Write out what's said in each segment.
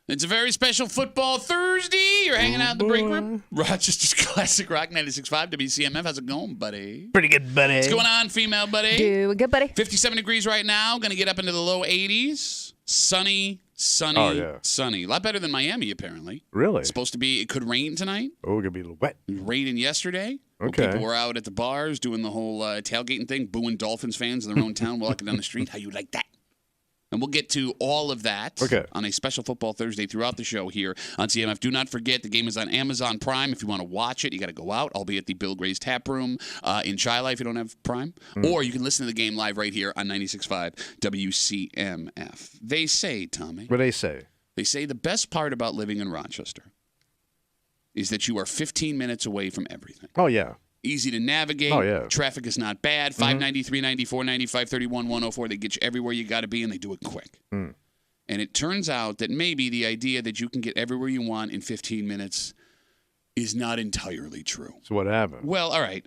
It's a very special football Thursday. You're hanging out in the break room. Rochester's Classic Rock 96.5 WCMF. How's it going, buddy? Pretty good, buddy. What's going on, female buddy? Doing good, buddy. 57 degrees right now. Going to get up into the low 80s. Sunny. Sunny. A lot better than Miami, apparently. Really? It's supposed to be, it could rain tonight. Oh, it's going to be a little wet. It was raining yesterday. Okay. People were out at the bars doing the whole tailgating thing, booing Dolphins fans in their own town walking down the street. How you like that? And we'll get to all of that on a special football Thursday throughout the show here on CMF. Do not forget, the game is on Amazon Prime. If you want to watch it, you got to go out. I'll be at the Bill Gray's Tap Room in Shiloh if you don't have Prime. Or you can listen to the game live right here on 96.5 WCMF. They say, Tommy. What do they say? They say the best part about living in Rochester is that you are 15 minutes away from everything. Oh, yeah. Easy to navigate. Oh, yeah. Traffic is not bad. 590, 390, 490, 531, 104. They get you everywhere you got to be, and they do it quick. And it turns out that maybe the idea that you can get everywhere you want in 15 minutes is not entirely true. So what happened? Well, all right.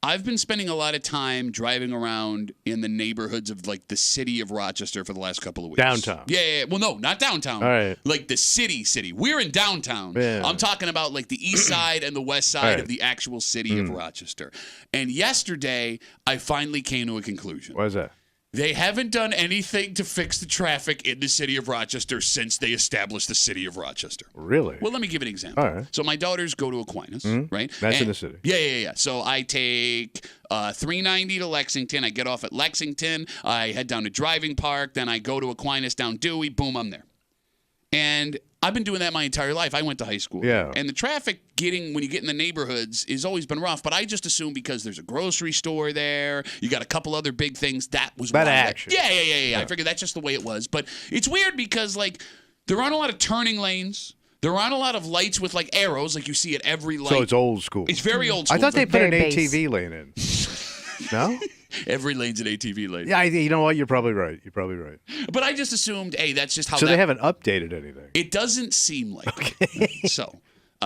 I've been spending a lot of time driving around in the neighborhoods of, like, the city of Rochester for the last couple of weeks. Downtown. Yeah. Well, no, not downtown. All right. Like the city. We're in downtown. Yeah. I'm talking about, like, the east side and the west side of the actual city of Rochester. And yesterday, I finally came to a conclusion. What is that? They haven't done anything to fix the traffic in the city of Rochester since they established the city of Rochester. Really? Well, let me give an example. All right. So my daughters go to Aquinas, right? That's in the city. Yeah. So I take 390 to Lexington. I get off at Lexington. I head down to Driving Park. Then I go to Aquinas down Dewey. Boom, I'm there. And I've been doing that my entire life. I went to high school. Yeah. And the traffic when you get in the neighborhoods has always been rough. But I just assume because there's a grocery store there, you got a couple other big things, that was That why. action. Yeah. I figured that's just the way it was. But it's weird because, like, there aren't a lot of turning lanes. There aren't a lot of lights with, like, arrows like you see at every light. So it's old school. It's very old school. I thought they put an Very ATV lane in. No? Every lane's an ATV lane. Yeah, you know what? You're probably right. But I just assumed, hey, that's just how So they haven't updated anything. It doesn't seem like it. So,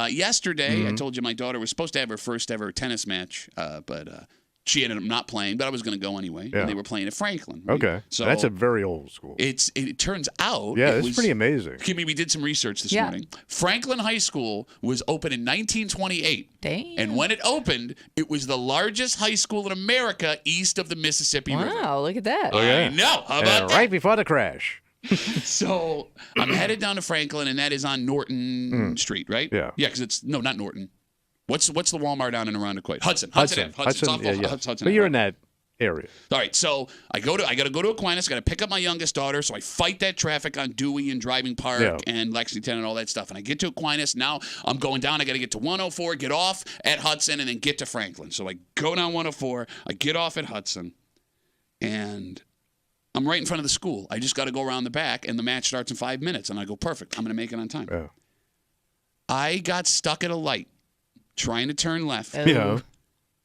yesterday, I told you my daughter was supposed to have her first ever tennis match, but she ended up not playing, but I was going to go anyway. Yeah. And they were playing at Franklin. Right? Okay. So that's a very old school. It turns out. Yeah, it's pretty amazing. Kimmy, we did some research this morning. Franklin High School was opened in 1928. Damn. And when it opened, it was the largest high school in America east of the Mississippi River. Wow, look at that. Oh, yeah. I know. How about that? Right before the crash. So I'm headed down to Franklin, and that is on Norton Street, right? Yeah. Yeah, because it's not Norton. What's the Walmart down in Arundequoit? Hudson. Hudson. Yeah. Hudson. But you're in that area. All right, so I got to go to Aquinas. I got to pick up my youngest daughter, so I fight that traffic on Dewey and Driving Park and Lexington and all that stuff. And I get to Aquinas. Now I'm going down. I got to get to 104, get off at Hudson, and then get to Franklin. So I go down 104. I get off at Hudson, and I'm right in front of the school. I just got to go around the back, and the match starts in 5 minutes. And I go, perfect. I'm going to make it on time. Yeah. I got stuck at a light trying to turn left. Oh. Yeah.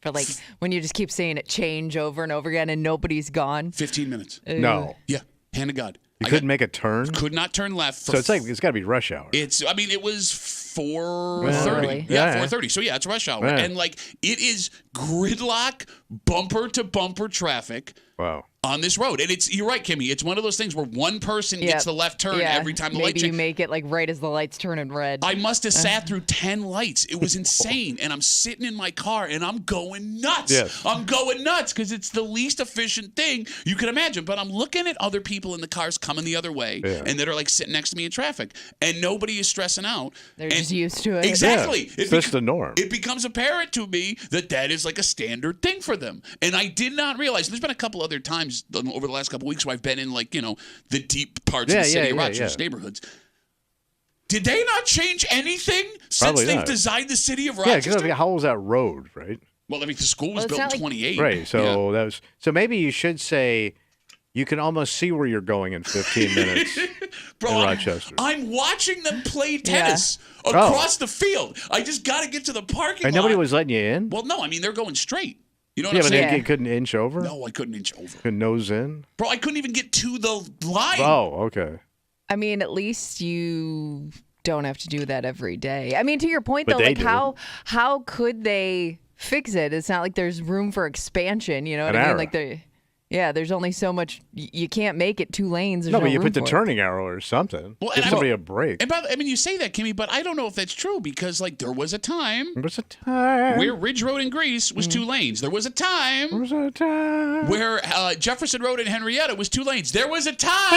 For like when you just keep saying it change over and over again and nobody's gone. 15 minutes. No. Yeah, hand of God. You couldn't make a turn? Could not turn left. So it's got to be rush hour. It was 4:30. Really? Yeah, 4:30. So yeah, it's rush hour. Yeah. And like it is gridlock, bumper to bumper traffic. Wow. On this road. And you're right, Kimmy. It's one of those things where one person gets the left turn every time the light Maybe you make it like right as the lights turn in red. I must have sat through 10 lights. It was insane. And I'm sitting in my car and I'm going nuts. Yes. I'm going nuts because it's the least efficient thing you can imagine. But I'm looking at other people in the cars coming the other way and that are like sitting next to me in traffic. And nobody is stressing out. They're just used to it. Exactly. Yeah, it's just the norm. It becomes apparent to me that is like a standard thing for them. And I did not realize. There's been a couple other times over the last couple weeks where I've been in the deep parts of the city of Rochester's neighborhoods. Did they not change anything since they've designed the city of Rochester? Yeah, because how old was that road, right? Well, I mean, the school was built in 28. Right, so so maybe you should say you can almost see where you're going in 15 minutes Bro, in Rochester. I'm watching them play tennis across the field. I just got to get to the parking lot. And nobody was letting you in? Well, no, I mean, they're going straight. You know what I'm but saying? you couldn't inch over? No, I couldn't inch over. Couldn't nose in? Bro, I couldn't even get to the line. Oh, okay. I mean, at least you don't have to do that every day. I mean, to your point, But though, they like do. how could they fix it? It's not like there's room for expansion. You know what I mean? Like Yeah, there's only so much. You can't make it 2 lanes. There's no, but you room put the for it. turning arrow or something. Well, Give somebody a break. And you say that, Kimmy, but I don't know if that's true because, like, there was a time where Ridge Road in Greece was 2 lanes. There was a time where Jefferson Road in Henrietta was 2 lanes. There was a time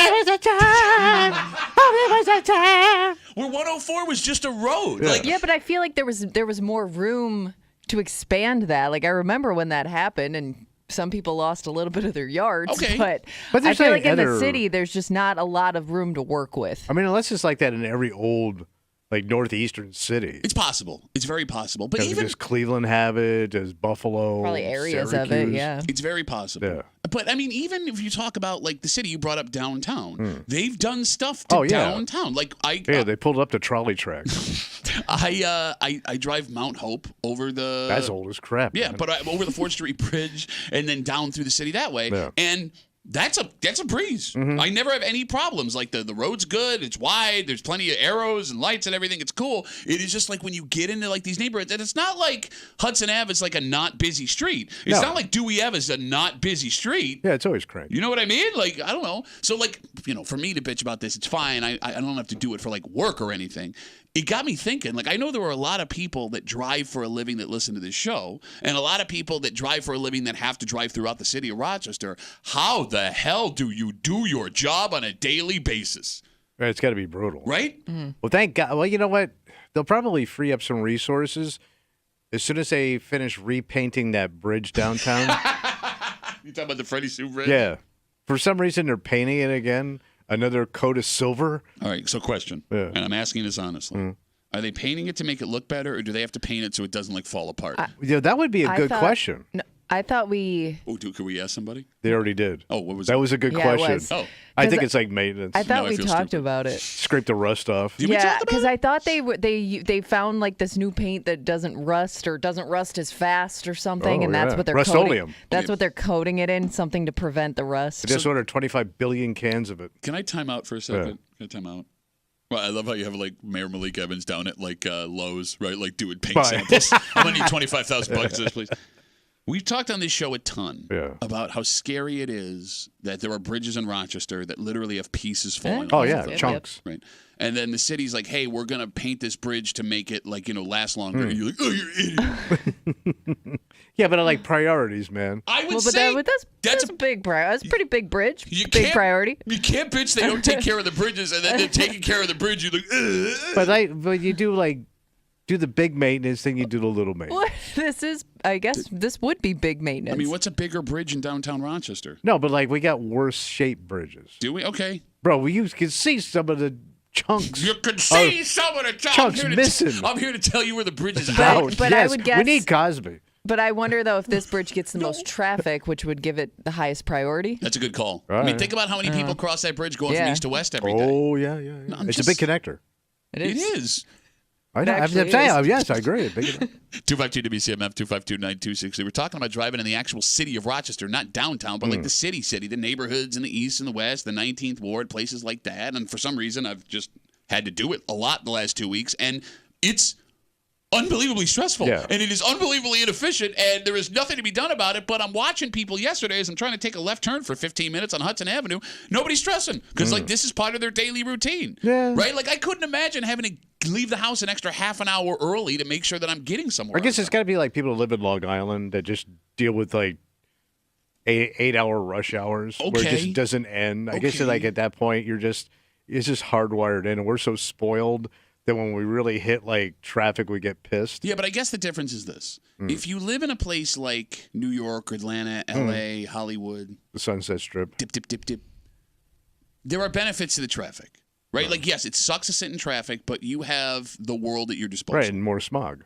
where 104 was just a road. Yeah, but I feel like there was more room to expand that. Like, I remember when that happened, and some people lost a little bit of their yards. Okay. But I feel like in the city, there's just not a lot of room to work with. I mean, unless it's like that in every old, like, northeastern city. It's possible. It's very possible. But does Cleveland have it? Does Buffalo? Probably areas Syracuse? of it, yeah. It's very possible. Yeah. But, I mean, even if you talk about, like, the city, you brought up downtown. They've done stuff to downtown. Like, they pulled up the trolley tracks. I drive Mount Hope over the... That's old as crap. Yeah, man. but over the 4th Street Bridge and then down through the city that way. Yeah. And that's a breeze. I never have any problems. Like, the road's good. It's wide. There's plenty of arrows and lights and everything. It's cool. It is just like when you get into, like, these neighborhoods, and it's not like Hudson Ave is like a not busy street. It's not like Dewey Ave is a not busy street. Yeah, it's always crazy. You know what I mean? Like, I don't know. So, like, for me to bitch about this, it's fine. I don't have to do it for, like, work or anything. It got me thinking, like, I know there are a lot of people that drive for a living that listen to this show, and a lot of people that drive for a living that have to drive throughout the city of Rochester. How the hell do you do your job on a daily basis? It's got to be brutal. Right? Mm-hmm. Well, thank God. Well, you know what? They'll probably free up some resources as soon as they finish repainting that bridge downtown. You talking about the Freddie Sue Bridge? Yeah. For some reason, they're painting it again. Another coat of silver. All right, so question, and I'm asking this honestly. Are they painting it to make it look better, or do they have to paint it so it doesn't, like, fall apart? That would be a good question. No, I thought we... Oh, could we ask somebody? They already did. Oh, what was that? That was a good Yeah, question. it was. Oh. I think it's like maintenance. I thought No, I we feel talked stupid. about it. Scrape the rust off. Did we talk Yeah, about because it? I thought they found, like, this new paint that doesn't rust or doesn't rust as fast or something, and that's what they're Rust-Oleum. coating. That's what they're coating it in, something to prevent the rust. I just ordered 25 billion cans of it. Can I time out for a second? Can I time out? Well, I love how you have, like, Mayor Malik Evans down at, like, Lowe's, right? Like, doing paint samples. I'm going to need $25,000 for this, please. We've talked on this show a ton about how scary it is that there are bridges in Rochester that literally have pieces falling off. Oh, yeah, of them. chunks. Right. And then the city's like, hey, we're going to paint this bridge to make it, like, last longer. And you're like, oh, you're an idiot. Yeah, but I like priorities, man. I would Well, but say that's a big priority. That's a pretty big bridge. Big priority. You can't bitch they don't take care of the bridges, and then they're taking care of the bridge. You're like, But you do, like, do the big maintenance, then you do the little maintenance. Well, I guess this would be big maintenance. I mean, what's a bigger bridge in downtown Rochester? No, but, like, we got worse shaped bridges. Do we? Okay. Bro, you can see some of the chunks. You can see some of the chunks missing. I'm here to tell you where the bridge is But- out. but yes, I would guess- we need Cosby. But I wonder, though, if this bridge gets the most traffic, which would give it the highest priority. That's a good call. All I mean, right. think about how many people cross that bridge going from Yeah. east to west every day. Oh, yeah. It's a big connector. It It is. is. I know. I'm actually saying, is. yes, I agree. Big enough. 252 WCMF 252-9260. We're talking about driving in the actual city of Rochester, not downtown, but like the city, the neighborhoods in the east and the west, the 19th Ward, places like that. And for some reason, I've just had to do it a lot the last 2 weeks, and it's unbelievably stressful, and it is unbelievably inefficient, and there is nothing to be done about it. But I'm watching people yesterday as I'm trying to take a left turn for 15 minutes on Hudson Avenue. Nobody's stressing because like this is part of their daily routine, right? Like I couldn't imagine having to leave the house an extra half an hour early to make sure that I'm getting somewhere. I guess it's got to be like people who live in Long Island that just deal with like 8-hour rush hours where it just doesn't end. I guess like at that point it's just hardwired in, and we're so spoiled that when we really hit like traffic, we get pissed. Yeah, but I guess the difference is this. If you live in a place like New York, Atlanta, LA, Hollywood, the Sunset Strip, dip, there are benefits to the traffic, right? Like, yes, it sucks to sit in traffic, but you have the world at your disposal. Right, and more smog.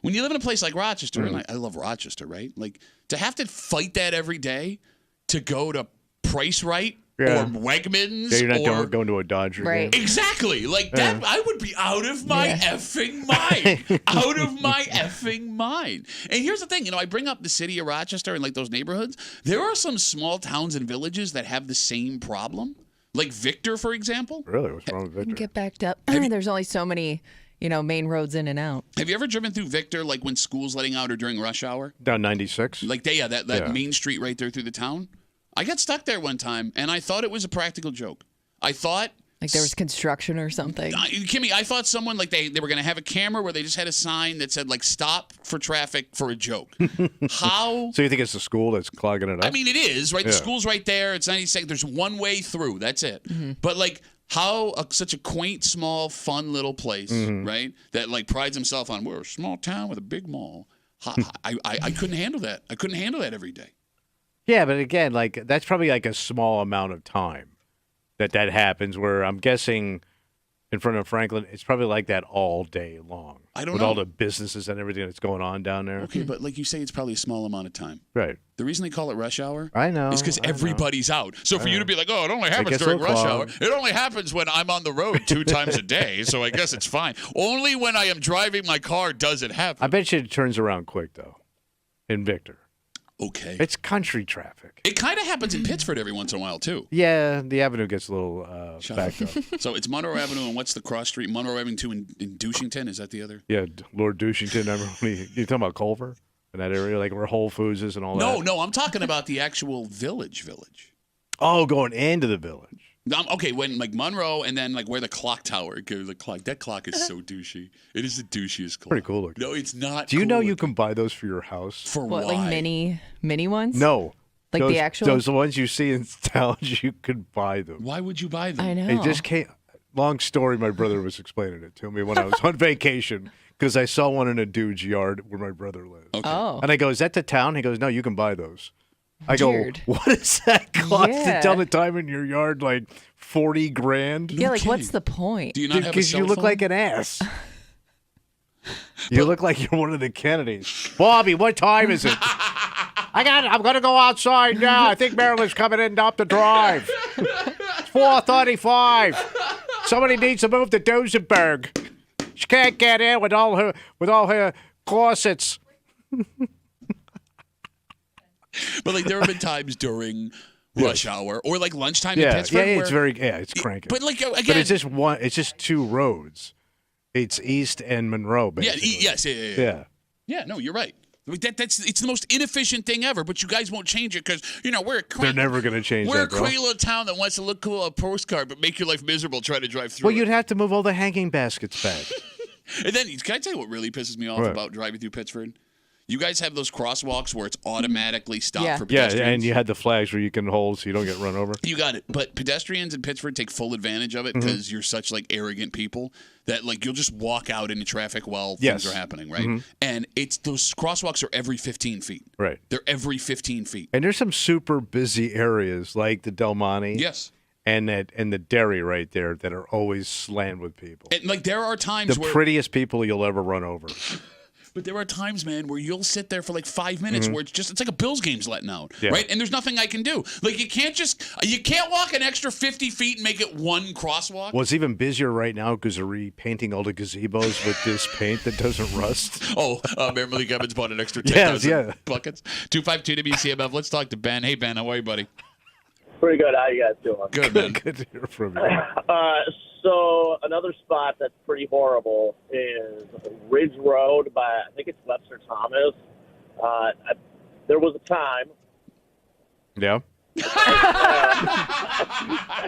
When you live in a place like Rochester, and I love Rochester, right? Like, to have to fight that every day to go to Price Right or Wegmans. Yeah, you're not going to a Dodger Right. game. Exactly. Like that, I would be out of my effing mind. Out of my effing mind. And here's the thing, I bring up the city of Rochester and like those neighborhoods. There are some small towns and villages that have the same problem. Like Victor, for example. Really? What's wrong with Victor? Get backed up. There's only so many main roads in and out. Have you ever driven through Victor, like when school's letting out or during rush hour? Down 96? Like, that main street right there through the town? I got stuck there one time, and I thought it was a practical joke. I thought... Like there was construction or something. Kimmy, I thought someone, like, they were going to have a camera where they just had a sign that said, like, stop for traffic for a joke. How? So you think it's the school that's clogging it up? I mean, it is, right? Yeah. The school's right there. It's 96. There's one way through. That's it. Mm-hmm. But, like, how such a quaint, small, fun little place, right, that, like, prides himself on, we're a small town with a big mall. I couldn't handle that. I couldn't handle that every day. Yeah, but again, like, that's probably, like, a small amount of time that happens, where I'm guessing in front of Franklin, it's probably like that all day long. I don't know. With all the businesses and everything that's going on down there. Okay, but like you say, it's probably a small amount of time. Right. The reason they call it rush hour is because everybody's out. So for you to be like, oh, it only happens during rush hour. It only happens when I'm on the road 2 times a day, so I guess it's fine. Only when I am driving my car does it happen. I bet you it turns around quick, though, in Victor. Okay. It's country traffic. It kind of happens in Pittsford every once in a while, too. Yeah, the avenue gets a little backed up. So it's Monroe Avenue, and what's the cross street? Monroe Avenue 2 in Douchington? Is that the other? Yeah, Lord Douchington. You're talking about Culver in that area, like where Whole Foods is and all that? No, I'm talking about the actual village. Oh, going into the village. Okay, when like Monroe and then like where the clock tower goes, that clock is so douchey. It is the douchiest clock. Pretty cool looking. No, it's not. Do you know you can buy those for your house? For what? Why? Like mini ones? No. Like the actual? Those ones you see in towns, you could buy them. Why would you buy them? I know. It just came. Long story, my brother was explaining it to me when I was on vacation because I saw one in a dude's yard where my brother lives. Okay. Oh. And I go, is that the town? He goes, no, you can buy those. I Weird. go, what does that cost to tell the time in your yard? Like $40,000? Yeah, like what's the point? Do you not have a Because cell you look phone? like an ass. You look like you're one of the Kennedys. Bobby, what time is it? I'm going to go outside now. I think Marilyn's coming in up the drive. It's 4:35. Somebody needs to move to Duesenberg. She can't get in with all her corsets. But like there have been times during rush hour or like lunchtime in Pittsford. It's cranky. But like again, but it's just one. It's just 2 roads. It's East and Monroe, basically. Yeah. Yeah, no, you're right. It's the most inefficient thing ever, but you guys won't change it because, we're a They're never going to change We're that, bro. a quaint little town that wants to look cool on a postcard but make your life miserable trying to drive through. Well, you'd have to move all the hanging baskets back. And then, can I tell you what really pisses me off about driving through Pittsford? You guys have those crosswalks where it's automatically stopped for pedestrians. Yeah, and you had the flags where you can hold so you don't get run over. You got it. But pedestrians in Pittsford take full advantage of it because you're such like arrogant people that like you'll just walk out into traffic while things are happening, right? And it's those crosswalks are every 15 feet. Right. They're every 15 feet. And there's some super busy areas like the Del Monte. Yes. And the dairy right there that are always slammed with people. And like there are times the prettiest people you'll ever run over. But there are times, man, where you'll sit there for like 5 minutes where it's like a Bills game's letting out, right? And there's nothing I can do. Like you can't walk an extra 50 feet and make it one crosswalk. Well, it's even busier right now because they're repainting all the gazebos with this paint that doesn't rust. Oh, Mayor Malik Evans bought an extra 10,000 buckets. 252 WCMF. Let's talk to Ben. Hey, Ben, how are you, buddy? Pretty good. How you guys doing? Good, man. Good to hear from you. So another spot that's pretty horrible is Ridge Road by, I think it's Webster Thomas. There was a time. Yeah.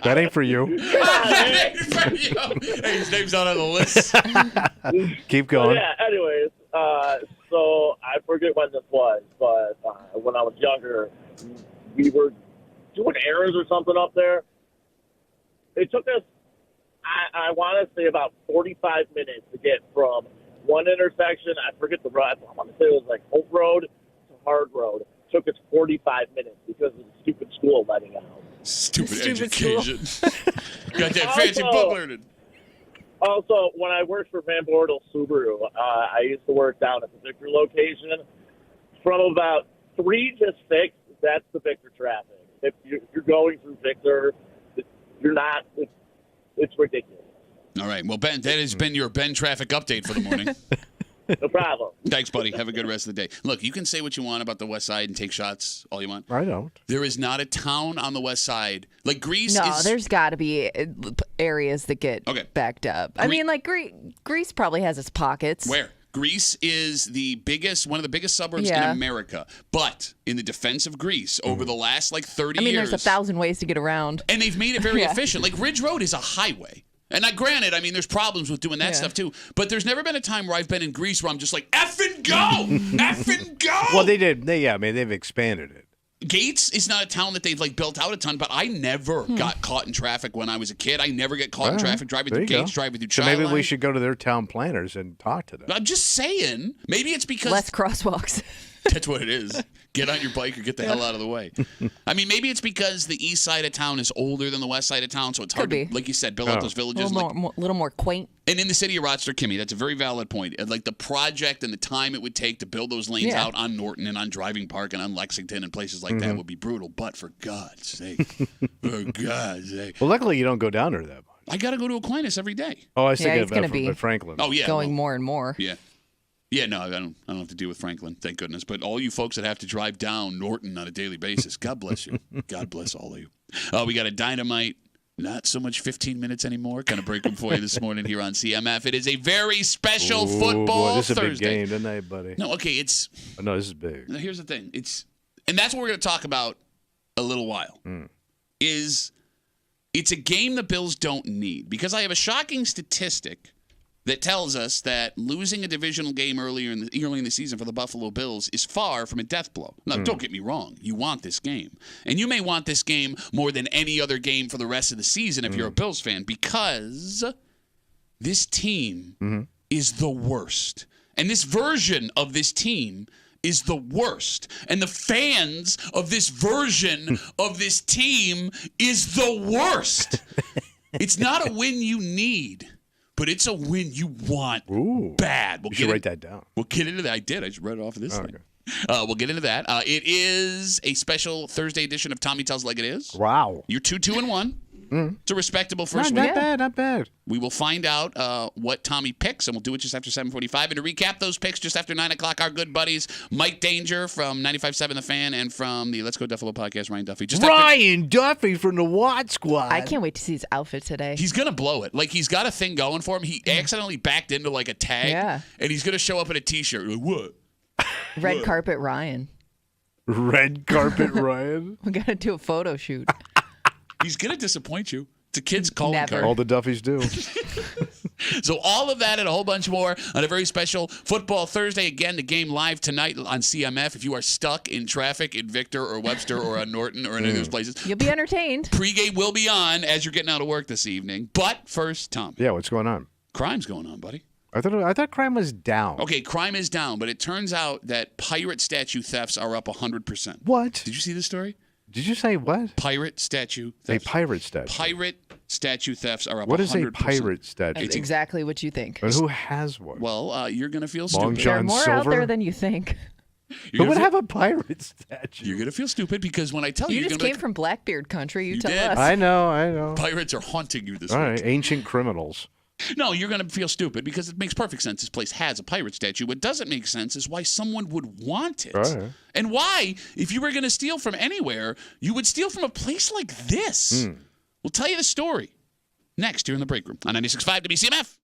That ain't for you. That ain't for you. Hey, his name's not on the list. Keep going. Yeah, anyways, so I forget when this was, but when I was younger, we were doing errands or something up there. It took us, I want to say about 45 minutes to get from one intersection, I forget the road, I want to say it was like Hope Road to Hard Road. It took us 45 minutes because of the stupid school letting out. Stupid education. Goddamn fancy book learning. Also, when I worked for Van Bortle Subaru, I used to work down at the Victor location. From about 3 to 6, that's the Victor traffic. If you're going through Victor, you're not. It's ridiculous. All right. Well, Ben, that has been your Ben traffic update for the morning. No problem. Thanks, buddy. Have a good rest of the day. Look, you can say what you want about the West Side and take shots all you want. I don't. There is not a town on the West Side. Like Greece No, there's got to be areas that get backed up. I mean, like Greece probably has its pockets. Where? Greece is one of the biggest suburbs in America. But in the defense of Greece, over the last 30 years. There's 1,000 ways to get around. And they've made it very efficient. Like Ridge Road is a highway. And granted, there's problems with doing that stuff too. But there's never been a time where I've been in Greece where I'm just like, effing go! Effing go! Well, they did. They've expanded it. Gates is not a town that they've built out a ton, but I never got caught in traffic when I was a kid. I never get caught in traffic driving through Gates, driving through Chi-Line. So maybe we should go to their town planners and talk to them. I'm just saying. Maybe it's because less crosswalks. That's what it is. Get on your bike or get the hell out of the way. Maybe it's because the east side of town is older than the west side of town, so it's hard to, like you said, build out those villages. A little more quaint. And in the city of Rochester, Kimmy, that's a very valid point. The project and the time it would take to build those lanes out on Norton and on Driving Park and on Lexington and places like that would be brutal. But for God's sake, Well, luckily you don't go down there that much. I got to go to Aquinas every day. Oh, I was thinking about Franklin. Oh, yeah. Going more and more. Yeah. Yeah, no, I don't have to deal with Franklin, thank goodness. But all you folks that have to drive down Norton on a daily basis, God bless you. God bless all of you. We got a dynamite, not so much 15 minutes anymore, kind of breaking for you this morning here on CMF. It is a very special football this is a Thursday. big game tonight, buddy. No, okay, No, this is big. Now, here's the thing. And that's what we're going to talk about a little while, is it's a game the Bills don't need. Because I have a shocking statistic that tells us that losing a divisional game early in the season for the Buffalo Bills is far from a death blow. Now, don't get me wrong. You want this game. And you may want this game more than any other game for the rest of the season if you're a Bills fan, because this team is the worst. And this version of this team is the worst. And the fans of this version of this team is the worst. It's not a win you need. But it's a win you want bad. You should write that down. We'll get into that. I did. I just read it off of this thing. We'll get into that. It is a special Thursday edition of Tommy Tells Like It Is. Wow. You're 2-2-1. It's a respectable first week. Not bad. We will find out what Tommy picks, and we'll do it just after 7:45. And to recap those picks, just after 9 o'clock, our good buddies Mike Danger from 95.7 The Fan and from the Let's Go Duffalo podcast, Ryan Duffy. Ryan Duffy from the Watt Squad. I can't wait to see his outfit today. He's going to blow it. He's got a thing going for him. He accidentally backed into a tag, and he's going to show up in a T-shirt. What? Red carpet Ryan. Red carpet Ryan? We got to do a photo shoot. He's going to disappoint you. It's a kid's calling card. All the Duffys do. So all of that and a whole bunch more on a very special Football Thursday. Again, the game live tonight on CMF. If you are stuck in traffic in Victor or Webster or on Norton or any of those places, you'll be entertained. Pregame will be on as you're getting out of work this evening. But first, Tom. Yeah, what's going on? Crime's going on, buddy. I thought crime was down. Okay, crime is down, but it turns out that pirate statue thefts are up 100%. What? Did you see this story? Did you say what? Pirate statue thefts. A pirate statue. Pirate statue thefts are up 100%. What is a pirate statue? That's exactly what you think. But who has one? Well, you're going to feel Long stupid. There are John more Silver? out there than you think. Who would have a pirate statue? You're going to feel stupid because when I tell you, You you're just going came to from Blackbeard country. You tell did. us. I know. Pirates are haunting you this All week. right, ancient criminals. No, you're going to feel stupid because it makes perfect sense. This place has a pirate statue. What doesn't make sense is why someone would want it. Right. And why, if you were going to steal from anywhere, you would steal from a place like this. We'll tell you the story next here in the break room on 96.5 WCMF.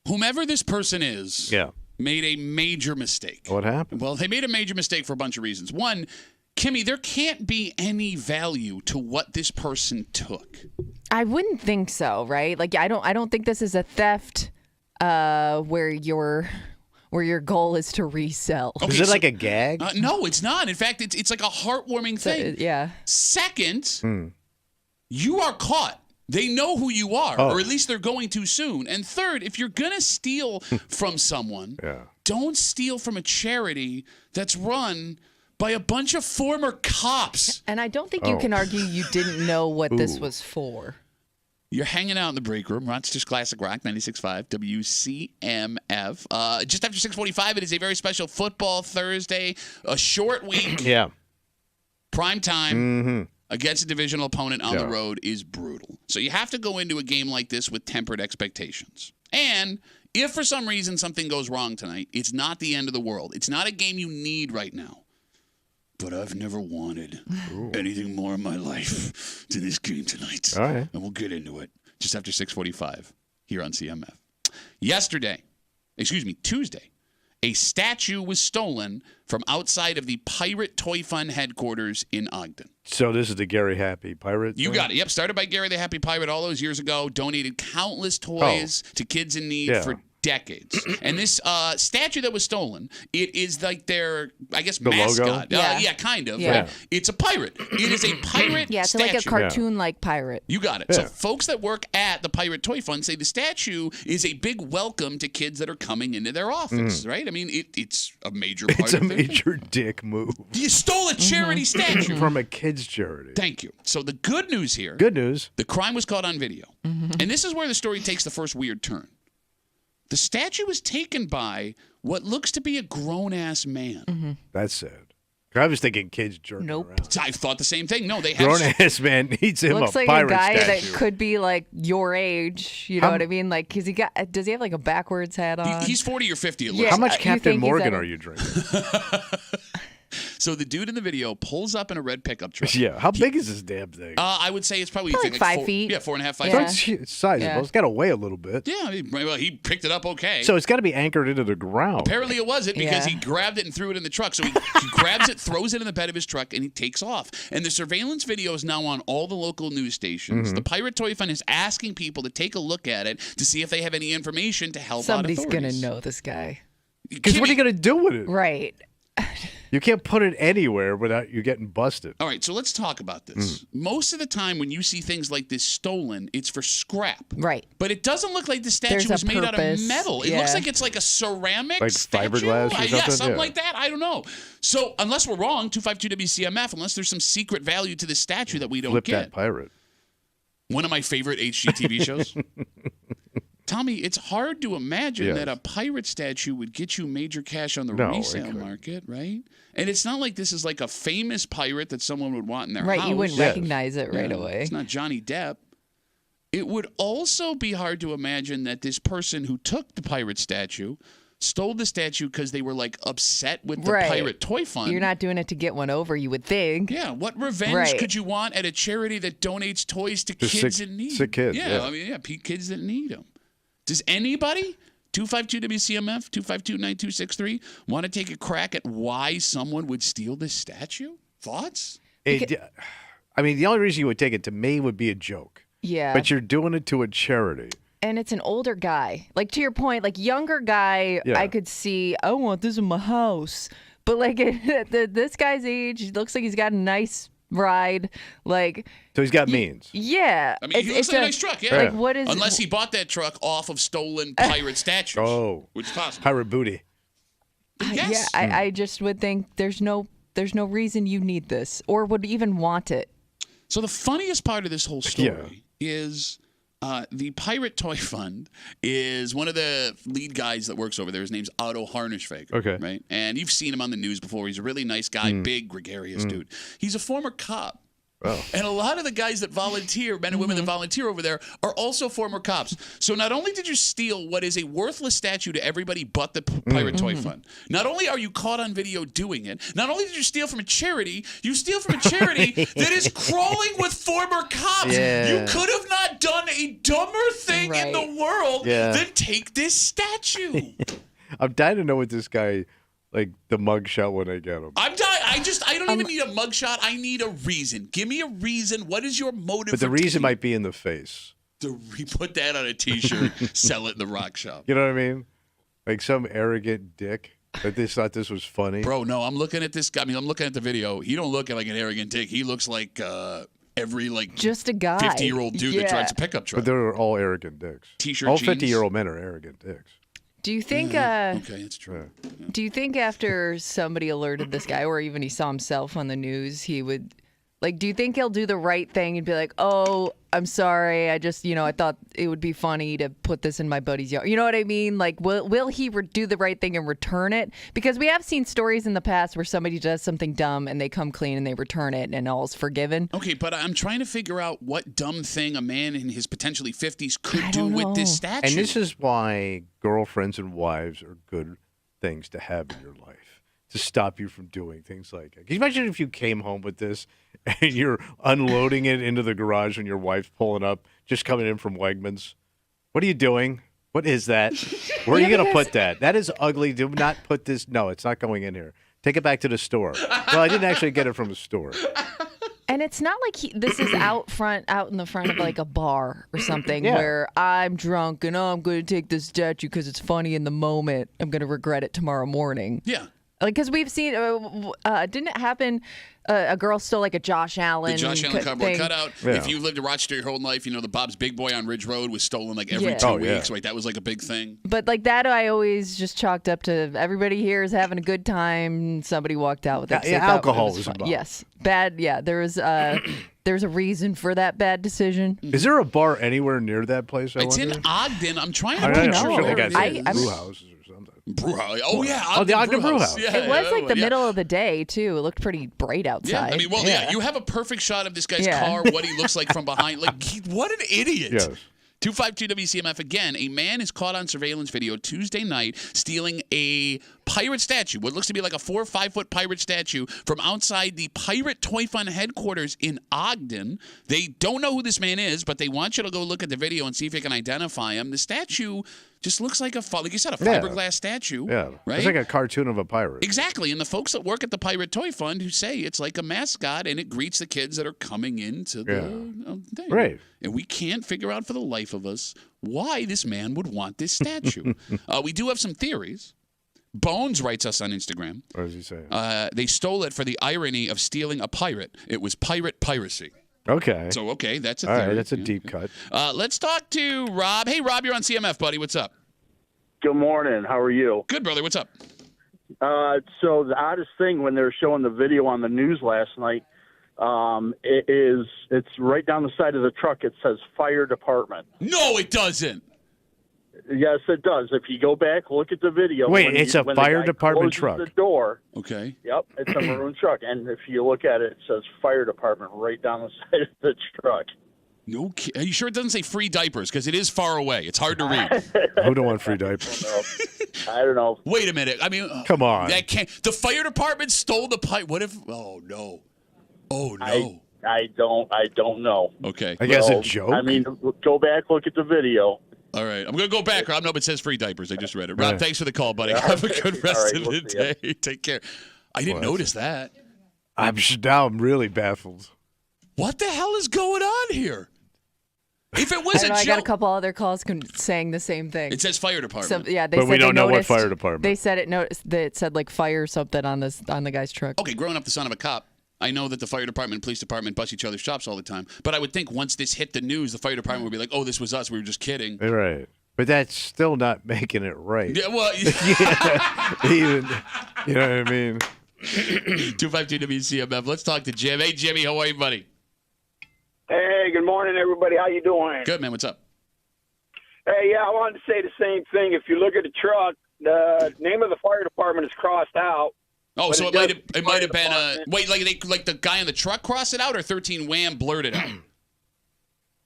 Whomever this person is made a major mistake. What happened? Well, they made a major mistake for a bunch of reasons. One, Kimmy, there can't be any value to what this person took. I wouldn't think so, right? Like I don't think this is a theft where your goal is to resell. Okay, is it like a gag? No, it's not. In fact, it's like a heartwarming thing. Yeah. Second, you are caught. They know who you are, or at least they're going to soon. And third, if you're going to steal from someone, don't steal from a charity that's run by a bunch of former cops. And I don't think you can argue you didn't know what this was for. You're hanging out in the break room. Rochester's Classic Rock, 96.5 WCMF. Just after 6:45, it is a very special Football Thursday, a short week. Prime time against a divisional opponent on the road is brutal. So you have to go into a game like this with tempered expectations. And if for some reason something goes wrong tonight, it's not the end of the world. It's not a game you need right now. But I've never wanted anything more in my life than this game tonight. All right. And we'll get into it just after 6:45 here on CMF. Tuesday, a statue was stolen from outside of the Pirate Toy Fund headquarters in Ogden. So this is the Gary Happy Pirate? You got it. Yep, started by Gary the Happy Pirate all those years ago, donated countless toys to kids in need for decades. And this statue that was stolen, it is like their, I guess, the mascot. Logo? Kind of. Yeah. It's a pirate. It is a pirate it's statue. like a cartoon-like pirate. You got it. Yeah. So folks that work at the Pirate Toy Fund say the statue is a big welcome to kids that are coming into their office, right? I mean, it's a major part It's of a it. major dick move. You stole a charity statue. From a kid's charity. Thank you. So the good news here. Good news. The crime was caught on video. And this is where the story takes the first weird turn. The statue was taken by what looks to be a grown-ass man. That's sad. I was thinking kids jerking around. I thought the same thing. No, they have Grown-ass man needs him Looks a like pirate a guy statue. that could be like your age. You know what I mean? Like, does he have like a backwards hat on? He's 40 or 50 at least. Yeah. How much You Captain think he's Morgan at a- are you drinking? So the dude in the video pulls up in a red pickup truck. Yeah. How big is this damn thing? I would say it's probably like 5 feet. Yeah, 4.5, 5 Yeah. feet. It's sizable. Yeah. It's got to weigh a little bit. Yeah, he picked it up okay. So it's got to be anchored into the ground. Apparently it wasn't because Yeah. he grabbed it and threw it in the truck. So he grabs it, throws it in the bed of his truck, and he takes off. And the surveillance video is now on all the local news stations. The Pirate Toy Fund is asking people to take a look at it to see if they have any information to help Somebody's out authorities. gonna know this guy, Because what are you going to do with it? right? You can't put it anywhere without you getting busted. All right, so let's talk about this. Most of the time when you see things like this stolen, it's for scrap. Right. But it doesn't look like the statue There's a was made out of purpose. metal. It Yeah. looks like it's like a ceramic Like statue. fiberglass or Yeah, something? something Yeah. like that. I don't know. So unless we're wrong, 252 WCMF, unless there's some secret value to this statue that we don't Flip get. that pirate. One of my favorite HGTV shows. Tommy, it's hard to imagine that a pirate statue would get you major cash on the resale market, right? And it's not like this is like a famous pirate that someone would want in their house. Right. You wouldn't recognize it right away. It's not Johnny Depp. It would also be hard to imagine that this person who took the pirate statue stole the statue because they were like upset with the Pirate Toy Fund. You're not doing it to get one over, you would think. Yeah, what revenge could you want at a charity that donates toys to kids in need? Sick kids. Yeah, I mean, kids that need them. Does anybody, 252 WCMF, 252-9263, want to take a crack at why someone would steal this statue? Thoughts? I mean, the only reason you would take it to me would be a joke. Yeah. But you're doing it to a charity. And it's an older guy. Like, to your point, like, younger guy, I could see, I want this in my house. But, like, this guy's age, he looks like he's got a nice ride. Like, so he's got means. Yeah. I mean, he looks like a nice truck, yeah. Like, what is... Unless he bought that truck off of stolen pirate statues. Oh. Which is possible. Pirate booty. Yes. Yeah, I just would think there's no reason you need this or would even want it. So the funniest part of this whole story is the Pirate Toy Fund is one of the lead guys that works over there. His name's Otto Harnischfeger. Okay. Right? And you've seen him on the news before. He's a really nice guy, big, gregarious dude. He's a former cop. Oh. And a lot of the guys that volunteer, men and women that volunteer over there, are also former cops. So not only did you steal what is a worthless statue to everybody but the Pirate Toy Fund, not only are you caught on video doing it, not only did you steal from a charity, you steal from a charity that is crawling with former cops. Yeah. You could have not done a dumber thing in the world than take this statue. I'm dying to know what this guy, like the mugshot when I get him. I'm dying. I don't even need a mugshot. I need a reason. Give me a reason. What is your motive? But the reason might be in the face. Put that on a T-shirt, sell it in the rock shop. You know what I mean? Like some arrogant dick that they thought this was funny. Bro, no, I'm looking at this guy. I mean, I'm looking at the video. He don't look like an arrogant dick. He looks like every just a guy 50-year-old dude that drives a pickup truck. But they're all arrogant dicks. T-shirt, all jeans. 50-year-old men are arrogant dicks. Do you think? Okay, it's true. Yeah. Do you think after somebody alerted this guy, or even he saw himself on the news, he would, like? Do you think he'll do the right thing and be like, "Oh, I'm sorry. I just, I thought it would be funny to put this in my buddy's yard." You know what I mean? Like, will he do the right thing and return it? Because we have seen stories in the past where somebody does something dumb and they come clean and they return it and all's forgiven. Okay, but I'm trying to figure out what dumb thing a man in his potentially 50s could do with this statue. And this is why girlfriends and wives are good things to have in your life, to stop you from doing things like that. Can you imagine if you came home with this and you're unloading it into the garage and your wife's pulling up, just coming in from Wegmans? What are you doing? What is that? Where are you going to put that? That is ugly. Do not put this. No, it's not going in here. Take it back to the store. Well, I didn't actually get it from the store. And it's not like this is out in the front of like a bar or something where I'm drunk and I'm going to take this statue because it's funny in the moment. I'm going to regret it tomorrow morning. Yeah. Like, because we've seen, didn't it happen? A girl stole like a Josh Allen. The Josh Allen cardboard cutout. Yeah. If you lived in Rochester your whole life, the Bob's Big Boy on Ridge Road was stolen like every 2 weeks. Right, that was like a big thing. But like that, I always just chalked up to everybody here is having a good time. Somebody walked out with it. Yeah, alcohol was involved. Yes, bad. Yeah, there's a reason for that bad decision. Is there a bar anywhere near that place? It's in Ogden. I'm trying to picture where it is. Brew houses. Oh yeah, the Ogden Brew House. Yeah, it was like the middle of the day too. It looked pretty bright outside. Yeah, I mean, you have a perfect shot of this guy's car, what he looks like from behind. Like, what an idiot! Yes. 252 WCMF again. A man is caught on surveillance video Tuesday night stealing a pirate statue, what looks to be like a 4 or 5 foot pirate statue from outside the Pirate Toy Fund headquarters in Ogden. They don't know who this man is, but they want you to go look at the video and see if you can identify him. The statue just looks like like you said, a fiberglass statue. Yeah, right? It's like a cartoon of a pirate. Exactly, and the folks that work at the Pirate Toy Fund who say it's like a mascot and it greets the kids that are coming into the thing. Right. And we can't figure out for the life of us why this man would want this statue. We do have some theories. Bones writes us on Instagram. What does he say? They stole it for the irony of stealing a pirate. It was pirate piracy. Okay. So, that's a theory. All right, that's a deep cut. Let's talk to Rob. Hey, Rob, you're on CMF, buddy. What's up? Good morning. How are you? Good, brother. What's up? So the oddest thing when they were showing the video on the news last night, it's right down the side of the truck. It says fire department. No, it doesn't. Yes, it does. If you go back, look at the video. Wait, it's a fire department truck. The door. Okay. Yep, it's a maroon truck, and if you look at it, it says fire department right down the side of the truck. No, are you sure it doesn't say free diapers? Because it is far away. It's hard to read. Who don't want free diapers? I don't know. Wait a minute. I mean, come on. That can't. The fire department stole the pipe. What if? Oh no. Oh no. I don't know. Okay. I guess a joke. I mean, go back, look at the video. All right. I'm going to go back. Rob, no, but it says free diapers. I just read it. Rob, thanks for the call, buddy. Have a good rest of the day. Take care. I didn't notice that. I'm really baffled. What the hell is going on here? If it was a joke. I got a couple other calls saying the same thing. It says fire department. So, yeah, but we don't know what fire department. They said it said like fire something on the guy's truck. Okay, growing up the son of a cop, I know that the fire department and police department bust each other's chops all the time. But I would think once this hit the news, the fire department would be like, oh, this was us. We were just kidding. Right. But that's still not making it right. Yeah, well. Even, you know what I mean? 252 WCMF. Let's talk to Jim. Hey, Jimmy, how are you, buddy? Hey, good morning, everybody. How you doing? Good, man. What's up? Hey, I wanted to say the same thing. If you look at the truck, the name of the fire department is crossed out, Oh, so it might have been wait, like the guy in the truck crossed it out, or 13 Wham blurted out?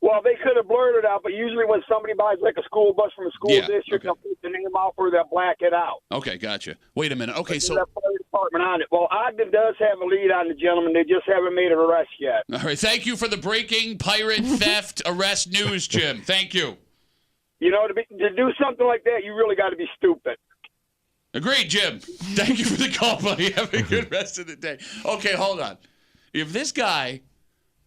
Well, they could have blurred it out, but usually when somebody buys like a school bus from a school district, they'll put the name out or they'll black it out. Okay, gotcha. Wait a minute. Okay, so that fire department on it. Well, Ogden does have a lead on the gentleman. They just haven't made an arrest yet. All right. Thank you for the breaking pirate theft arrest news, Jim. Thank you. You know, to do something like that, you really got to be stupid. Agreed, Jim. Thank you for the call, buddy. Have a good rest of the day. Okay, hold on. If this guy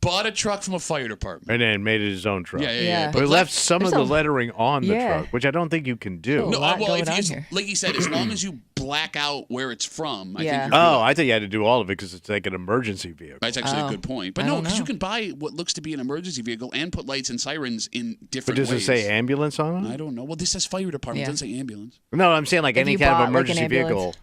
bought a truck from a fire department and then made it his own truck, Yeah. but left some of the lettering on the truck, which I don't think you can do. No, well, if like you said, as long as you black out where it's from, I think you're good. I thought you had to do all of it because it's like an emergency vehicle. That's actually a good point. But no, because you can buy what looks to be an emergency vehicle and put lights and sirens in different ways. But does it say ambulance on it? I don't know. Well, this says fire department. It doesn't say ambulance. No, I'm saying like any kind of emergency vehicle.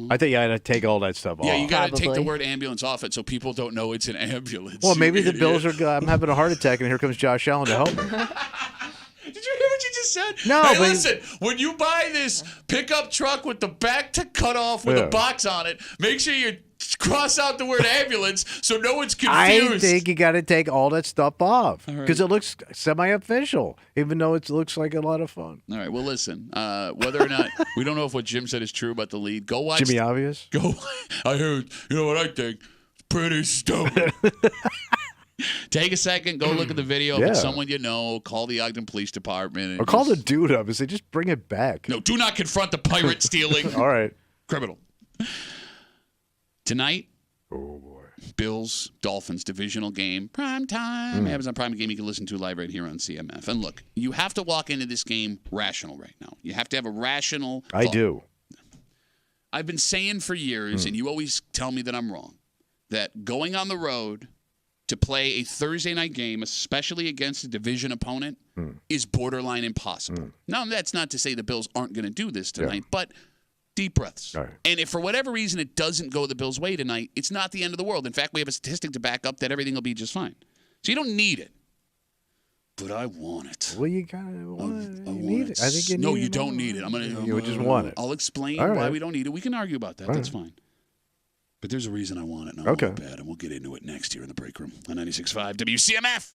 I think you had to take all that stuff off. Yeah, you got to take the word ambulance off it so people don't know it's an ambulance. Well, maybe the bills are. I'm having a heart attack, and here comes Josh Allen to help me. Did you hear what you just said? No, hey, listen. When you buy this pickup truck with the back to cut off with a box on it, make sure you cross out the word ambulance so no one's confused. I think you got to take all that stuff off because it looks semi-official, even though it looks like a lot of fun. All right. Well, listen. Whether or not we don't know if what Jim said is true about the lead. Go watch. Jimmy Obvious. I heard. You know what I think? It's pretty stupid. Take a second, go look at the video. If it's someone you know, call the Ogden Police Department. Or call the dude up and say, just bring it back. No, do not confront the pirate stealing. All right. Criminal. Tonight, oh boy, Bills, Dolphins, divisional game, prime time. Amazon Prime game you can listen to live right here on CMF. And look, you have to walk into this game rational right now. You have to have a rational thought. I do. I've been saying for years, and you always tell me that I'm wrong, that going on the road to play a Thursday night game, especially against a division opponent, is borderline impossible. Now, that's not to say the Bills aren't going to do this tonight, but deep breaths. Right. And if for whatever reason it doesn't go the Bills' way tonight, it's not the end of the world. In fact, we have a statistic to back up that everything will be just fine. So you don't need it. But I want it. Well, you kind of need it. I think you need it. No, you don't need it. You just want it. I'll explain why we don't need it. We can argue about that. That's fine. But there's a reason I want it, and I want it bad, and we'll get into it next here in the break room on 96.5 WCMF.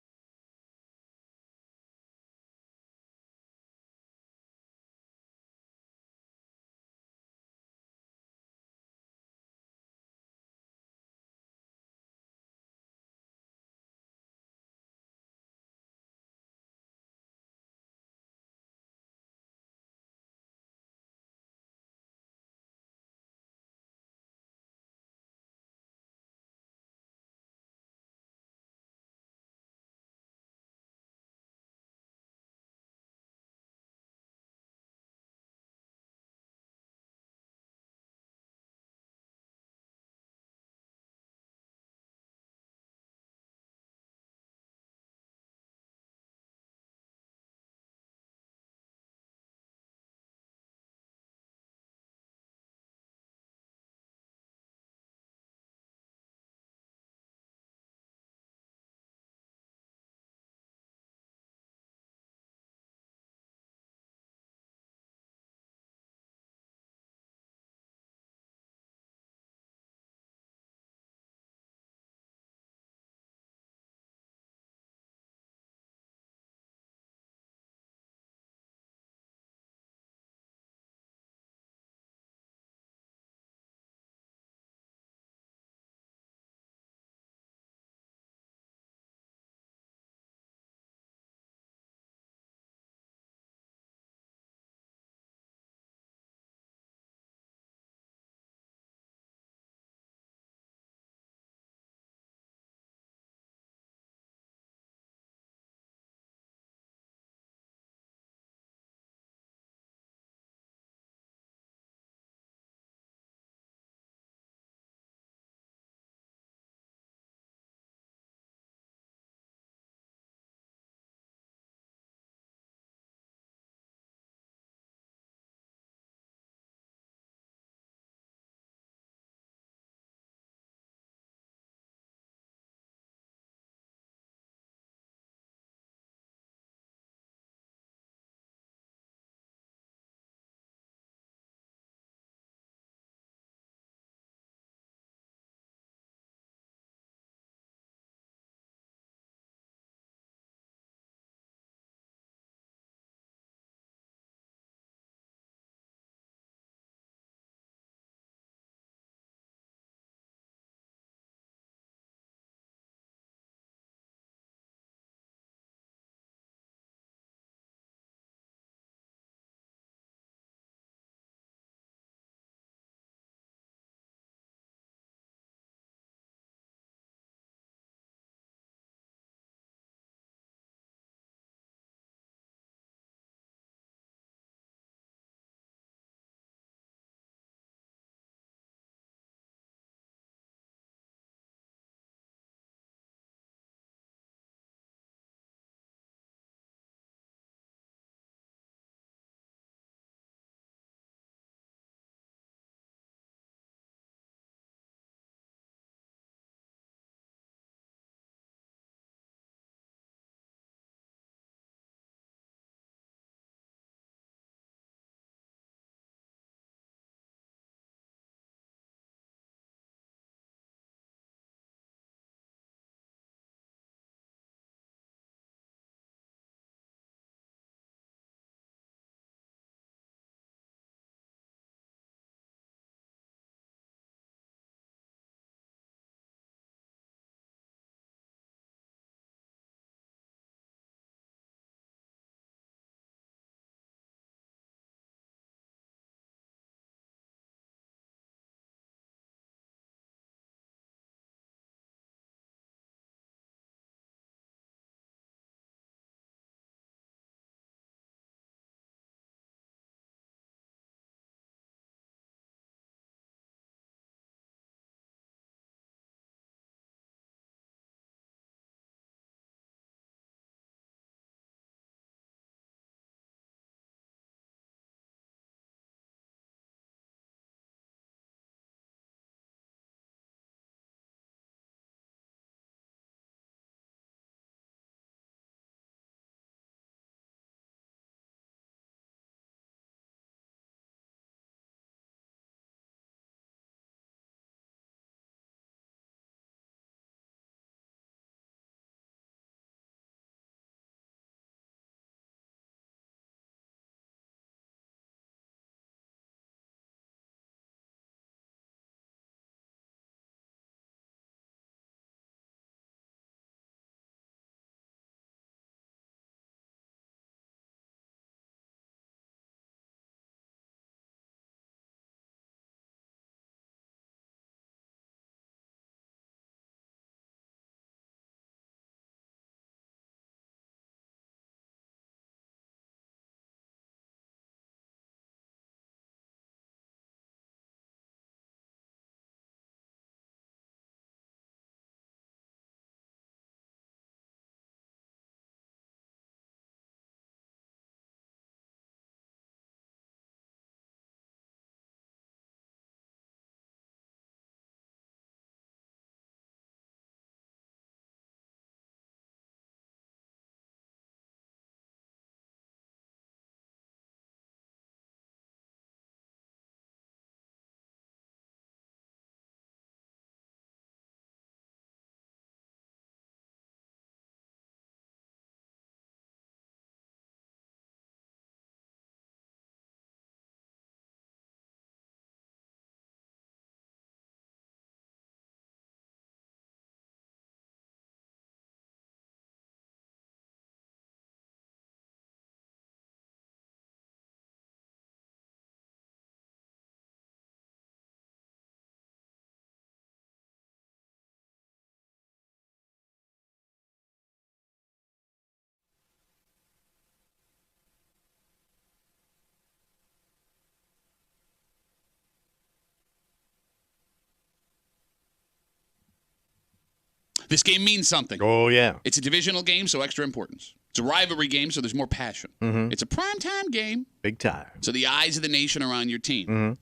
This game means something. Oh, yeah. It's a divisional game, so extra importance. It's a rivalry game, so there's more passion. Mm-hmm. It's a primetime game. Big time. So the eyes of the nation are on your team. Mm-hmm.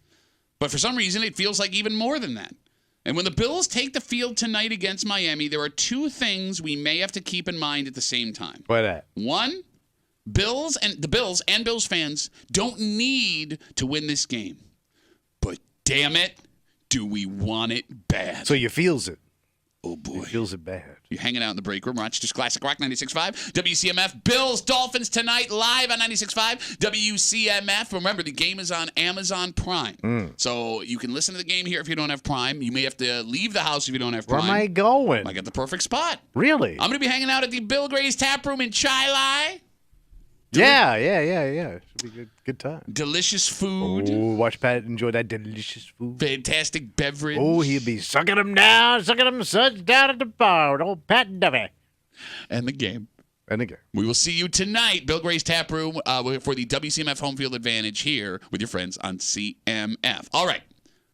But for some reason, it feels like even more than that. And when the Bills take the field tonight against Miami, there are two things we may have to keep in mind at the same time. What that? One, Bills and Bills fans don't need to win this game. But damn it, do we want it bad. So you feels it. Oh, boy. You feels it bad. You're hanging out in the break room. Rochester's Classic Rock 96.5. WCMF. Bills, Dolphins tonight live on 96.5. WCMF. Remember, the game is on Amazon Prime. So you can listen to the game here if you don't have Prime. You may have to leave the house if you don't have Prime. Where am I going? I got the perfect spot. Really? I'm going to be hanging out at the Bill Gray's Tap Room in Chai Lai. Yeah. Should be good time. Delicious food. Oh, watch Pat enjoy that delicious food. Fantastic beverage. Oh, he'll be sucking them down such down at the bar with old Pat Duffy. And the game. And again. We will see you tonight, Bill Gray's Tap Room, for the WCMF home field advantage here with your friends on CMF. All right.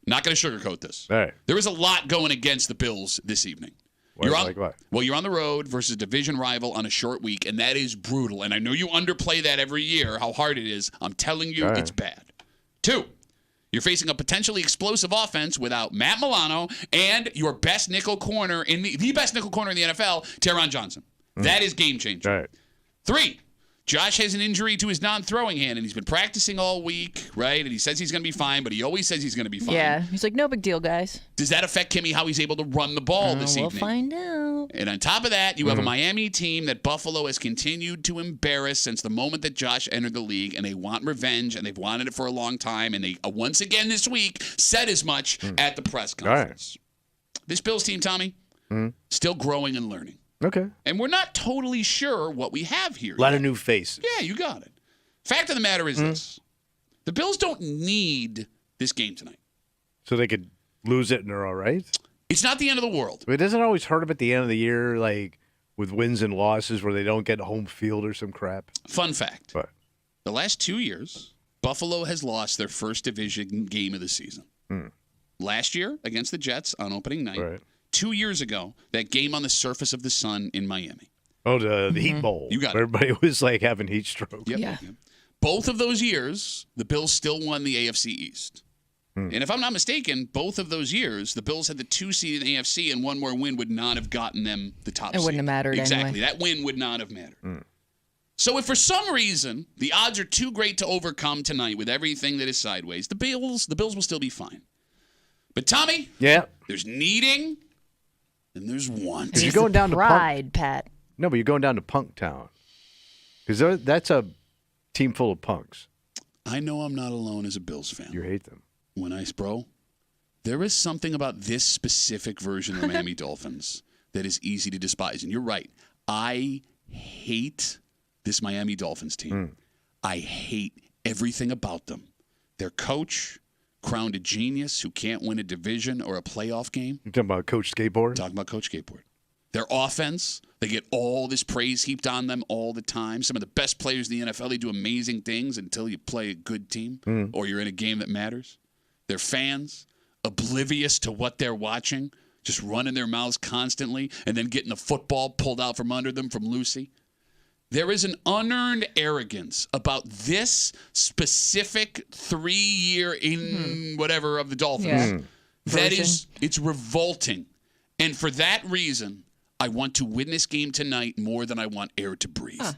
Not going to sugarcoat this. All right. There is a lot going against the Bills this evening. Like what? Well, you're on the road versus a division rival on a short week, and that is brutal. And I know you underplay that every year, how hard it is. I'm telling you, it's bad. 2, you're facing a potentially explosive offense without Matt Milano and your best nickel corner in the best nickel corner in the NFL, Teron Johnson. That is game changer. All right. 3, Josh has an injury to his non-throwing hand, and he's been practicing all week, right? And he says he's going to be fine, but he always says he's going to be fine. Yeah, he's like, no big deal, guys. Does that affect Kimmy how he's able to run the ball this evening? We'll find out. And on top of that, you have a Miami team that Buffalo has continued to embarrass since the moment that Josh entered the league, and they want revenge, and they've wanted it for a long time, and they, once again this week, said as much at the press conference. Right. This Bills team, Tommy, still growing and learning. Okay. And we're not totally sure what we have here. A lot of new faces. Yeah, you got it. Fact of the matter is this. The Bills don't need this game tonight. So they could lose it and they're all right? It's not the end of the world. It doesn't always hurt them at the end of the year, like with wins and losses where they don't get home field or some crap. Fun fact. What? The last 2 years, Buffalo has lost their first division game of the season. Last year against the Jets on opening night. Right. 2 years ago, that game on the surface of the sun in Miami. Oh, the Heat Bowl. You got it. Everybody was like having heat stroke. Yep. Yeah. Both of those years, the Bills still won the AFC East. And if I'm not mistaken, both of those years, the Bills had the 2 seed in the AFC, and one more win would not have gotten them the top seed. It wouldn't have mattered Exactly. anyway. That win would not have mattered. So if for some reason the odds are too great to overcome tonight with everything that is sideways, the Bills will still be fine. But Tommy, there's needing and there's want. You're going down to Pride, Pat. No, but you're going down to Punk Town. Because that's a team full of punks. I know I'm not alone as a Bills fan. You hate them. Bro. There is something about this specific version of the Miami Dolphins that is easy to despise. And you're right. I hate this Miami Dolphins team. I hate everything about them. Their coach, crowned a genius who can't win a division or a playoff game. You're talking about Coach Skateboard? Talking about Coach Skateboard. Their offense, they get all this praise heaped on them all the time. Some of the best players in the NFL, they do amazing things until you play a good team or you're in a game that matters. Their fans, oblivious to what they're watching, just running their mouths constantly and then getting the football pulled out from under them from Lucy. There is an unearned arrogance about this specific 3-year in whatever of the Dolphins. That is, it's revolting. And for that reason, I want to win this game tonight more than I want air to breathe. All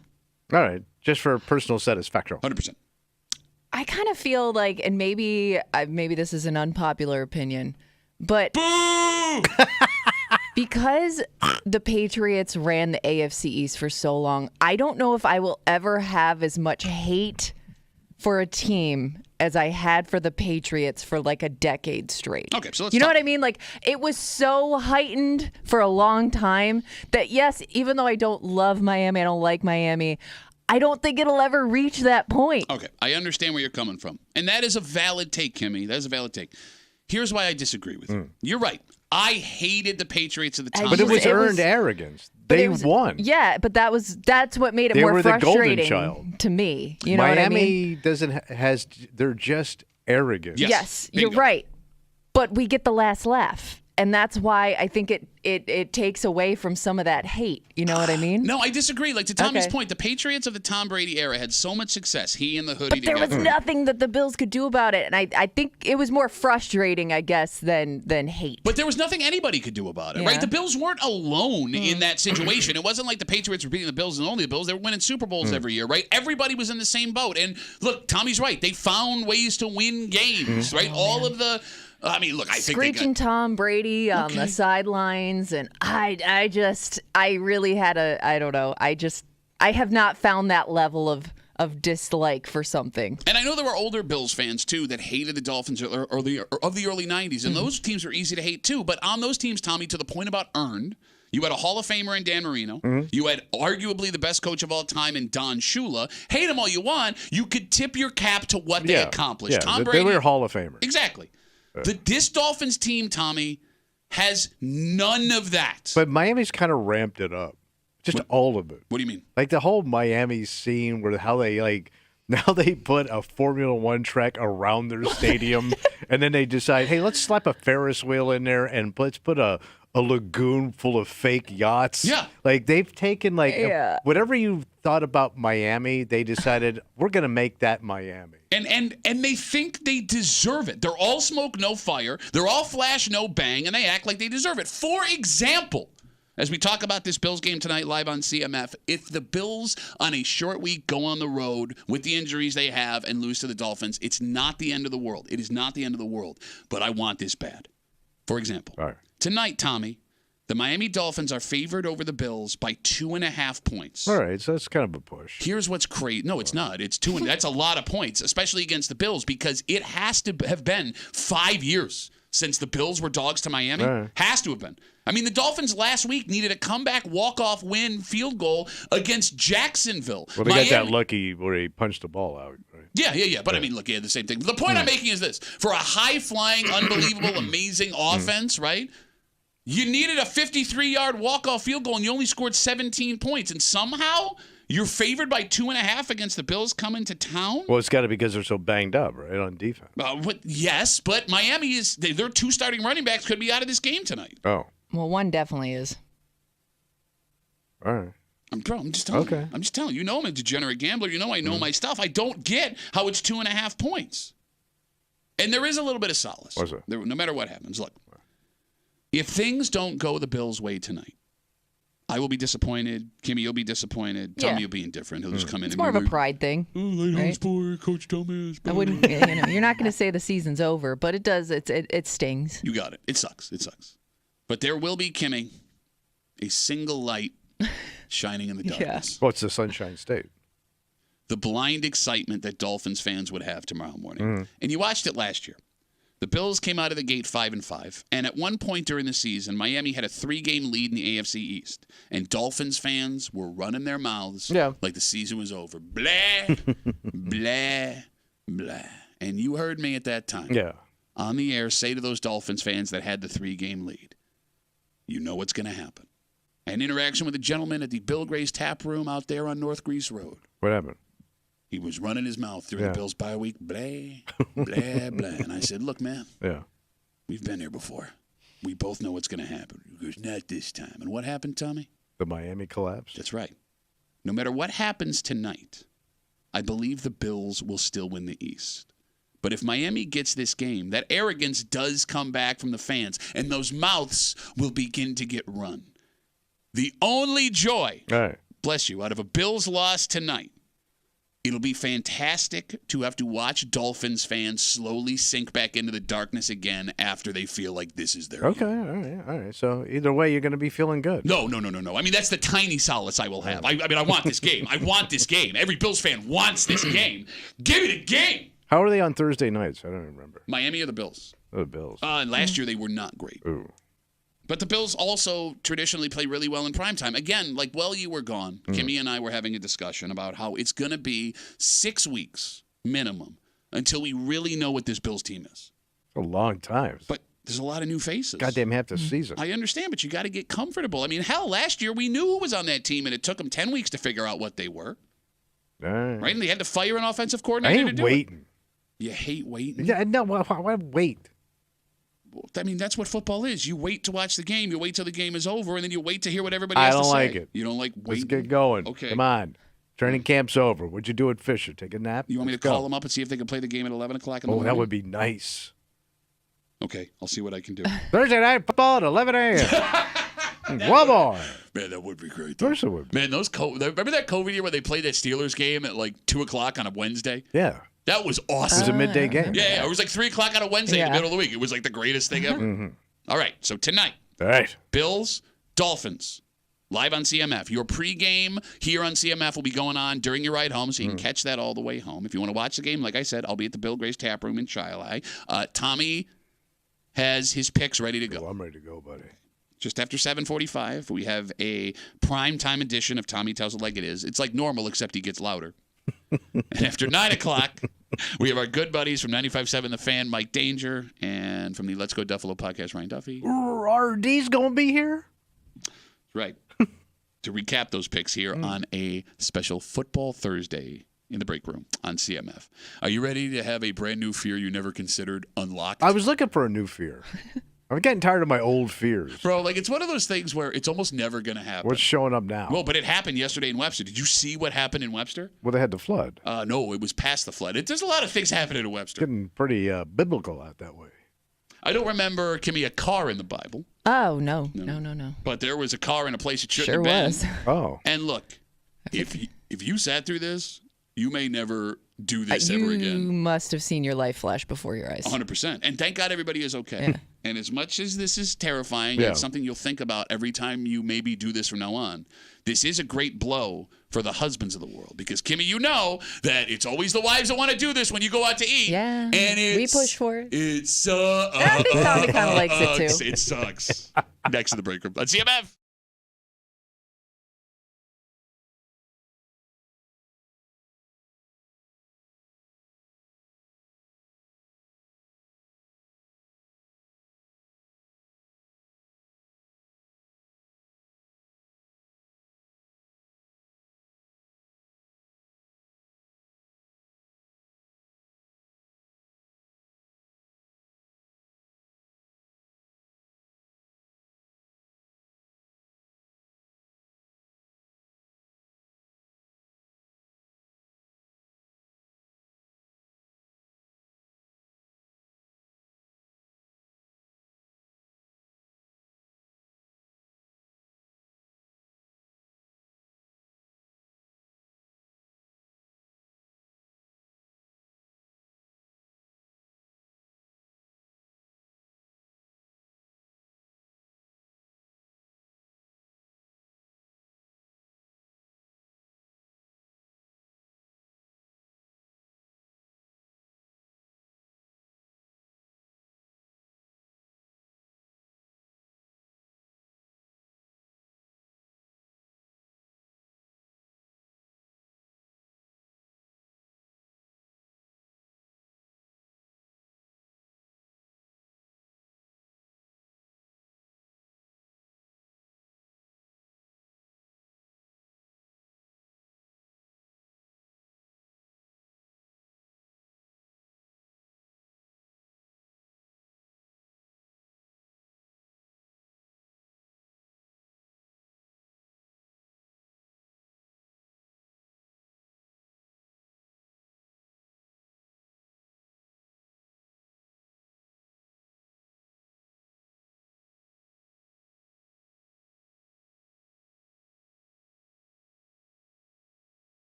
right. Just for personal satisfaction. 100%. I kind of feel like, and maybe this is an unpopular opinion, but Boo! because the Patriots ran the AFC East for so long, I don't know if I will ever have as much hate for a team as I had for the Patriots for like a decade straight. Okay, so let's You know talk. what I mean? Like, it was so heightened for a long time that, yes, even though I don't love Miami, I don't like Miami, I don't think it'll ever reach that point. Okay, I understand where you're coming from. And that is a valid take, Kimmy. That is a valid take. Here's why I disagree with you. You're right. I hated the Patriots at the time. But it was earned arrengance. They won. Yeah, but that's what made it They more were the golden frustrating child. to me. You know what I mean? Miami they're just arrogant. Yes. Yes, you're right. But we get the last laugh. And that's why I think it takes away from some of that hate. You know what I mean? No, I disagree. Like, to Tommy's point, the Patriots of the Tom Brady era had so much success. He and the hoodie together. But there was nothing that the Bills could do about it. And I think it was more frustrating, I guess, than hate. But there was nothing anybody could do about it, right? The Bills weren't alone in that situation. It wasn't like the Patriots were beating the Bills and only the Bills. They were winning Super Bowls every year, right? Everybody was in the same boat. And look, Tommy's right. They found ways to win games, right? All of the... I mean, look, I think screeching Tom Brady on the sidelines, and I really had I don't know. I have not found that level of dislike for something. And I know there were older Bills fans, too, that hated the Dolphins of the early 90s, and those teams were easy to hate, too. But on those teams, Tommy, to the point about earned, you had a Hall of Famer in Dan Marino. You had arguably the best coach of all time in Don Shula. Hate him all you want. You could tip your cap to what they accomplished. Yeah, Tom Brady, they were Hall of Famers. Exactly. This Dolphins team, Tommy, has none of that. But Miami's kind of ramped it up. Just all of it. What do you mean? Like the whole Miami scene where how they now they put a Formula One track around their stadium and then they decide, hey, let's slap a Ferris wheel in there and let's put a lagoon full of fake yachts. Yeah. Like they've taken whatever you thought about Miami, they decided we're going to make that Miami. And they think they deserve it. They're all smoke, no fire. They're all flash, no bang, and they act like they deserve it. For example, as we talk about this Bills game tonight live on CMF, if the Bills on a short week go on the road with the injuries they have and lose to the Dolphins, it's not the end of the world. It is not the end of the world. But I want this bad. For example, tonight, Tommy, the Miami Dolphins are favored over the Bills by 2.5 points. All right, so that's kind of a push. Here's what's crazy. No, it's not. It's 2. That's a lot of points, especially against the Bills, because it has to have been 5 years since the Bills were dogs to Miami. Has to have been. I mean, the Dolphins last week needed a comeback, walk-off win, field goal against Jacksonville. Well, they got that lucky where he punched the ball out. Right? Yeah. But I mean, look, the same thing. The point I'm making is this. For a high-flying, unbelievable, amazing offense, right? You needed a 53-yard walk-off field goal, and you only scored 17 points. And somehow you're favored by 2.5 against the Bills coming to town? Well, it's got to be because they're so banged up, right, on defense. Yes, but Miami their 2 starting running backs could be out of this game tonight. Oh. Well, one definitely is. All right. I'm just telling you. I'm just telling you. You know I'm a degenerate gambler. You know I know my stuff. I don't get how it's 2.5 points. And there is a little bit of solace. What's it? No matter what happens. Look. If things don't go the Bills' way tonight, I will be disappointed. Kimmy, you'll be disappointed. Tommy will be indifferent. He'll just come in. It's more of a pride thing. Right? Coach Dumbass. I wouldn't. You're not going to say the season's over, but it does. It stings. You got it. It sucks. But there will be, Kimmy, a single light shining in the darkness. What's the Sunshine State? The blind excitement that Dolphins fans would have tomorrow morning. And you watched it last year. The Bills came out of the gate 5-5, and at one point during the season, Miami had a 3-game lead in the AFC East, and Dolphins fans were running their mouths like the season was over. Blah, blah, blah. And you heard me at that time on the air say to those Dolphins fans that had the 3-game lead, you know what's going to happen. An interaction with a gentleman at the Bill Gray's Tap Room out there on North Grease Road. What happened? He was running his mouth during the Bills bye week, blah, blah, blah. And I said, look, man, we've been here before. We both know what's going to happen. He goes, not this time. And what happened, Tommy? The Miami collapse? That's right. No matter what happens tonight, I believe the Bills will still win the East. But if Miami gets this game, that arrogance does come back from the fans, and those mouths will begin to get run. The only joy, bless you, out of a Bills loss tonight, it'll be fantastic to have to watch Dolphins fans slowly sink back into the darkness again after they feel like this is their year. All right. So either way, you're going to be feeling good. No. I mean, that's the tiny solace I will have. I mean, I want this game. I want this game. Every Bills fan wants this game. Give me the game. How are they on Thursday nights? I don't remember. Miami or the Bills? The Bills. Last year they were not great. Ooh. But the Bills also traditionally play really well in primetime. Again, like while you were gone, Kimmy and I were having a discussion about how it's going to be 6 weeks minimum until we really know what this Bills team is. A long time. But there's a lot of new faces. Goddamn half the season. I understand, but you got to get comfortable. I mean, hell, last year we knew who was on that team, and it took them 10 weeks to figure out what they were. Right? And they had to fire an offensive coordinator to do it. I hate waiting. You hate waiting? Yeah, no, why wait? I mean, that's what football is. You wait to watch the game. You wait till the game is over, and then you wait to hear what everybody has to say. I don't like it. You don't like waiting? Let's get going. Okay. Come on. Training camp's over. What'd you do at Fisher? Take a nap? You want me to call them up and see if they can play the game at 11 o'clock in the morning? Oh, that would be nice. Okay, I'll see what I can do. Thursday night football at 11 a.m. One more. Man, that would be great. Of course it would be. Man, remember that COVID year where they played that Steelers game at like 2 o'clock on a Wednesday? Yeah. That was awesome. It was a midday game. Yeah, it was like 3 o'clock on a Wednesday in the middle of the week. It was like the greatest thing ever. Mm-hmm. All right, so tonight. All right. Bills, Dolphins, live on CMF. Your pregame here on CMF will be going on during your ride home, so you can catch that all the way home. If you want to watch the game, like I said, I'll be at the Bill Gray's Tap Room in Shiloh. Tommy has his picks ready to go. Oh, I'm ready to go, buddy. Just after 7:45, we have a prime time edition of Tommy Tells It Like It Is. It's like normal, except he gets louder. And after 9 o'clock, we have our good buddies from 95.7 The Fan, Mike Danger, and from the Let's Go Duffalo podcast, Ryan Duffy. RD's going to be here? Right. To recap those picks here on a special Football Thursday in the break room on CMF. Are you ready to have a brand new fear you never considered unlocked? I was looking for a new fear. I'm getting tired of my old fears. Bro, like it's one of those things where it's almost never going to happen. What's showing up now? Well, but it happened yesterday in Webster. Did you see what happened in Webster? Well, they had the flood. No, it was past the flood. There's a lot of things happening in Webster. Getting pretty biblical out that way. I don't remember, Kimmy, a car in the Bible. Oh, no. But there was a car in a place it shouldn't Sure have been. was. Oh. And look, if you sat through this, you may never do this ever again. You must have seen your life flash before your eyes. 100%. And thank God everybody is okay. Yeah. And as much as this is terrifying, it's something you'll think about every time you maybe do this from now on. This is a great blow for the husbands of the world. Because, Kimmy, you know that it's always the wives that want to do this when you go out to eat. Yeah. And we push for it. It sucks. I think Tommy kind of likes it, too. It sucks. Next to the break room. Let's CMF.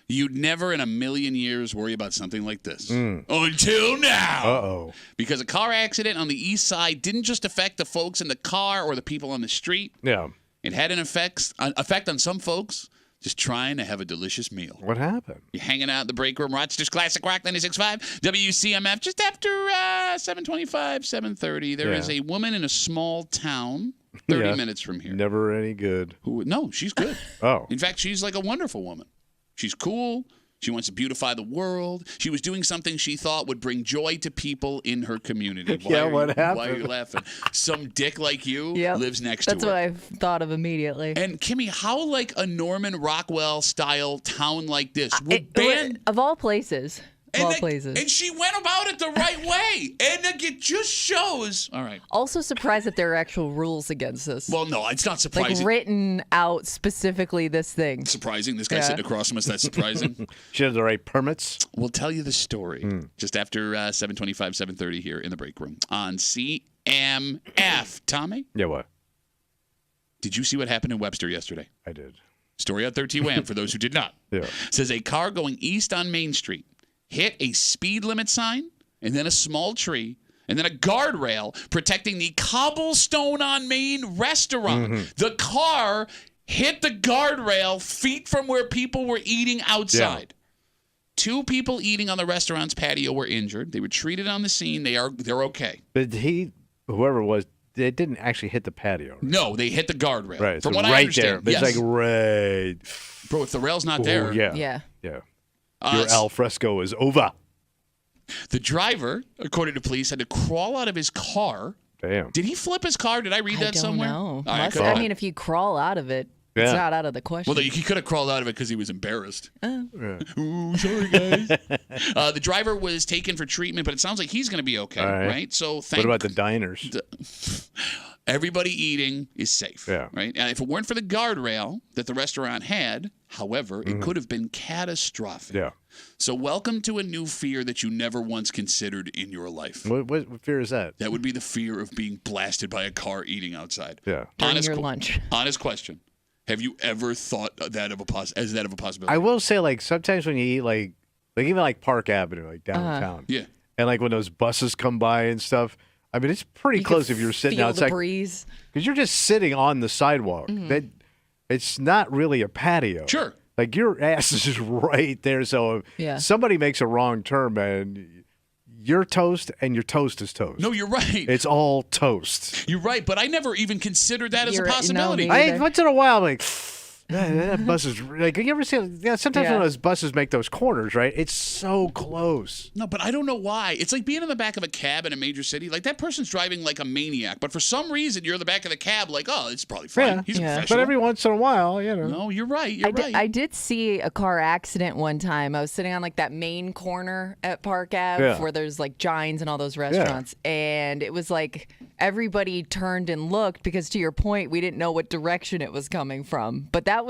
You'd never in a million years worry about something like this. Until now. Uh-oh. Because a car accident on the east side didn't just affect the folks in the car or the people on the street. Yeah. It had an effect on some folks just trying to have a delicious meal. What happened? You're hanging out in the break room, Rochester's Classic Rock 96.5, WCMF, just after 7:25, 7:30. There is a woman in a small town 30 minutes from here. Never any good. No, she's good. Oh. In fact, she's like a wonderful woman. She's cool. She wants to beautify the world. She was doing something she thought would bring joy to people in her community. What happened? Why are you laughing? Some dick like you lives next to her. That's what I've thought of immediately. And Kimmy, how like a Norman Rockwell style town like this would ban of all places. And she went about it the right way. And it just shows. All right. Also surprised that there are actual rules against this. Well, no, it's not surprising. Like written out specifically this thing. Surprising. This guy sitting across from us, that's surprising. She has the right permits. We'll tell you the story just after 7:25, 7:30 here in the break room on CMF. Tommy? Yeah, what? Did you see what happened in Webster yesterday? I did. Story on 13WAM for those who did not. Yeah. Says a car going east on Main Street hit a speed limit sign, and then a small tree, and then a guardrail protecting the Cobblestone on Main restaurant. The car hit the guardrail feet from where people were eating outside. 2 people eating on the restaurant's patio were injured. They were treated on the scene. They're okay. But whoever it was, they didn't actually hit the patio. Right? No, they hit the guardrail. Right. From so what right I understand. there. It's like right. Bro, if the rail's not there. Yeah. Your al fresco is over. The driver, according to police, had to crawl out of his car. Damn. Did he flip his car? Did I read that somewhere? I don't know. Right, I mean, if you crawl out of it, it's not out of the question. Well, he could have crawled out of it because he was embarrassed. Ooh, sorry, guys. The driver was taken for treatment, but it sounds like he's going to be okay, right? So what about the diners? Everybody eating is safe, right? And if it weren't for the guardrail that the restaurant had, however, it could have been catastrophic. Yeah. So welcome to a new fear that you never once considered in your life. What fear is that? That would be the fear of being blasted by a car eating outside. Yeah. During your lunch. Honest question. Have you ever thought that of a possibility? I will say, like, sometimes when you eat, like even like Park Avenue, like downtown. Yeah. And like when those buses come by and stuff. I mean, it's pretty close if you're sitting outside. The breeze. Because you're just sitting on the sidewalk. It's not really a patio. Sure. Like, your ass is just right there. So if somebody makes a wrong turn, man, you're toast and your toast is toast. No, you're right. It's all toast. You're right, but I never even considered that as a possibility. Once in a while, I'm like... that bus is like, you ever see? Yeah, sometimes when those buses make those corners, right? It's so close. No, but I don't know why. It's like being in the back of a cab in a major city. Like, that person's driving like a maniac, but for some reason you're in the back of the cab, like, oh, it's probably fine. He's a professional. But every once in a while, you know. No, you're right. I did see a car accident one time. I was sitting on like that main corner at Park Ave where there's like Giants and all those restaurants, and it was like everybody turned and looked because, to your point, we didn't know what direction it was coming from. But that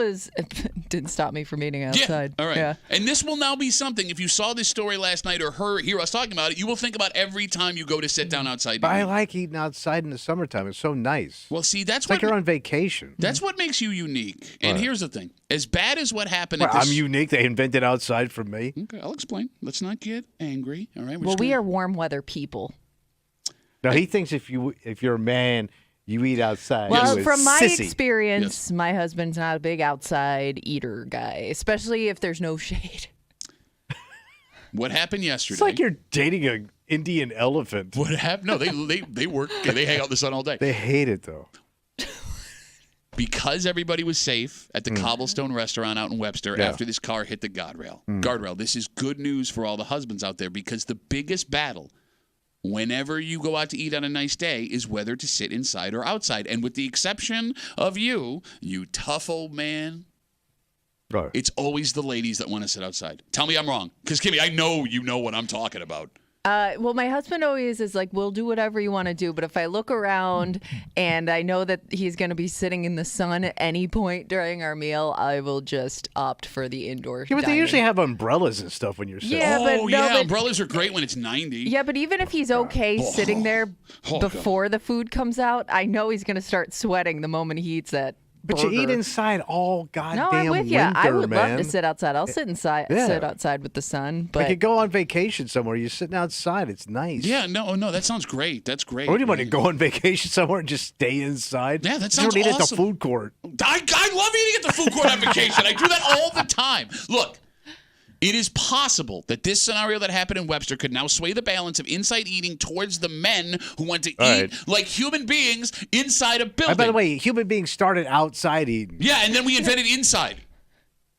didn't stop me from eating outside. All right. Yeah. And this will now be something, if you saw this story last night or hear us talking about it, you will think about every time you go to sit down outside. But I like eating outside in the summertime. It's so nice. Well, see, that's like you're on vacation. That's what makes you unique. And here's the thing. As bad as what happened I'm unique. They invented outside for me. Okay, I'll explain. Let's not get angry. All right. We are warm weather people. Now, he thinks if you're a man, you eat outside. Well, from my experience, my husband's not a big outside eater guy, especially if there's no shade. What happened yesterday? It's like you're dating an Indian elephant. What happened? No, they work. They hang out in the sun all day. They hate it, though. Because everybody was safe at the Cobblestone restaurant out in Webster after this car hit the guardrail. This is good news for all the husbands out there, because the biggest battle whenever you go out to eat on a nice day is whether to sit inside or outside. And with the exception of you tough old man, it's always the ladies that want to sit outside. Tell me I'm wrong. Because, Kimmy, I know you know what I'm talking about. Well, my husband always is like, we'll do whatever you want to do. But if I look around and I know that he's going to be sitting in the sun at any point during our meal, I will just opt for the indoor dining. But they usually have umbrellas and stuff when you're sitting. Yeah, umbrellas are great when it's 90. Yeah, but even if he's okay sitting there before the food comes out, I know he's going to start sweating the moment he eats that But burger. you eat inside all goddamn winter, No, I'm with you. I would love to man. sit outside. I'll sit inside, sit outside with the sun. But I could go on vacation somewhere. You're sitting outside. It's nice. Yeah, no, that sounds great. That's great. Or do you want to go on vacation somewhere and just stay inside? Yeah, that sounds awesome. You don't eat awesome. at the food court. I love eating at the food court on vacation. I do that all the time. Look. It is possible that this scenario that happened in Webster could now sway the balance of inside eating towards the men who want to eat like human beings inside a building. By the way, human beings started outside eating. Yeah, and then we invented inside.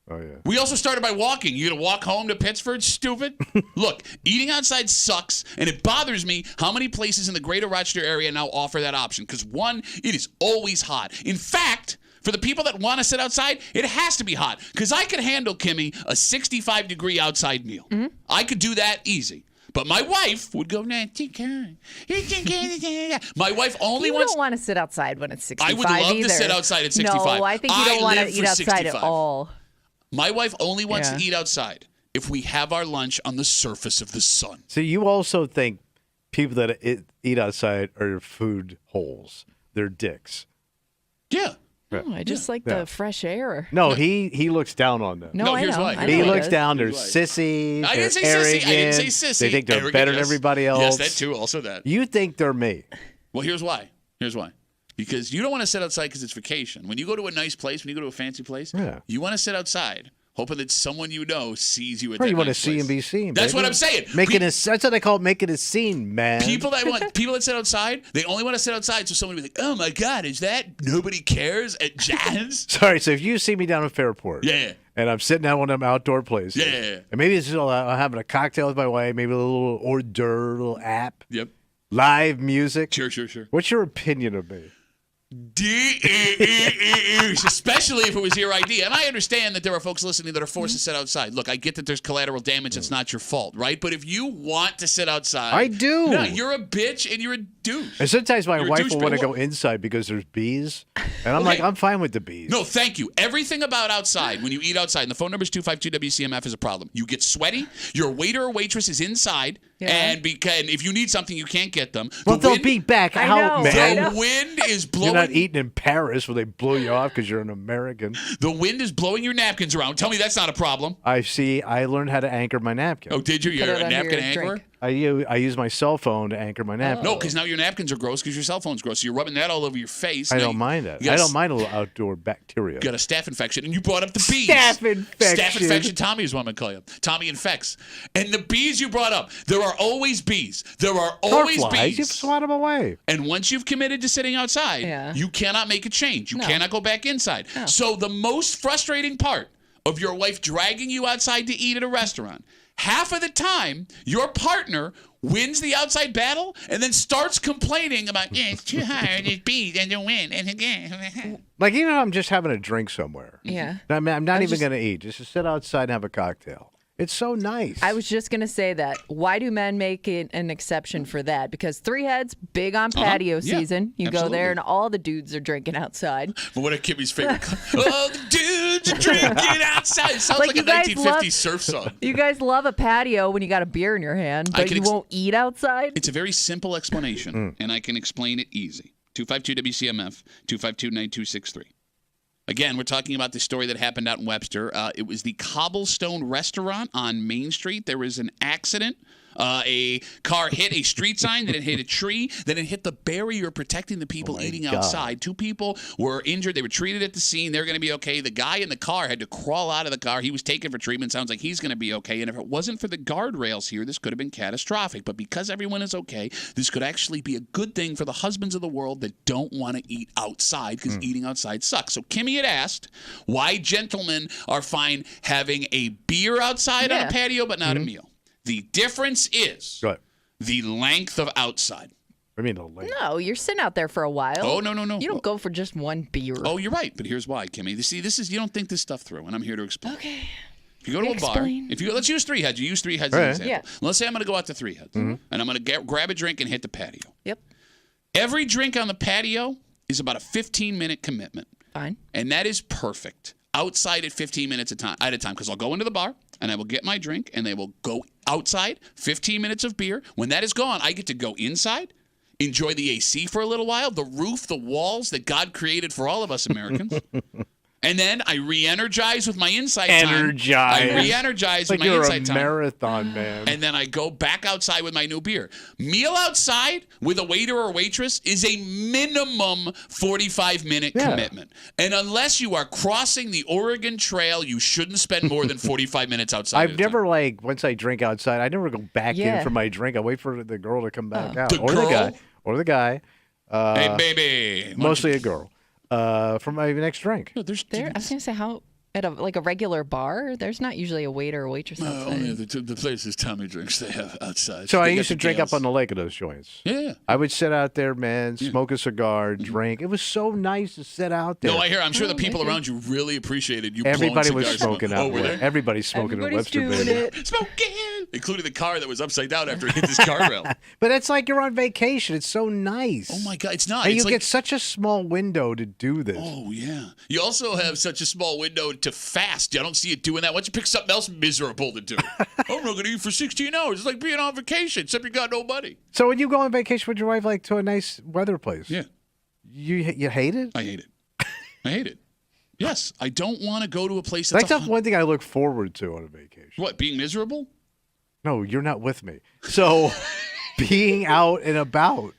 Oh, yeah. We also started by walking. You going to walk home to Pittsford, stupid? Look, eating outside sucks, and it bothers me how many places in the greater Rochester area now offer that option. Because, one, it is always hot. In fact, for the people that want to sit outside, it has to be hot. Because I could handle, Kimmy, a 65-degree outside meal. Mm-hmm. I could do that easy. But my wife would go, nah, too cold. My wife only wants... You don't want to sit outside when it's 65 I would love either. to sit outside at 65. No, I think you don't want to eat outside 65. at all. My wife only wants to eat outside if we have our lunch on the surface of the sun. So you also think people that eat outside are food holes. They're dicks. Yeah. Oh, I just like the fresh air. No, he looks down on them. No, here's why. He looks down. They're sissies. I didn't say arrogant. sissy. I didn't say sissy. They think they're arrogant, better than everybody else. Yes, that too. Also that. You think they're me. Well, here's why. Because you don't want to sit outside because it's vacation. When you go to a nice place, when you go to a fancy place, you want to sit outside, hoping that someone you know sees you at that you want nice to see place. and be seen. That's baby. what I'm saying. That's what they call it, making a scene, man. People that sit outside, they only want to sit outside so someone will be like, oh my God, is that nobody cares at Jazz? Sorry, so if you see me down at Fairport. Yeah. And I'm sitting at one of them outdoor places. Yeah. And maybe it's just I'm having a cocktail with my wife, maybe a little hors d'oeuvre, little app. Yep. Live music. Sure. What's your opinion of me? Especially if it was your idea. And I understand that there are folks listening that are forced to sit outside. Look, I get that there's collateral damage. It's not your fault, right? But if you want to sit outside. I do. No, you're a bitch and you're a douche. And sometimes my wife will want to go inside because there's bees. And I'm like, I'm fine with the bees. No, thank you. Everything about outside, when you eat outside, and the phone number is 252-WCMF, is a problem. You get sweaty. Your waiter or waitress is inside. Yeah. And if you need something, you can't get them. Well, they'll be back out, man. The wind is blowing. You're not eating in Paris where they blow you off because you're an American. The wind is blowing your napkins around. Tell me that's not a problem. I learned how to anchor my napkin. Oh, did you? You're a napkin anchorer? I use my cell phone to anchor my napkin. No, because now your napkins are gross because your cell phone's gross. So you're rubbing that all over your face. I don't mind that. I don't mind a little outdoor bacteria. You got a staph infection, and you brought up the bees. Staph infection. Staph infection. Tommy is what I'm going to call you. Tommy infects. And the bees you brought up, there are always bees. There are always bees. You swat them away. And once you've committed to sitting outside, you cannot make a change. You cannot go back inside. No. So the most frustrating part of your wife dragging you outside to eat at a restaurant, half of the time, your partner wins the outside battle and then starts complaining about, it's too hard, it's bees, and the wind, and again. Like, even if I'm just having a drink somewhere. Yeah. I'm not even going to eat. Just to sit outside and have a cocktail. It's so nice. I was just going to say that. Why do men make it an exception for that? Because Three Heads, big on patio season. You go there and all the dudes are drinking outside. But what are Kimmy's favorite? All the dudes are drinking outside. It sounds like a 1950s surf song. You guys love a patio when you got a beer in your hand, but you won't eat outside? It's a very simple explanation, and I can explain it easy. 252-WCMF, 252-9263. Again, we're talking about the story that happened out in Webster. It was the Cobblestone Restaurant on Main Street. There was an accident. A car hit a street sign, then it hit a tree, then it hit the barrier protecting the people eating outside. 2 people were injured. They were treated at the scene. They're going to be okay. The guy in the car had to crawl out of the car. He was taken for treatment. Sounds like he's going to be okay. And if it wasn't for the guardrails here, this could have been catastrophic. But because everyone is okay, this could actually be a good thing for the husbands of the world that don't want to eat outside because eating outside sucks. So Kimmy had asked why gentlemen are fine having a beer outside on a patio but not a meal. The difference is the length of outside. I mean, the length. No, you're sitting out there for a while. Oh, no. You don't go for just one beer. Oh, you're right. But here's why, Kimmy. See, this is, you don't think this stuff through, and I'm here to explain. Okay. If you go to a bar, let's use Three Heads. You use Three Heads as an example. Yeah. Let's say I'm going to go out to Three Heads, and I'm going to grab a drink and hit the patio. Yep. Every drink on the patio is about a 15-minute commitment. Fine. And that is perfect. Outside at 15 minutes at a time, because I'll go into the bar and I will get my drink and they will go outside, 15 minutes of beer. When that is gone, I get to go inside enjoy the AC for a little while, the roof, the walls that God created for all of us Americans. And then I re-energize with my inside time. I re-energize with my inside time. You're a marathon man. And then I go back outside with my new beer. Meal outside with a waiter or waitress is a minimum 45-minute commitment. And unless you are crossing the Oregon Trail, you shouldn't spend more than 45 minutes outside. I've never, once I drink outside, I never go back in for my drink. I wait for the girl to come back out. Or the guy. Hey, baby. Mostly a girl. For my next drink. I was going to say, how at a regular bar, there's not usually a waiter or waitress outside. Only the places Tommy drinks they have outside. So I used to drink up on the lake of those joints. Yeah. I would sit out there, man, smoke a cigar, drink. It was so nice to sit out there. No, I'm sure the people around you really appreciated you. Everybody was smoking out there. Everybody's smoking in Webster Bay. Smoking! Including the car that was upside down after it hit this guardrail. But it's like you're on vacation. It's so nice. Oh, my God. It's not. And you get such a small window to do this. Oh, yeah. You also have such a small window to fast. I don't see it doing that. Why don't you pick something else miserable to do? I'm not going to eat for 16 hours. It's like being on vacation, except you got no money. So when you go on vacation with your wife, to a nice weather place, you hate it? I hate it. I hate it. Yes, I don't want to go to a place that's one thing I look forward to on a vacation. What, being miserable? No, you're not with me. So being out and about.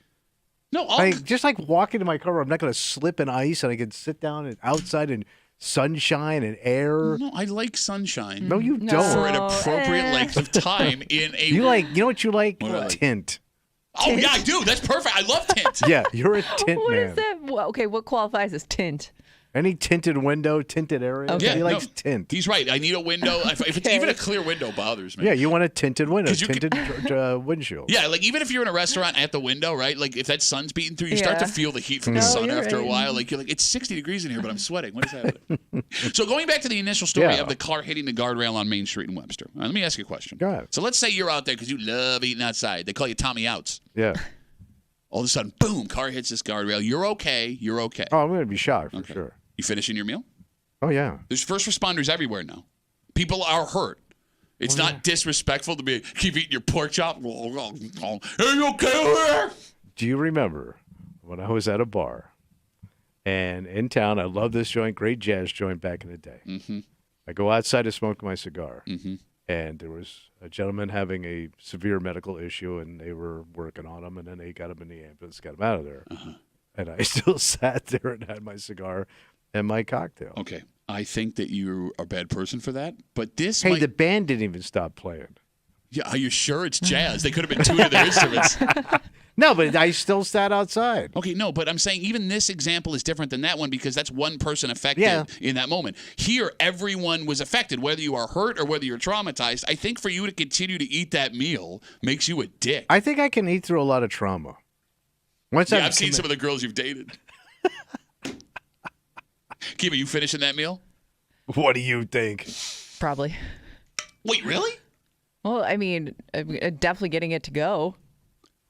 No, just like walking to my car, I'm not going to slip in ice, and I can sit down and outside and sunshine and air. No, I like sunshine. No, you don't. For an appropriate length of time in a... You know what you like? Tint. Oh, yeah, I do. That's perfect. I love tint. Yeah, you're a tint man. What is that? Well, okay, what qualifies as tint? Any tinted window, tinted area. Okay. He likes tint. He's right. I need a window. If it's even a clear window bothers me. Yeah, you want a tinted window, tinted windshield. Yeah, like even if you're in a restaurant at the window, right? Like if that sun's beating through, you start to feel the heat from the sun after a while. Like you're like, it's 60 degrees in here, but I'm sweating. What is happening? So going back to the initial story of the car hitting the guardrail on Main Street in Webster. Let me ask you a question. Go ahead. So let's say you're out there because you love eating outside. They call you Tommy Outs. Yeah. All of a sudden, boom, car hits this guardrail. You're okay. You're okay. Oh, I'm going to be shocked for sure. You finishing your meal? Oh, yeah. There's first responders everywhere now. People are hurt. It's not disrespectful to keep eating your pork chop. Are you okay? Do you remember when I was at a bar and in town, I love this joint, great jazz joint back in the day. Mm-hmm. I go outside to smoke my cigar, and there was a gentleman having a severe medical issue, and they were working on him, and then they got him in the ambulance, got him out of there. And I still sat there and had my cigar and my cocktail. Okay. I think that you're a bad person for that, but this the band didn't even stop playing. Yeah, are you sure it's jazz? They could have been tuning their instruments. No, but I still sat outside. Okay, no, but I'm saying even this example is different than that one because that's one person affected in that moment. Here, everyone was affected, whether you are hurt or whether you're traumatized. I think for you to continue to eat that meal makes you a dick. I think I can eat through a lot of trauma. I've seen some of the girls you've dated. Kiva, you finishing that meal? What do you think? Probably. Wait, really? Well, I mean, definitely getting it to go.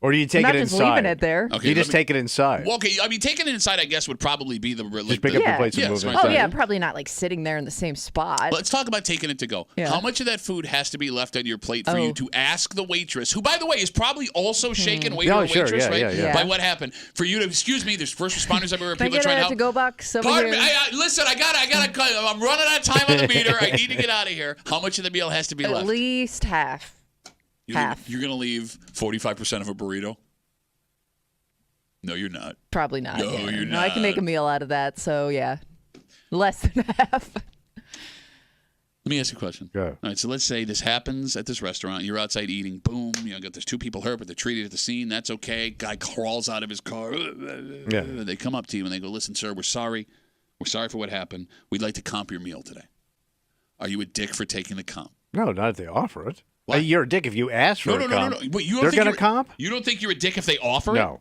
Or do you take it inside? Not just leaving it there. Okay, you just take it inside. Well, okay, I mean, taking it inside, I guess, would probably be the... Just pick up the plates and move it inside. Oh, yeah, probably not like sitting there in the same spot. Let's talk about taking it to go. Yeah. How much of that food has to be left on your plate for you to ask the waitress, who, by the way, is probably also shaken, waiter or waitress, right? Yeah. By what happened. For you to, excuse me, there's first responders everywhere. People trying to help. To go box over Pardon here. me. Listen, I gotta. I'm running out of time on the meter. I need to get out of here. How much of the meal has to be left? At least half. You're going to leave 45% of a burrito? No, you're not. Probably not. No, you're not. I can make a meal out of that, so yeah. Less than half. Let me ask you a question. Yeah. All right, so let's say this happens at this restaurant. You're outside eating. Boom. There's two people hurt, but they're treated at the scene. That's okay. Guy crawls out of his car. Yeah. They come up to you and they go, listen, sir, we're sorry. We're sorry for what happened. We'd like to comp your meal today. Are you a dick for taking the comp? No, not if they offer it. You're a dick if you ask for a comp. No. Wait, they're going to comp? You don't think you're a dick if they offer it? No.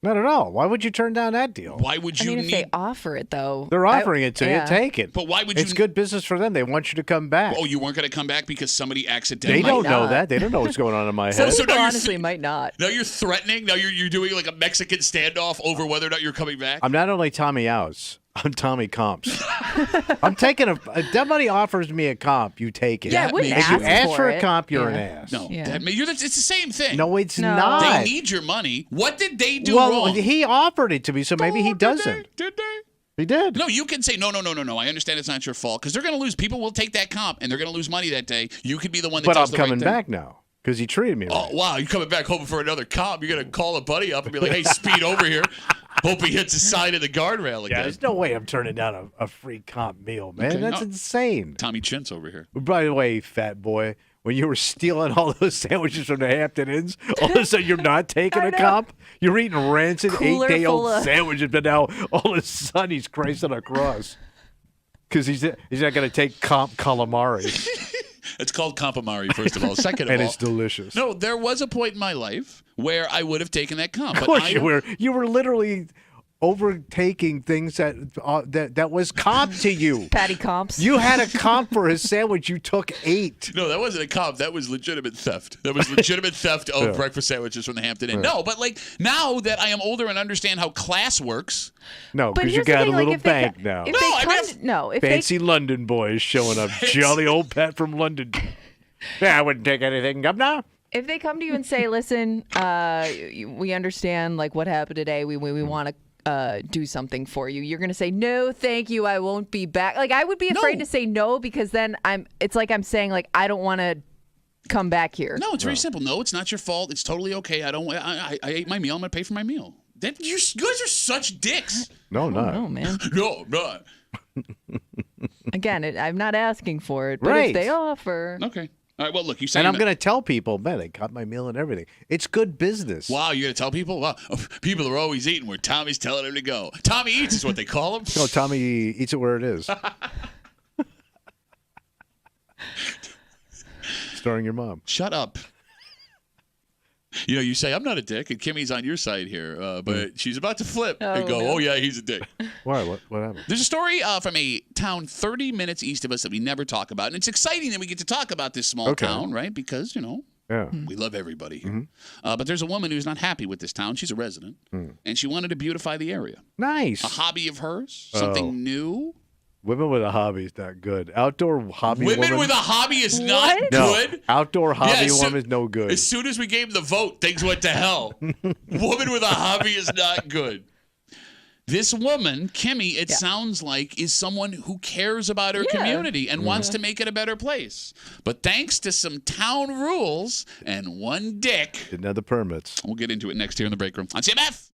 Not at all. Why would you turn down that deal? Why would you if they offer it, though. They're offering it to you. Take it. But why would you... It's good business for them. They want you to come back. Oh, you weren't going to come back because somebody accidentally... They don't know that. They don't know what's going on in my head. Some people honestly might not. Now you're threatening? Now you're doing like a Mexican standoff over whether or not you're coming back? I'm not only Tommy Outs. on Tommy comps. I'm taking if somebody offers me a comp, you take it. Yeah, I wouldn't if you ask for it. a comp, you're an ass. No, it's the same thing. No, it's not. They need your money. What did they do wrong? Well, he offered it to me, so maybe he doesn't. Did they? He did. No, you can say, no. I understand it's not your fault because they're going to lose. People will take that comp, and they're going to lose money that day. You could be the one that does the right thing. But I'm coming back now because he treated me right. Oh, wow. You're coming back hoping for another comp. You're going to call a buddy up and be like, hey, speed over here. Hope he hits the side of the guardrail again. Yeah, there's no way I'm turning down a free comp meal, man. Okay, that's insane. Tommy Chintz over here. By the way, fat boy, when you were stealing all those sandwiches from the Hampton Inns, all of a sudden you're not taking a comp? You're eating rancid 8-day-old sandwiches, but now all of a sudden he's Christ on a cross. Because he's not going to take comp calamari. It's called campamari, first of all. Second of all. And it's delicious. No, there was a point in my life where I would have taken that comp. Of course you were. You were literally overtaking things that was comp to you. Patty comps. You had a comp for a sandwich. You took 8. No, that wasn't a comp. That was legitimate theft. That was legitimate theft of breakfast sandwiches from the Hampton Inn. No, but like now that I am older and understand how class works. No, because you got a little bank now. Fancy London boys showing up. Jolly old Pat from London. Yeah, I wouldn't take anything up now. If they come to you and say, listen, we understand like what happened today. We want to do something for you. You're going to say, no, thank you. I won't be back. Like I would be afraid to say no because then it's like I'm saying like, I don't want to come back here. No, it's very simple. No, it's not your fault. It's totally okay. I ate my meal. I'm going to pay for my meal. You guys are such dicks. No, not. No, man. No, not. Again, I'm not asking for it, but if they offer. Okay. All right, well, look, you say. And I'm going to tell people, man, they cut my meal and everything. It's good business. Wow, you're going to tell people? Wow, people are always eating where Tommy's telling them to go. Tommy eats is what they call him. No, Tommy eats it where it is. Starring your mom. Shut up. You know, you say, I'm not a dick, and Kimmy's on your side here, but she's about to flip and go, oh, yeah, he's a dick. Why? What happened? There's a story from a town 30 minutes east of us that we never talk about, and it's exciting that we get to talk about this small town, right? Because, you know, we love everybody here. Mm-hmm. But there's a woman who's not happy with this town. She's a resident, and she wanted to beautify the area. Nice. A hobby of hers, something new. Women with a hobby is not good. Outdoor hobby Women with a hobby is not good? No, outdoor hobby woman is no good. As soon as we gave the vote, things went to hell. Woman with a hobby is not good. This woman, Kimmy, it sounds like, is someone who cares about her community and wants to make it a better place. But thanks to some town rules and one dick. Didn't have the permits. We'll get into it next here in the break room on CMF.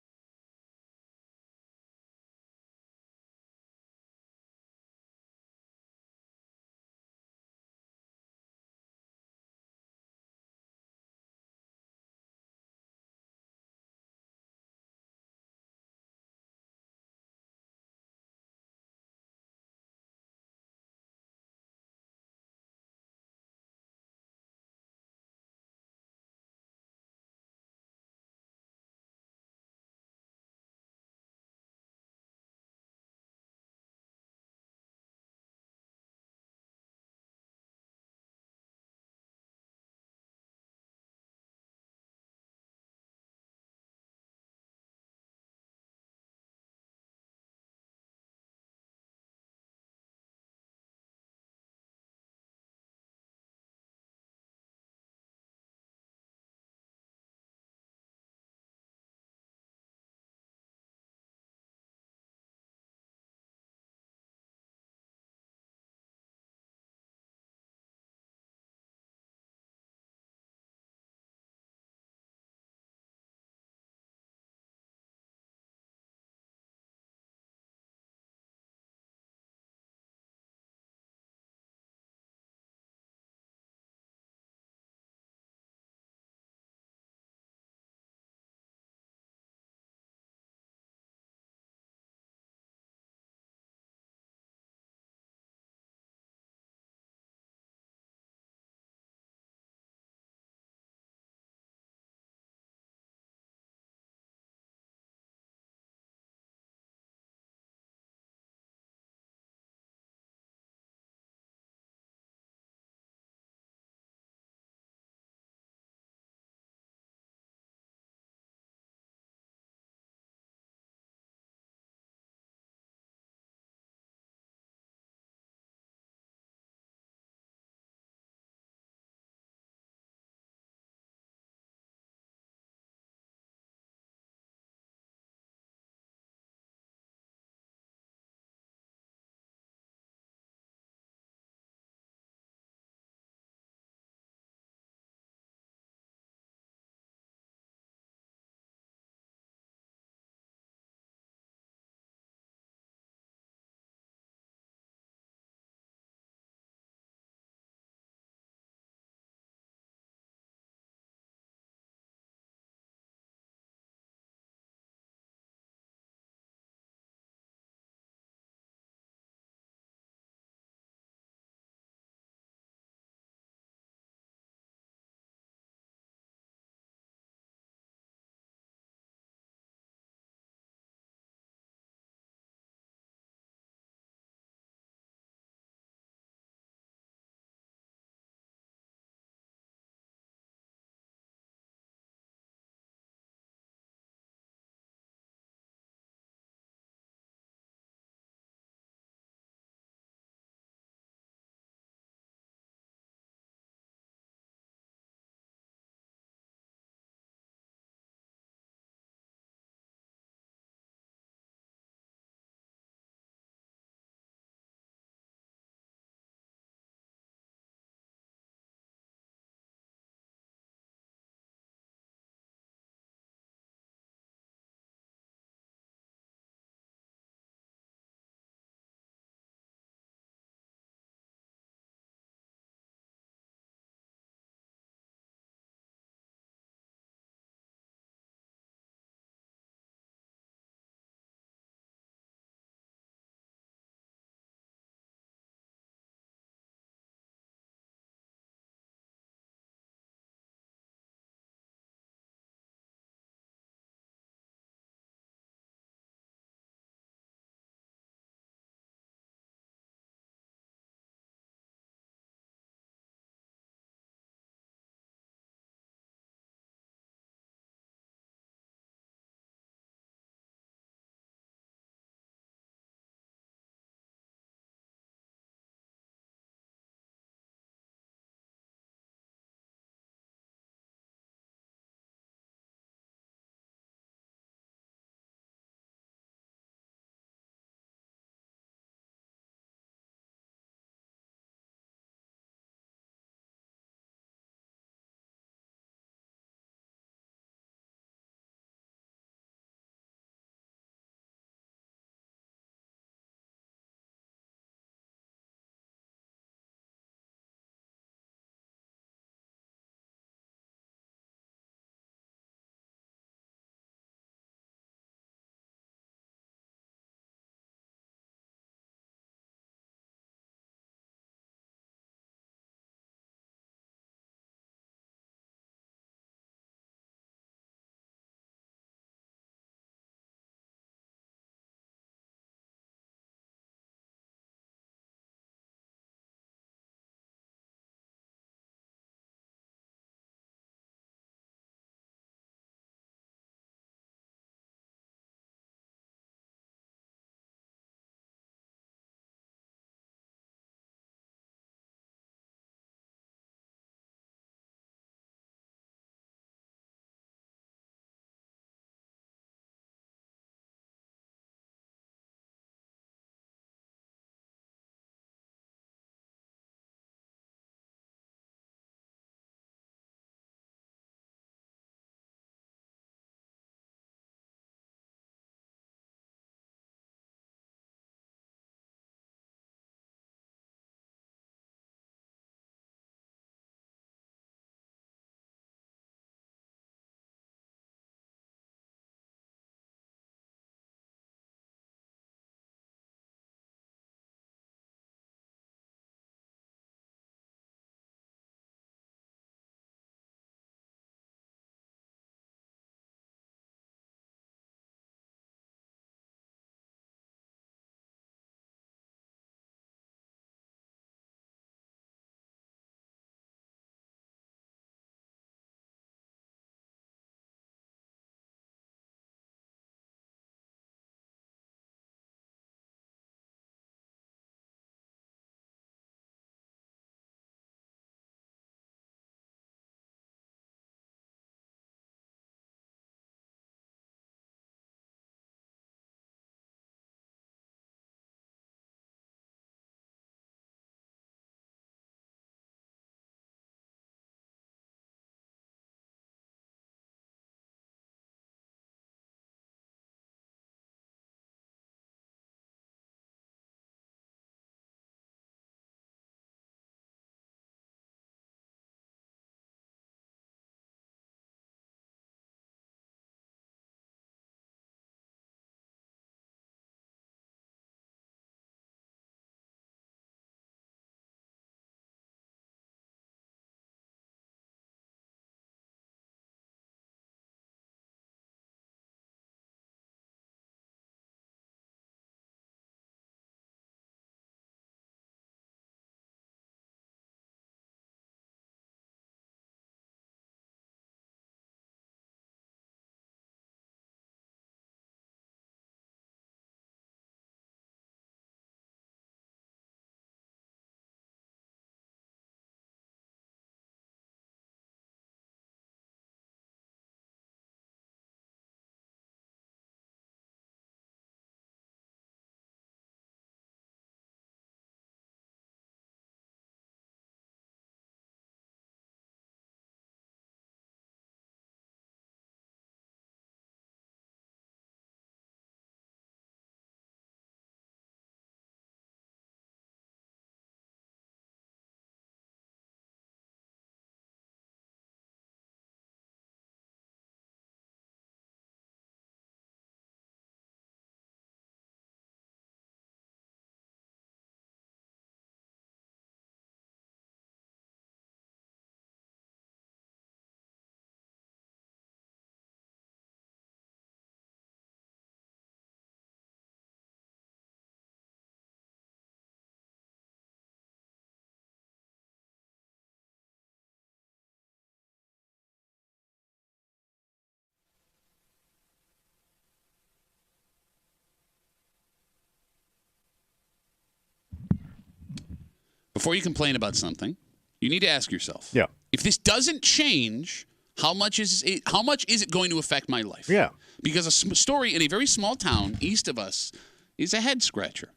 before you complain about something, you need to ask yourself. Yeah. If this doesn't change, how much is it going to affect my life? Yeah. Because a story in a very small town east of us is a head scratcher.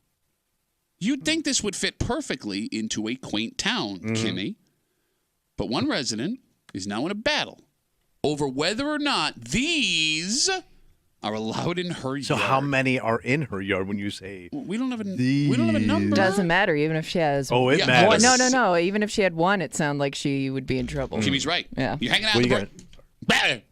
You'd think this would fit perfectly into a quaint town, Kimmy. But one resident is now in a battle over whether or not these are allowed in her yard. So how many are in her yard when you say we don't have a number? Doesn't matter, even if she has. Oh, it matters. No. Even if she had one, it sounded like she would be in trouble. Kimmy's right. Yeah. You're hanging out in the break.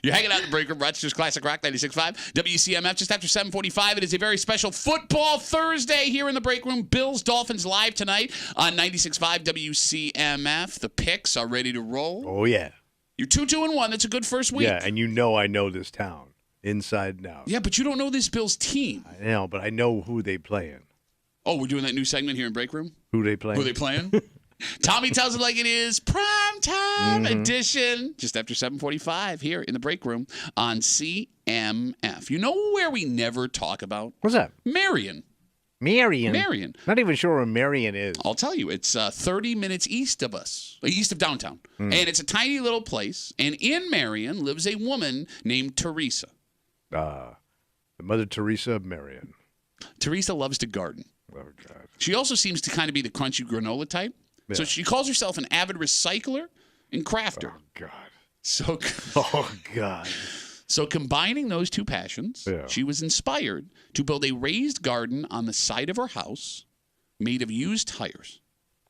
You're hanging out in the break room. Rochester's Classic Rock 96.5. WCMF just after 7:45. It is a very special football Thursday here in the break room. Bills Dolphins live tonight on 96.5 WCMF. The picks are ready to roll. Oh yeah. You're 2-2-1. That's a good first week. Yeah, and I know this town inside and out. Yeah, but you don't know this Bills team. I know, but I know who they playing. Oh, we're doing that new segment here in break room. Who they playing? Who they playing? Tommy tells it like it is. Prime time edition. Just after 7:45 here in the break room on CMF. You know where we never talk about? What's that? Marion. Marion. Not even sure where Marion is. I'll tell you. It's 30 minutes east of us, east of downtown. And it's a tiny little place. And in Marion lives a woman named Teresa. The Mother Teresa of Marion. Teresa loves to garden. Oh, God. She also seems to kind of be the crunchy granola type. Yeah. So she calls herself an avid recycler and crafter. Oh, God. So combining those two passions, she was inspired to build a raised garden on the side of her house made of used tires.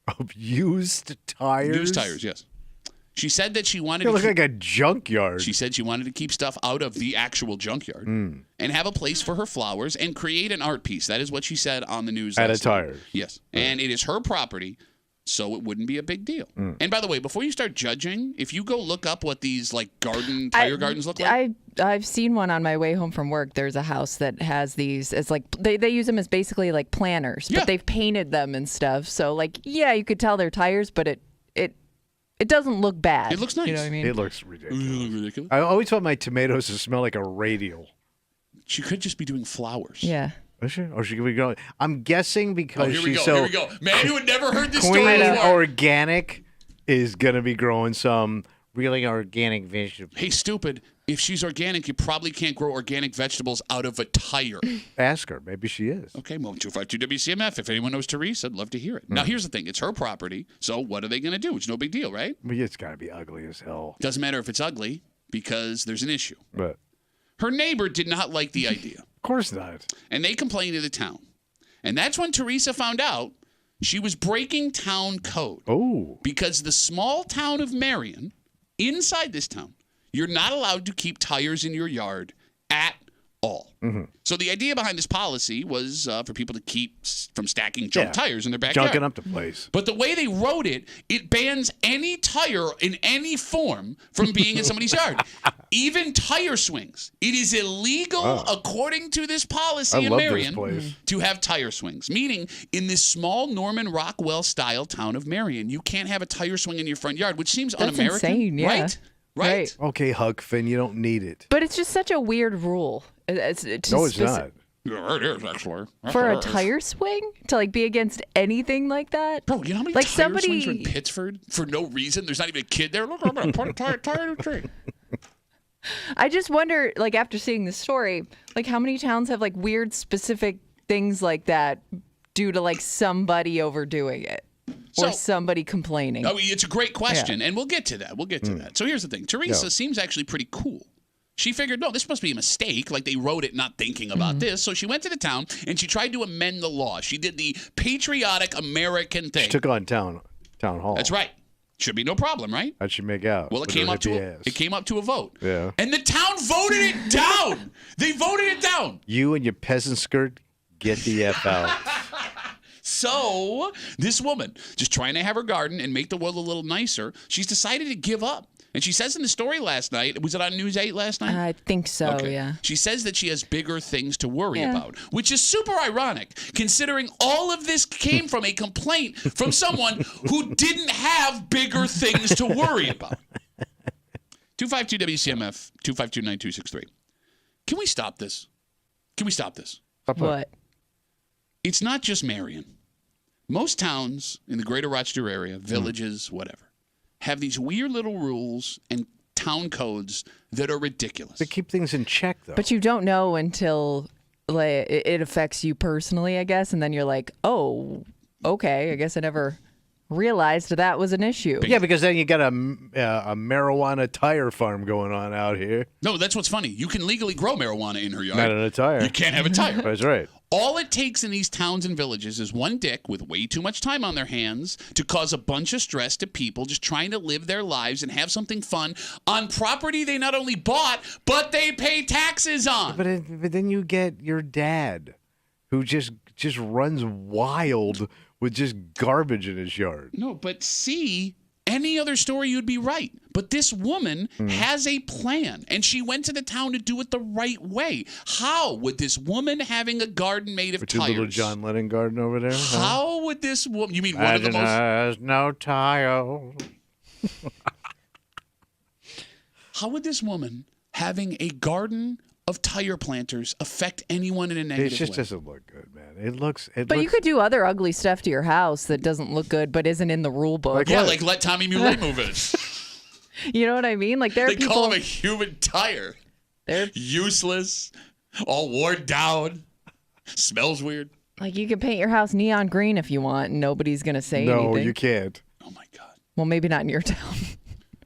Of used tires? Used tires, yes. She said that she wanted to look like a junkyard. She said she wanted to keep stuff out of the actual junkyard and have a place for her flowers and create an art piece. That is what she said on the news. At a tires. Yes. And it is her property, so it wouldn't be a big deal. And by the way, before you start judging, if you go look up what these like tire gardens look like. I've seen one on my way home from work. There's a house that has these. It's like they use them as basically like planters, but they've painted them and stuff. So like, yeah, you could tell they're tires, but it doesn't look bad. It looks nice. You know what I mean? It looks ridiculous. I always want my tomatoes to smell like a radial. She could just be doing flowers. Yeah. Is she? Or she could be growing. I'm guessing because she's Here we go. Man who had never heard this story before. Queen Organic is going to be growing some really organic vegetables. Hey, stupid. If she's organic, you probably can't grow organic vegetables out of a tire. Ask her. Maybe she is. Okay, well, 252 WCMF. If anyone knows Teresa, I'd love to hear it. Now, here's the thing. It's her property, so what are they going to do? It's no big deal, right? Well, it's got to be ugly as hell. Doesn't matter if it's ugly because there's an issue. But her neighbor did not like the idea. Of course not. And they complained to the town. And that's when Teresa found out she was breaking town code. Oh. Because the small town of Marion, inside this town, you're not allowed to keep tires in your yard at all. So the idea behind this policy was for people to keep from stacking junk tires in their backyard. Junking up the place. But the way they wrote it, it bans any tire in any form from being in somebody's yard. Even tire swings. It is illegal, according to this policy in Marion, to have tire swings. Meaning, in this small Norman Rockwell-style town of Marion, you can't have a tire swing in your front yard, which seems un-American. That's insane, yeah. Right? Okay, Huck Finn, you don't need it. But it's just such a weird rule. It's not. Yeah, it is, actually. For a tire swing? To, like, be against anything like that? Bro, you know how many tire swings are in Pittsford for no reason? There's not even a kid there. Look, I'm going to put a tire in a tree. I just wonder, like, after seeing the story, like, how many towns have, like, weird specific things like that due to, like, somebody overdoing it? Or somebody complaining. Oh, it's a great question, and we'll get to that. So here's the thing. Teresa seems actually pretty cool. She figured, no, this must be a mistake. Like, they wrote it not thinking about this. So she went to the town, and she tried to amend the law. She did the patriotic American thing. She took on town hall. That's right. Should be no problem, right? How'd she make out? Well, it came up to a vote. Yeah. And the town voted it down. They voted it down. You and your peasant skirt, get the F out. So this woman, just trying to have her garden and make the world a little nicer, she's decided to give up. And she says in the story last night, was it on News 8 last night? I think so, yeah. She says that she has bigger things to worry about, which is super ironic, considering all of this came from a complaint from someone who didn't have bigger things to worry about. 252 WCMF, 252-9263. Can we stop this? What? It's not just Marion. Most towns in the greater Rochester area, villages, whatever, have these weird little rules and town codes that are ridiculous. They keep things in check, though. But you don't know until it affects you personally, I guess, and then you're like, oh, okay, I guess I never realized that was an issue. Yeah, because then you got a marijuana tire farm going on out here. No, that's what's funny. You can legally grow marijuana in her yard. Not in a tire. You can't have a tire. That's right. All it takes in these towns and villages is one dick with way too much time on their hands to cause a bunch of stress to people just trying to live their lives and have something fun on property they not only bought, but they pay taxes on. But then you get your dad, who just runs wild with just garbage in his yard. No, but see, any other story you'd be right. But this woman has a plan, and she went to the town to do it the right way. How would this woman having a garden made of tires? Little John Lennon garden over there? How would this woman? You mean one of the most? There's no tire. How would this woman having a garden of tire planters affect anyone in a negative way? It just doesn't look good, man. But you could do other ugly stuff to your house that doesn't look good but isn't in the rule book. Like let Tommy Muley move in. You know what I mean? Like they call him a human tire. They're useless, all worn down, smells weird. Like you could paint your house neon green if you want, and nobody's gonna say anything. No, you can't. Oh my God. Well, maybe not in your town.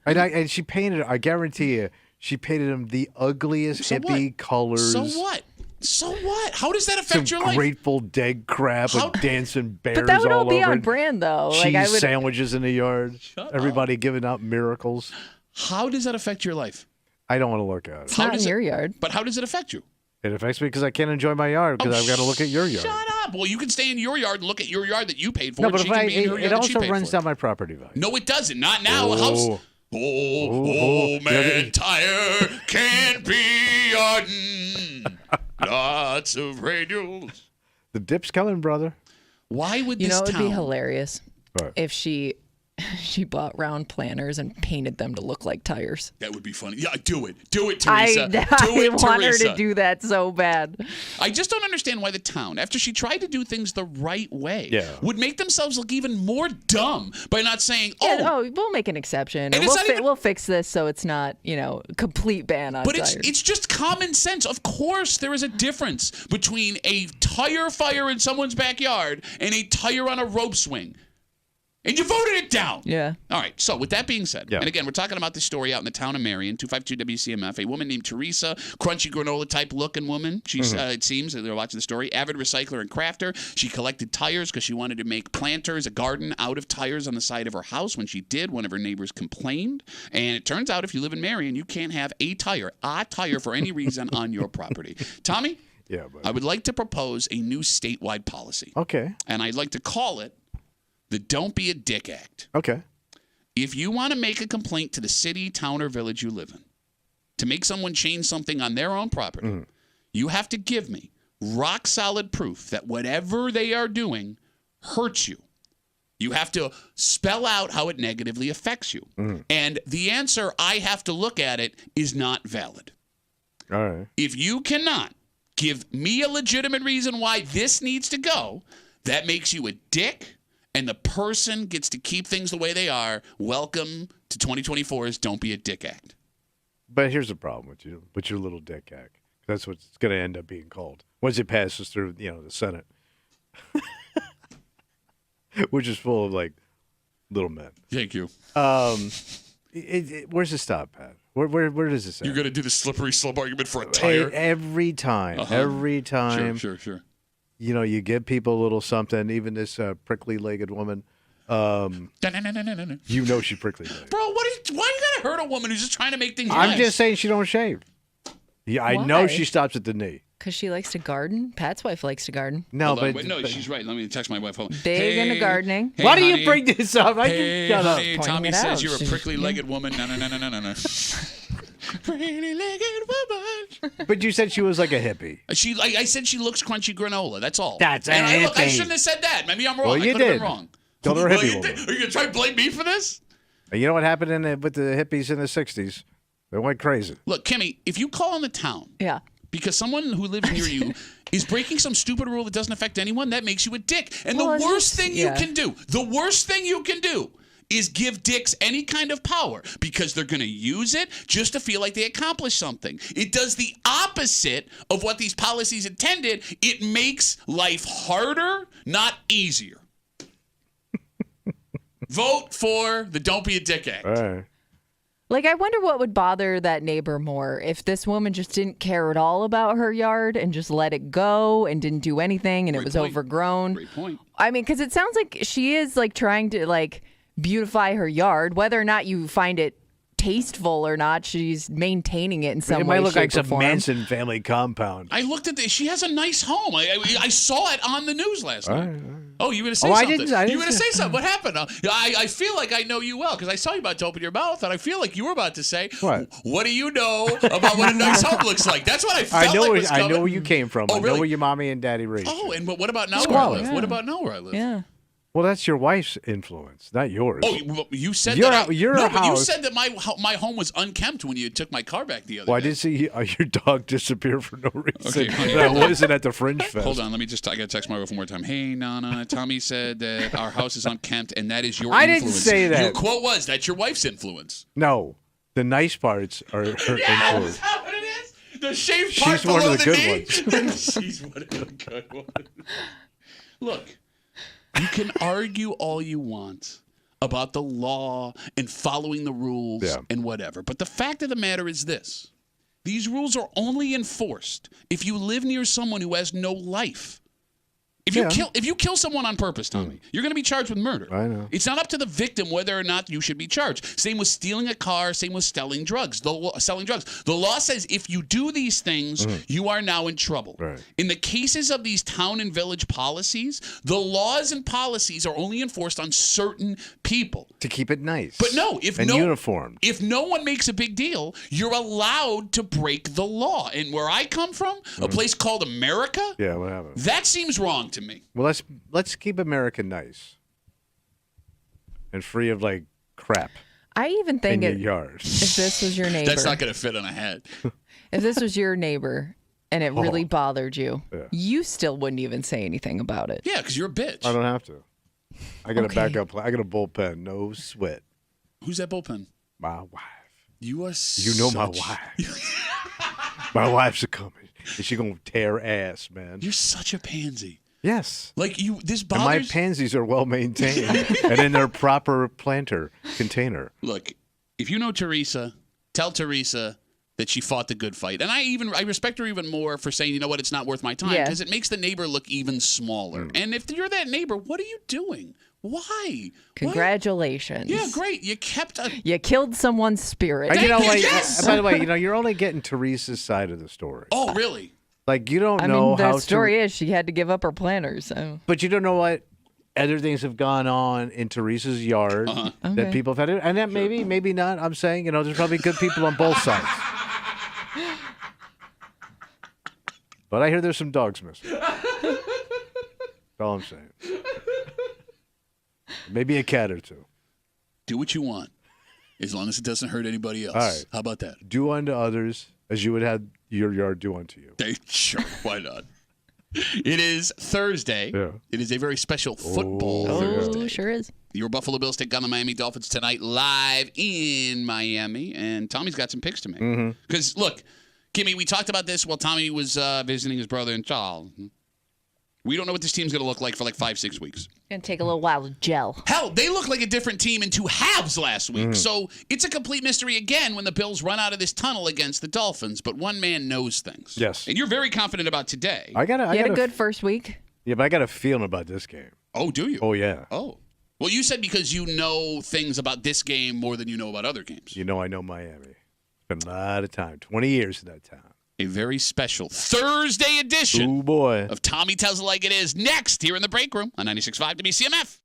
And she painted. I guarantee you. She painted him the ugliest hippie colors. So what? So what? How does that affect your life? Grateful Dead crap with dancing bears all over. But that would all be on brand, though. Cheese sandwiches in the yard. Everybody giving out miracles. How does that affect your life? I don't want to look at it. It's not in your yard. But how does it affect you? It affects me because I can't enjoy my yard because I've got to look at your yard. Shut up. Well, you can stay in your yard and look at your yard that you paid for. No, but it also runs down my property value. No, it doesn't. Not now. A house. Oh, man, tire can't be ardent. Lots of radials. The dip's coming, brother. Why would this town... You know, it would be hilarious if she bought round planters and painted them to look like tires. That would be funny. Yeah, do it. Do it, Teresa. I want her to do that so bad. I just don't understand why the town, after she tried to do things the right way, would make themselves look even more dumb by not saying, we'll make an exception. We'll fix this so it's not, complete ban on tires. But it's just common sense. Of course there is a difference between a tire fire in someone's backyard and a tire on a rope swing. And you voted it down. Yeah. All right. So with that being said, and again, we're talking about this story out in the town of Marion, 252 WCMF, a woman named Teresa, crunchy granola type looking woman. She's, it seems, they're watching the story, avid recycler and crafter. She collected tires because she wanted to make planters, a garden out of tires on the side of her house. When she did, one of her neighbors complained. And it turns out if you live in Marion, you can't have a tire for any reason on your property. Tommy? Yeah, buddy. I would like to propose a new statewide policy. Okay. And I'd like to call it the Don't Be a Dick Act. Okay. If you want to make a complaint to the city, town, or village you live in, to make someone change something on their own property, you have to give me rock solid proof that whatever they are doing hurts you. You have to spell out how it negatively affects you. And the answer, I have to look at it, is not valid. All right. If you cannot give me a legitimate reason why this needs to go, that makes you a dick. And the person gets to keep things the way they are. Welcome to 2024's Don't Be a Dick Act. But here's the problem with your little dick act. That's what it's going to end up being called once it passes through, the Senate, which is full of little men. Thank you. Where's it stop, Pat? Where does it say? You're going to do the slippery slope argument for a tire every time. Every time. Sure. You give people a little something, even this prickly-legged woman. She's prickly-legged. Bro, why you gotta hurt a woman who's just trying to make things nice? I'm just saying she don't shave. Yeah, I know she stops at the knee. Because she likes to garden? Pat's wife likes to garden. No, she's right. Let me text my wife. Big into gardening. Why do you bring this up? Shut up. Tommy says you're a prickly-legged woman. No. Pretty-legged woman. But you said she was like a hippie. I said she looks crunchy granola. That's all. That's a hippie. I shouldn't have said that. Maybe I'm wrong. Well, you I could have did. been wrong. Called her a hippie woman. Are you going to try to blame me for this? You know what happened with the hippies in the 60s? They went crazy. Look, Kimmy, if you call in the town. Yeah. Because someone who lives near you is breaking some stupid rule that doesn't affect anyone. That makes you a dick. And the worst thing you can do is give dicks any kind of power because they're going to use it just to feel like they accomplished something. It does the opposite of what these policies intended. It makes life harder, not easier. Vote for the Don't Be a Dick Act. All right. Like, I wonder what would bother that neighbor more if this woman just didn't care at all about her yard and just let it go and didn't do anything and it was overgrown. Great point. I mean, because it sounds like she is like trying to like beautify her yard, whether or not you find it tasteful or not. She's maintaining it in some way. It might look like some form. Manson family compound. I looked at this. She has a nice home. I saw it on the news last night. All right. Oh, you were going to say something. I didn't You were going to say something. What happened? I feel like I know you well because I saw you about to open your mouth, and I feel like you were about to say, what do you know about what a nice home looks like? That's what I felt like was coming. I know where you came from. Oh, I know where your mommy and daddy raised you. Oh, and what about now where I live? Yeah. What about now where I live? Yeah. Well, that's your wife's influence, not yours. Oh, you said but you said that my home was unkempt when you took my car back the other day. Well, I did see your dog disappear for no reason. Okay, that wasn't at the Fringe Fest. Hold on, I got to text my wife one more time. Hey, Nana, Tommy said that our house is unkempt, and that is your influence. I didn't say that. Your quote was, that's your wife's influence. No, the nice parts are her influence. That's how it is. The shaved part She's one of the good knee. ones. She's one of the good ones. Look. You can argue all you want about the law and following the rules and whatever. But the fact of the matter is this. These rules are only enforced if you live near someone who has no life. If you kill someone on purpose, Tommy, you're going to be charged with murder. I know. It's not up to the victim whether or not you should be charged. Same with stealing a car. Same with selling drugs. The law says if you do these things, you are now in trouble. Right. In the cases of these town and village policies, the laws and policies are only enforced on certain people to keep it nice. But no, uniformed. If no one makes a big deal, you're allowed to break the law. And where I come from, a place called America, what happened? That seems wrong to me. Well, let's keep America nice and free of like crap. I even think in your yard. If this was your neighbor, that's not going to fit on a hat. If this was your neighbor and it really bothered you, you still wouldn't even say anything about it. Yeah, because you're a bitch. I don't have to. I got a backup plan. I got a bullpen. No sweat. Who's that bullpen? My wife. You are. You know my wife. My wife's a coming. And she gonna tear ass, man. You're such a pansy. Yes. Like you, this bothers. And my pansies are well maintained and in their proper planter container. Look, if you know Teresa, tell Teresa that she fought the good fight. And I respect her even more for saying, you know what, it's not worth my time because it makes the neighbor look even smaller. And if you're that neighbor, what are you doing? Why? Congratulations. Yeah, great. You You killed someone's spirit. By the way, you're only getting Teresa's side of the story. Oh, really? Like, you don't know how the story is she had to give up her planners. So. But you don't know what other things have gone on in Teresa's yard that people have had. And that maybe not. I'm saying, there's probably good people on both sides. But I hear there's some dogs missing. That's all I'm saying. Maybe a cat or two. Do what you want, as long as it doesn't hurt anybody else. All right. How about that? Do unto others as you would have your yard do unto you. Sure, why not? It is Thursday. Yeah. It is a very special football Thursday. Oh, sure is. Your Buffalo Bills take on the Miami Dolphins tonight live in Miami, and Tommy's got some picks to make. Because, look, Kimmy, we talked about this while Tommy was visiting his brother in Charles. We don't know what this team's going to look like for like 5-6 weeks. Going to take a little while to gel. Hell, they looked like a different team in 2 halves last week. So it's a complete mystery again when the Bills run out of this tunnel against the Dolphins. But one man knows things. Yes. And you're very confident about today. You had a good first week. Yeah, but I got a feeling about this game. Oh, do you? Oh, yeah. Oh. Well, you said because you know things about this game more than you know about other games. I know Miami. Spent a lot of time, 20 years in that town. A very special Thursday edition of Tommy Tells It Like It Is next here in the break room on 96.5 WCMF.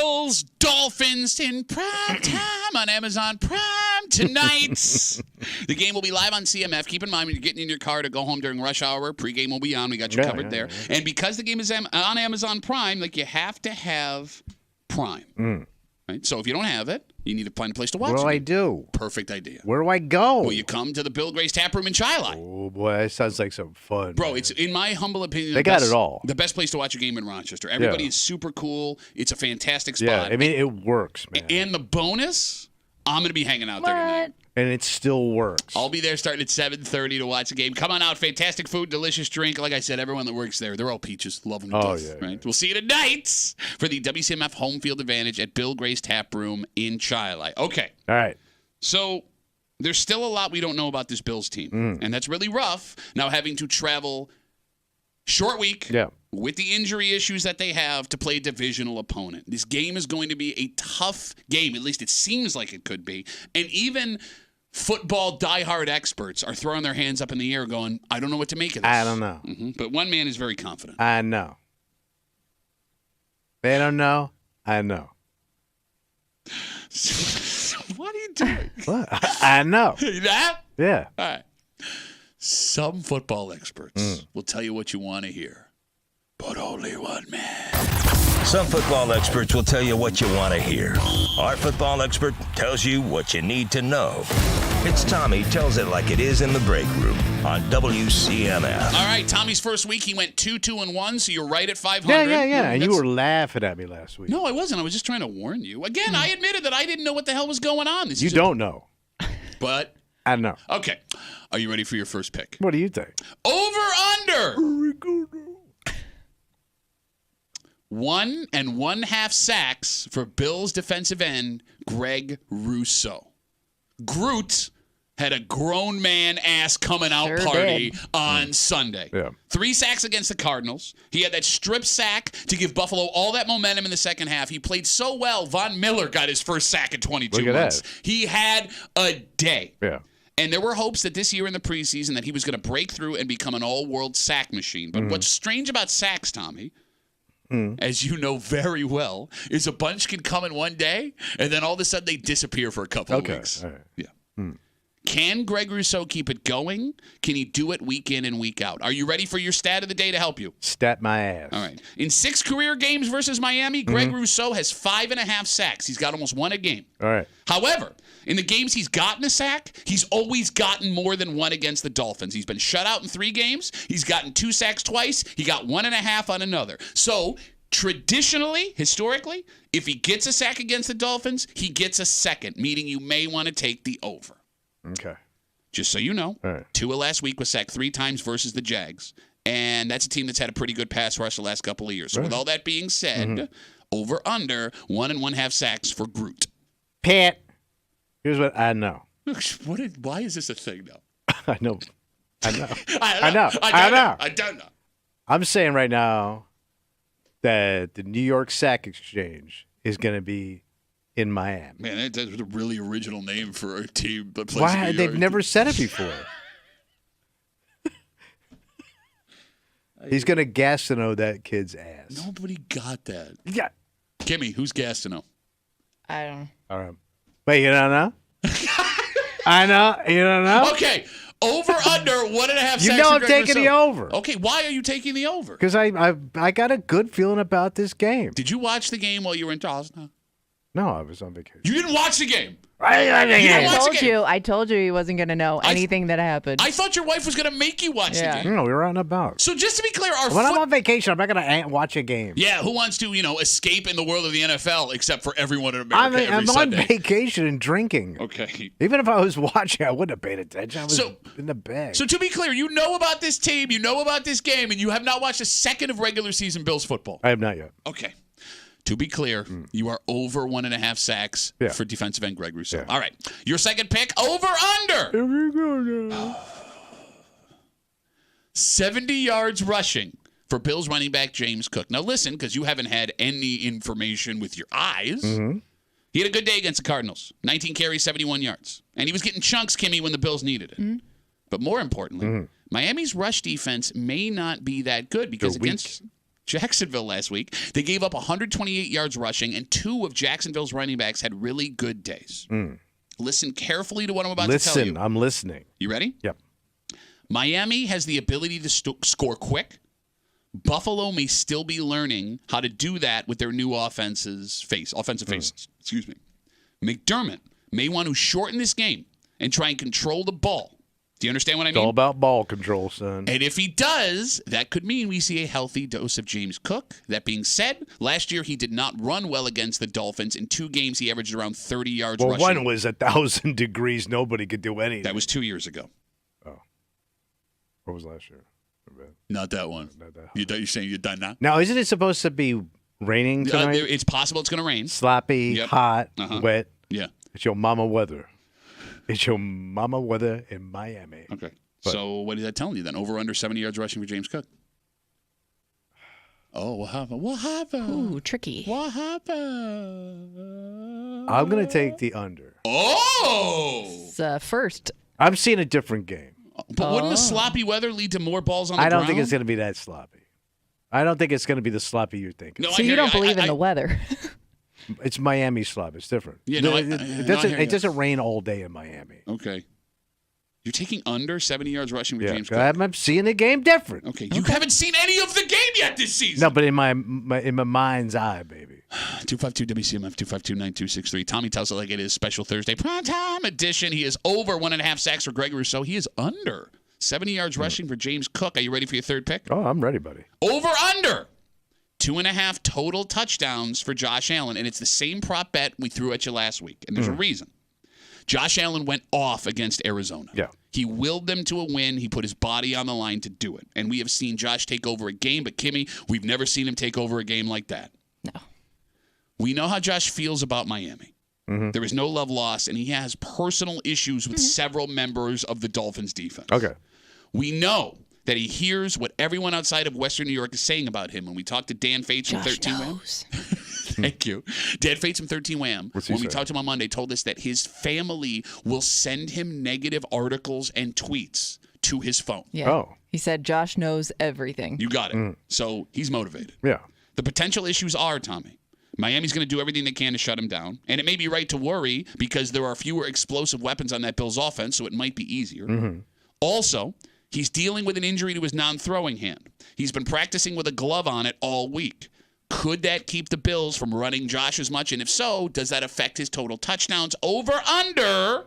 Bills, Dolphins in prime time on Amazon Prime tonight. The game will be live on CMF. Keep in mind, when you're getting in your car to go home during rush hour, pregame will be on. We got you covered there. Yeah. And because the game is on Amazon Prime, like, you have to have Prime. Right? So if you don't have it, you need to find a place to watch it. What do I do? Perfect idea. Where do I go? Well, you come to the Bill Gray's Tap Room in Chi-Li. Oh, boy, that sounds like some fun. Bro, man. It's, in my humble opinion, they got it all. The best place to watch a game in Rochester. Everybody is super cool. It's a fantastic spot. Yeah, I mean, it works, man. And the bonus, I'm going to be hanging out there tonight. And it still works. I'll be there starting at 7:30 to watch the game. Come on out. Fantastic food, delicious drink. Like I said, everyone that works there, they're all peaches. Love them to death. Yeah, right? Yeah. We'll see you tonight for the WCMF home field advantage at Bill Gray's Tap Room in Chi-Li. Okay. All right. So there's still a lot we don't know about this Bills team. And that's really rough, now having to travel short week with the injury issues that they have to play a divisional opponent. This game is going to be a tough game. At least it seems like it could be. And even football diehard experts are throwing their hands up in the air going, I don't know what to make of this. I don't know. But one man is very confident. I know. They don't know. I know. What are you doing? What? I know. That? Yeah. All right. Some football experts will tell you what you want to hear, but only one man. Some football experts will tell you what you want to hear. Our football expert tells you what you need to know. It's Tommy Tells It Like It Is in the Break Room on WCMF. All right, Tommy's first week, he went 2-2-1, so you're right at 500. Yeah. And you were laughing at me last week. No, I wasn't. I was just trying to warn you. Again, I admitted that I didn't know what the hell was going on. You don't know. But I know. Okay. Are you ready for your first pick? What do you think? Over-under. 1.5 sacks for Bills defensive end Greg Rousseau. Groot had a grown man ass coming out party on Sunday. 3 sacks against the Cardinals. He had that strip sack to give Buffalo all that momentum in the second half. He played so well, Von Miller got his first sack in 22 months. He had a day. Yeah. And there were hopes that this year in the preseason that he was going to break through and become an all-world sack machine. But what's strange about sacks, Tommy, as you know very well, is a bunch can come in one day, and then all of a sudden they disappear for a couple of weeks. All right. Yeah. Can Greg Rousseau keep it going? Can he do it week in and week out? Are you ready for your stat of the day to help you? Stat my ass. All right. In 6 career games versus Miami, Greg Rousseau has 5.5 sacks. He's got almost 1 a game. All right. However, in the games he's gotten a sack, he's always gotten more than 1 against the Dolphins. He's been shut out in 3 games. He's gotten 2 sacks twice. He got 1.5 on another. So traditionally, historically, if he gets a sack against the Dolphins, he gets a second, meaning you may want to take the over. Okay. Just so you know, right. Tua last week was sacked 3 times versus the Jags. And that's a team that's had a pretty good pass rush the last couple of years. So with all that being said, over under 1.5 sacks for Groot. Pat, here's what I know. Why is this a thing now? I know. I don't know. I'm saying right now that the New York Sack Exchange is going to be in Miami. Man, that's a really original name for a team that plays Why? in New They've York. never said it before. He's going to Gastineau that kid's ass. Nobody got that. Yeah. Kimmy, who's Gastineau? I don't know. All right. Wait, you don't know? I know. You don't know? Okay. Over, under, 1.5 sacks. You know I'm taking the over. Okay, why are you taking the over? Because I got a good feeling about this game. Did you watch the game while you were in Charleston? No, I was on vacation. You didn't watch the game. I told you he wasn't going to know anything that happened. I thought your wife was going to make you watch the game. No, we were out and about. So just to be clear, when I'm on vacation, I'm not going to watch a game. Yeah, who wants to, escape in the world of the NFL except for everyone in America every I'm Sunday? on vacation and drinking. Okay. Even if I was watching, I wouldn't have paid attention. I was in the bag. So to be clear, you know about this team, you know about this game, and you have not watched a second of regular season Bills football. I have not yet. Okay. To be clear, you are over 1.5 sacks for defensive end Greg Rousseau. Yeah. All right. Your second pick, over under. Here we go now. 70 yards rushing for Bills running back James Cook. Now listen, because you haven't had any information with your eyes. He had a good day against the Cardinals. 19 carries, 71 yards. And he was getting chunks, Kimmy, when the Bills needed it. But more importantly, Miami's rush defense may not be that good because against Jacksonville last week. They gave up 128 yards rushing, and 2 of Jacksonville's running backs had really good days. Listen carefully to what I'm about to tell you. Listen, I'm listening. You ready? Yep. Miami has the ability to score quick. Buffalo may still be learning how to do that with their new offensive faces. Excuse me. McDermott may want to shorten this game and try and control the ball. Do you understand what I mean? It's all about ball control, son. And if he does, that could mean we see a healthy dose of James Cook. That being said, last year he did not run well against the Dolphins. In 2 games, he averaged around 30 yards rushing. Well, one was 1,000 degrees. Nobody could do anything. That was 2 years ago. Oh. What was last year? Not that one. You're saying you're done now? Now, isn't it supposed to be raining tonight? It's possible it's going to rain. Sloppy, hot, wet. Yeah. It's your mama weather. It's your mama weather in Miami. Okay. So what is that telling you then? Over under 70 yards rushing for James Cook? Oh, what happened? What happened? Ooh, tricky. What happened? I'm going to take the under. Oh! It's first. I'm seeing a different game. But wouldn't the sloppy weather lead to more balls on the ground? I don't think it's going to be that sloppy. I don't think it's going to be the sloppy you're thinking. No, so you don't believe in the weather. It's Miami sloppy. It's different. Yeah, no, it doesn't rain all day in Miami. Okay. You're taking under 70 yards rushing with James Cook? I'm seeing the game different. Okay. You haven't seen any of the game yet this season. No, but in my mind's eye, baby. 252 WCMF 252-9263. Tommy tells it like it is. Special Thursday primetime edition. He is over 1.5 sacks for Greg Rousseau. He is under 70 yards rushing for James Cook. Are you ready for your third pick? Oh, I'm ready, buddy. Over under 2.5 total touchdowns for Josh Allen. And it's the same prop bet we threw at you last week. And there's a reason. Josh Allen went off against Arizona. Yeah. He willed them to a win. He put his body on the line to do it. And we have seen Josh take over a game, but Kimmy, we've never seen him take over a game like that. No. We know how Josh feels about Miami. There is no love lost, and he has personal issues with several members of the Dolphins defense. Okay. We know that he hears what everyone outside of Western New York is saying about him. When we talked to Dan Fates from 13 Wham. Thank you. Dan Fates from 13 Wham, when we talked to him on Monday, told us that his family will send him negative articles and tweets to his phone. Yeah. Oh. He said Josh knows everything. You got it. So he's motivated. Yeah. The potential issues are, Tommy, Miami's going to do everything they can to shut him down. And it may be right to worry because there are fewer explosive weapons on that Bills offense, so it might be easier. Also, he's dealing with an injury to his non-throwing hand. He's been practicing with a glove on it all week. Could that keep the Bills from running Josh as much? And if so, does that affect his total touchdowns? Over, under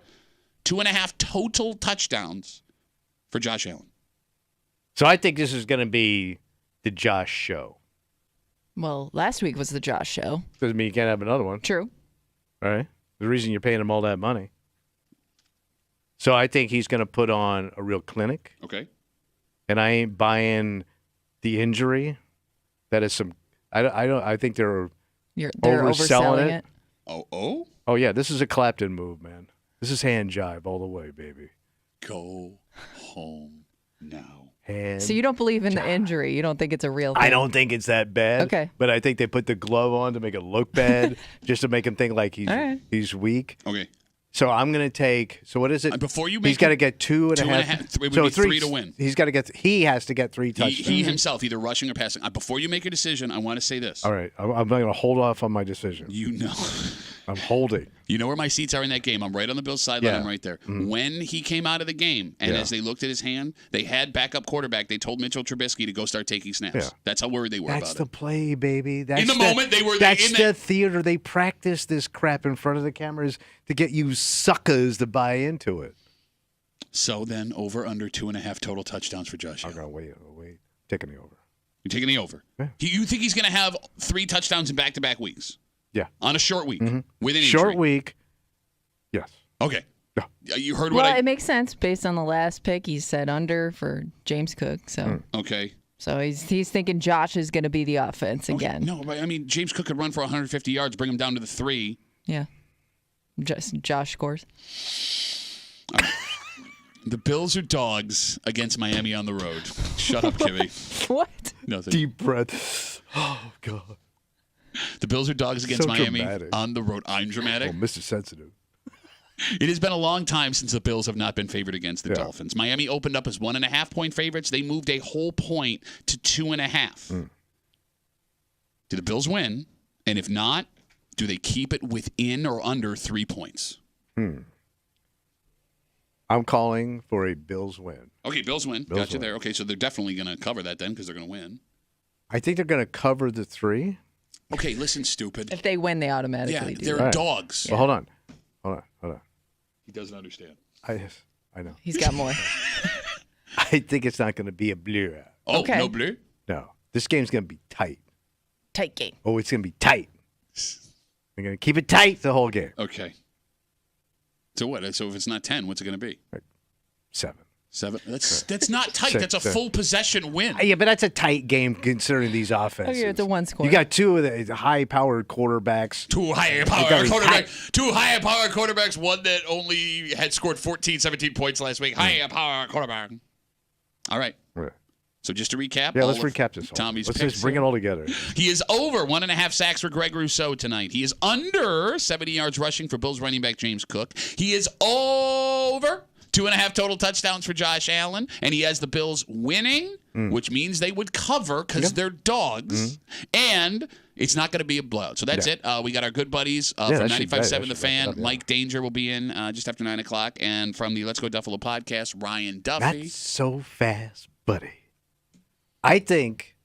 2.5 total touchdowns for Josh Allen. So I think this is going to be the Josh show. Well, last week was the Josh show. Doesn't mean you can't have another one. True. All right. The reason you're paying him all that money. So I think he's going to put on a real clinic. Okay. And I ain't buying the injury. That is some. I think they're overselling it. Oh, yeah. This is a Clapton move, man. This is hand jive all the way, baby. Go home now. So you don't believe in the injury? You don't think it's a real thing? I don't think it's that bad. Okay. But I think they put the glove on to make it look bad, just to make him think like he's weak. Okay. So I'm going to take. So what is it? Before you make, he's got to get 2.5. It would be 3 to win. He has to get 3 touchdowns. He himself, either rushing or passing. Before you make a decision, I want to say this. All right, I'm going to hold off on my decision. You know, I'm holding. You know where my seats are in that game. I'm right on the Bills sideline. I'm right there. When he came out of the game, and as they looked at his hand, they had backup quarterback. They told Mitchell Trubisky to go start taking snaps. Yeah. That's how worried they were about it. That's the play, baby. That's in the moment, they were. That's the theater. They practice this crap in front of the cameras to get you suckers to buy into it. So then, over under 2.5 total touchdowns for Josh Allen. I'm going to wait. Taking the over. You're taking the over. Yeah. You think he's going to have 3 touchdowns in back-to-back weeks? Yeah. On a short week with an injury. Short week. Yes. Okay. Yeah. You heard what it makes sense based on the last pick. He said under for James Cook. So okay. So he's thinking Josh is going to be the offense again. No, but I mean James Cook could run for 150 yards, bring him down to the 3. Yeah. Just Josh scores. The Bills are dogs against Miami on the road. Shut up, Kimmy. What? Nothing. Deep breath. Oh God. The Bills are dogs against Miami on the road. I'm dramatic. Oh, Mr. Sensitive. It has been a long time since the Bills have not been favored against the Dolphins. Miami opened up as 1.5-point favorites. They moved a whole point to 2.5. Do the Bills win? And if not, do they keep it within or under 3 points? I'm calling for a Bills win. Okay, Bills win. Bills Got you win. there. Okay, so they're definitely going to cover that then because they're going to win. I think they're going to cover the 3. Okay, listen, stupid. If they win, they automatically do. They're Right. dogs. Well, hold on. He doesn't understand. I know. He's got more. I think it's not going to be a blue. Oh, Okay. no blue? No. This game's going to be tight. Tight game. Oh, it's going to be tight. They're going to keep it tight the whole game. Okay. So what? So if it's not 10, what's it going to be? 7. 7? That's not tight. 6, That's a 7. full possession win. Yeah, but that's a tight game concerning these offenses. Okay, it's a one score. You got 2 of the high-powered quarterbacks. Two high-powered quarterbacks. One that only had scored 14, 17 points last week. High-powered quarterback. All right. Right. So just to recap. Yeah, let's recap this. Tommy's Let's picks just bring it all together. He is over 1.5 sacks for Greg Rousseau tonight. He is under 70 yards rushing for Bills running back James Cook. He is over 2.5 total touchdowns for Josh Allen. And he has the Bills winning, which means they would cover because they're dogs. And it's not going to be a blowout. So that's it. We got our good buddies from 95.7 The Fan. Mike Danger will be in just after 9 o'clock. And from the Let's Go Duffalo podcast, Ryan Duffy. That's so fast, buddy. I think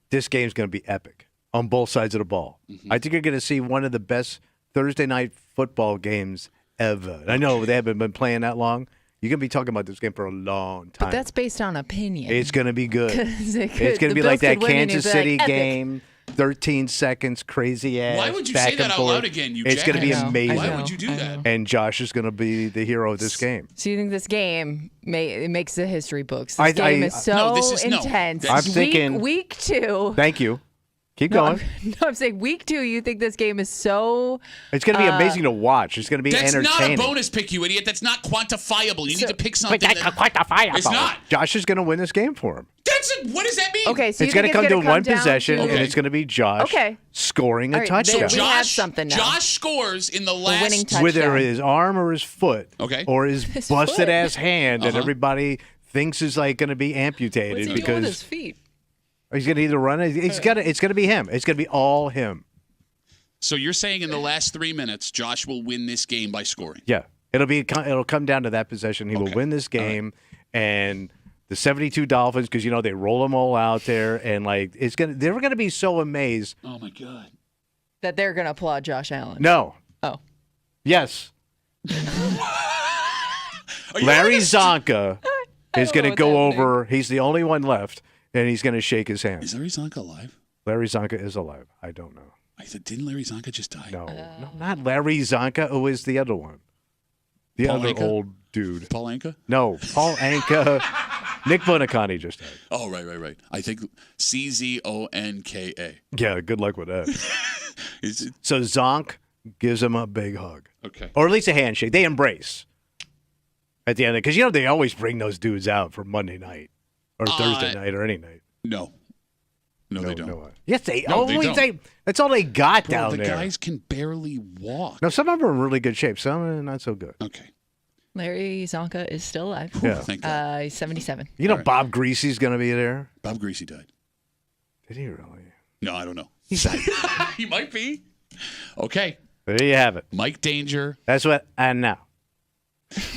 this game's going to be epic on both sides of the ball. I think you're going to see one of the best Thursday night football games ever. And I know they haven't been playing that long. You're going to be talking about this game for a long time. But that's based on opinion. It's going to be good. It's It's going to be like that Kansas City game. 13 seconds, crazy ass. Why would you back say that and out forth. loud again, you It's going to be amazing. Why would you do that? And Josh is going to be the hero of this game. So you think this game makes the history books? This game is so intense. I'm thinking week 2. Thank you. Keep going. I'm saying week 2. You think this game is so? It's going to be amazing to watch. It's going to be entertaining. That's not a bonus pick, you idiot. That's not quantifiable. You need to pick something. But that's quantifiable. It's not. Josh is going to win this game for him. What does that mean? Okay, so it's going to come to one possession, and it's going to be Josh scoring a touchdown. We have something now. Josh scores in the last winning touchdown. Whether his arm or his foot, or his busted ass hand, and everybody thinks is like going to be amputated What's he because doing with his feet? He's going to either run. It's going to be him. It's going to be all him. So you're saying in the last 3 minutes, Josh will win this game by scoring? Yeah, it'll come down to that possession. He will win this game, and the 72 Dolphins, because they roll them all out there, and they're gonna be so amazed. Oh my God! That they're gonna applaud Josh Allen. No. Oh. Yes. Larry Zonka is gonna go over. He's the only one left, and he's gonna shake his hand. Is Larry Zonka alive? Larry Zonka is alive. I don't know. I said, didn't Larry Zonka just die? No, not Larry Zonka. Who is the other one? The Paul other Anka? old dude. Paul Anka? No, Paul Anka. Nick Buoniconti just died. Oh, right. I think Czonka. Yeah, good luck with that. So Zonk gives him a big hug. Okay. Or at least a handshake. They embrace at the end. Because, they always bring those dudes out for Monday night or Thursday night or any night. No, they don't. No. Yes, they don't. That's all they got down the there. The guys can barely walk. No, some of them are in really good shape. Some are not so good. Okay. Larry Zonka is still alive. Yeah. Thank God. He's 77. Bob Greasy's going to be there. Bob Greasy died. Did he really? No, I don't know. He died. He might be. Okay. There you have it. Mike Danger. That's what I know.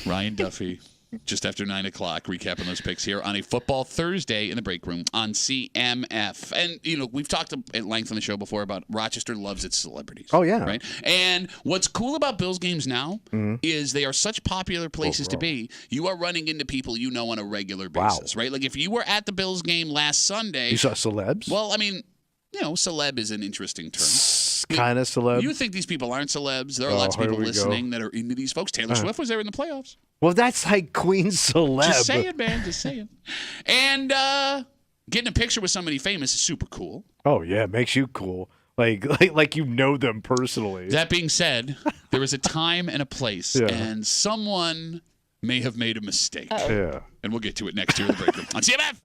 Ryan Duffy. Just after 9 o'clock, recapping those picks here on a Football Thursday in the break room on CMF. And, we've talked at length on the show before about Rochester loves its celebrities. Oh, yeah. Right? And what's cool about Bills games now is they are such popular places to be. You are running into people you know on a regular basis, right? Like if you were at the Bills game last Sunday. You saw celebs? Well, I mean, celeb is an interesting term. Kind of celeb. You think these people aren't celebs. There are lots of people listening that are into these folks. Taylor Swift was there in the playoffs. Well, that's like Queen celeb. Just saying, man. Just saying. And getting a picture with somebody famous is super cool. Oh, yeah. It makes you cool. Like you know them personally. That being said, there is a time and a place, and someone may have made a mistake. Yeah. And we'll get to it next year in the break room on CMF.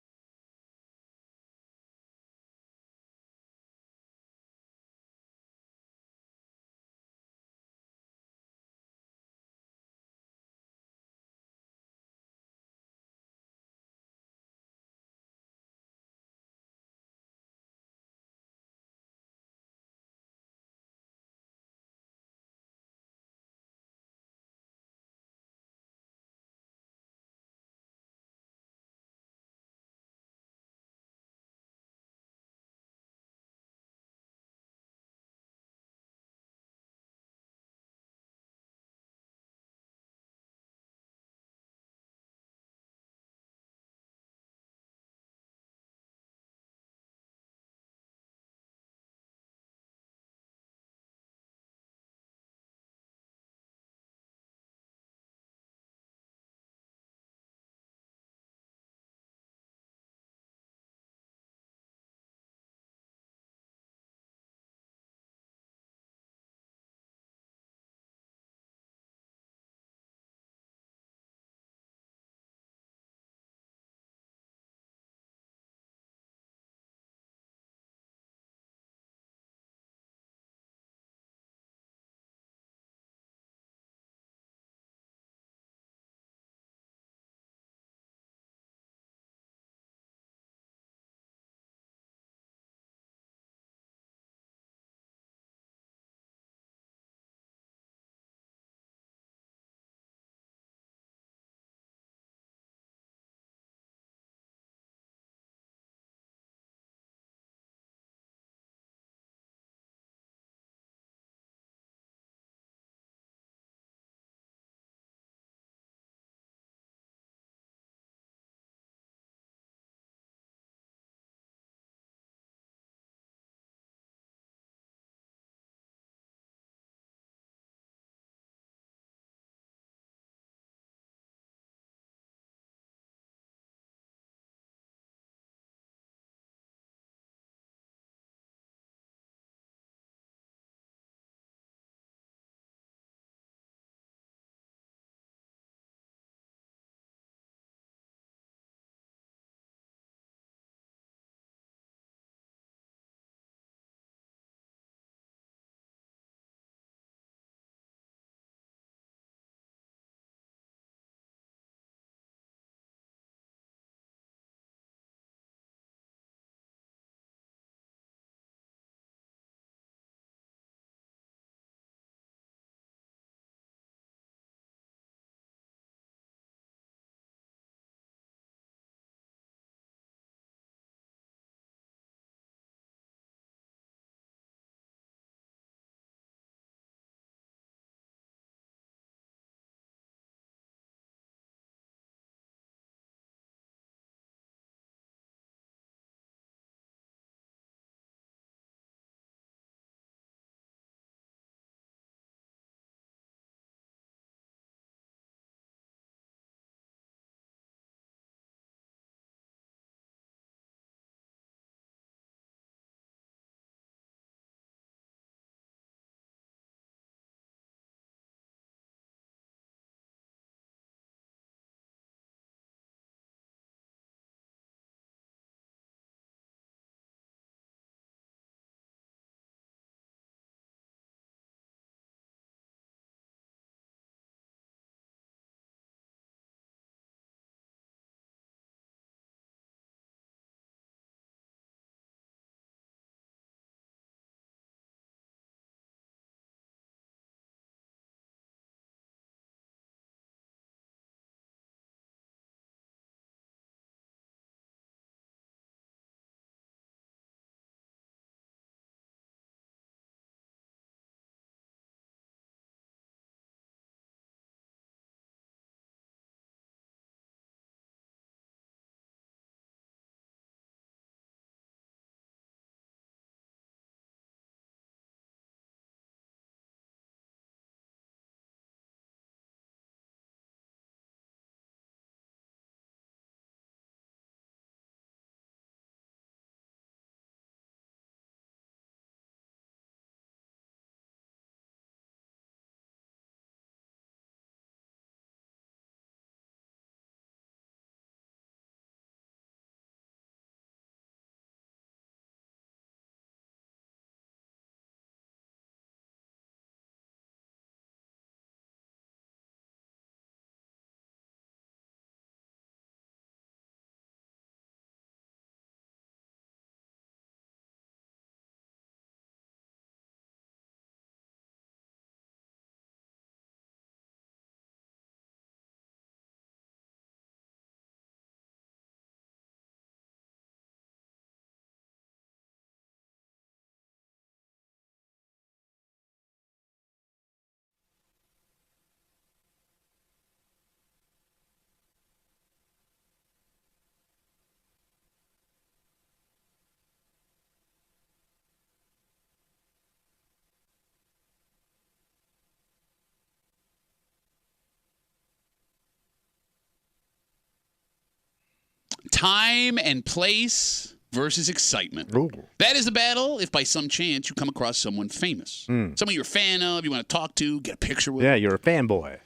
Time and place versus excitement. Ooh. That is the battle if by some chance you come across someone famous. Someone you're a fan of, you want to talk to, get a picture with. Yeah, you're a fanboy.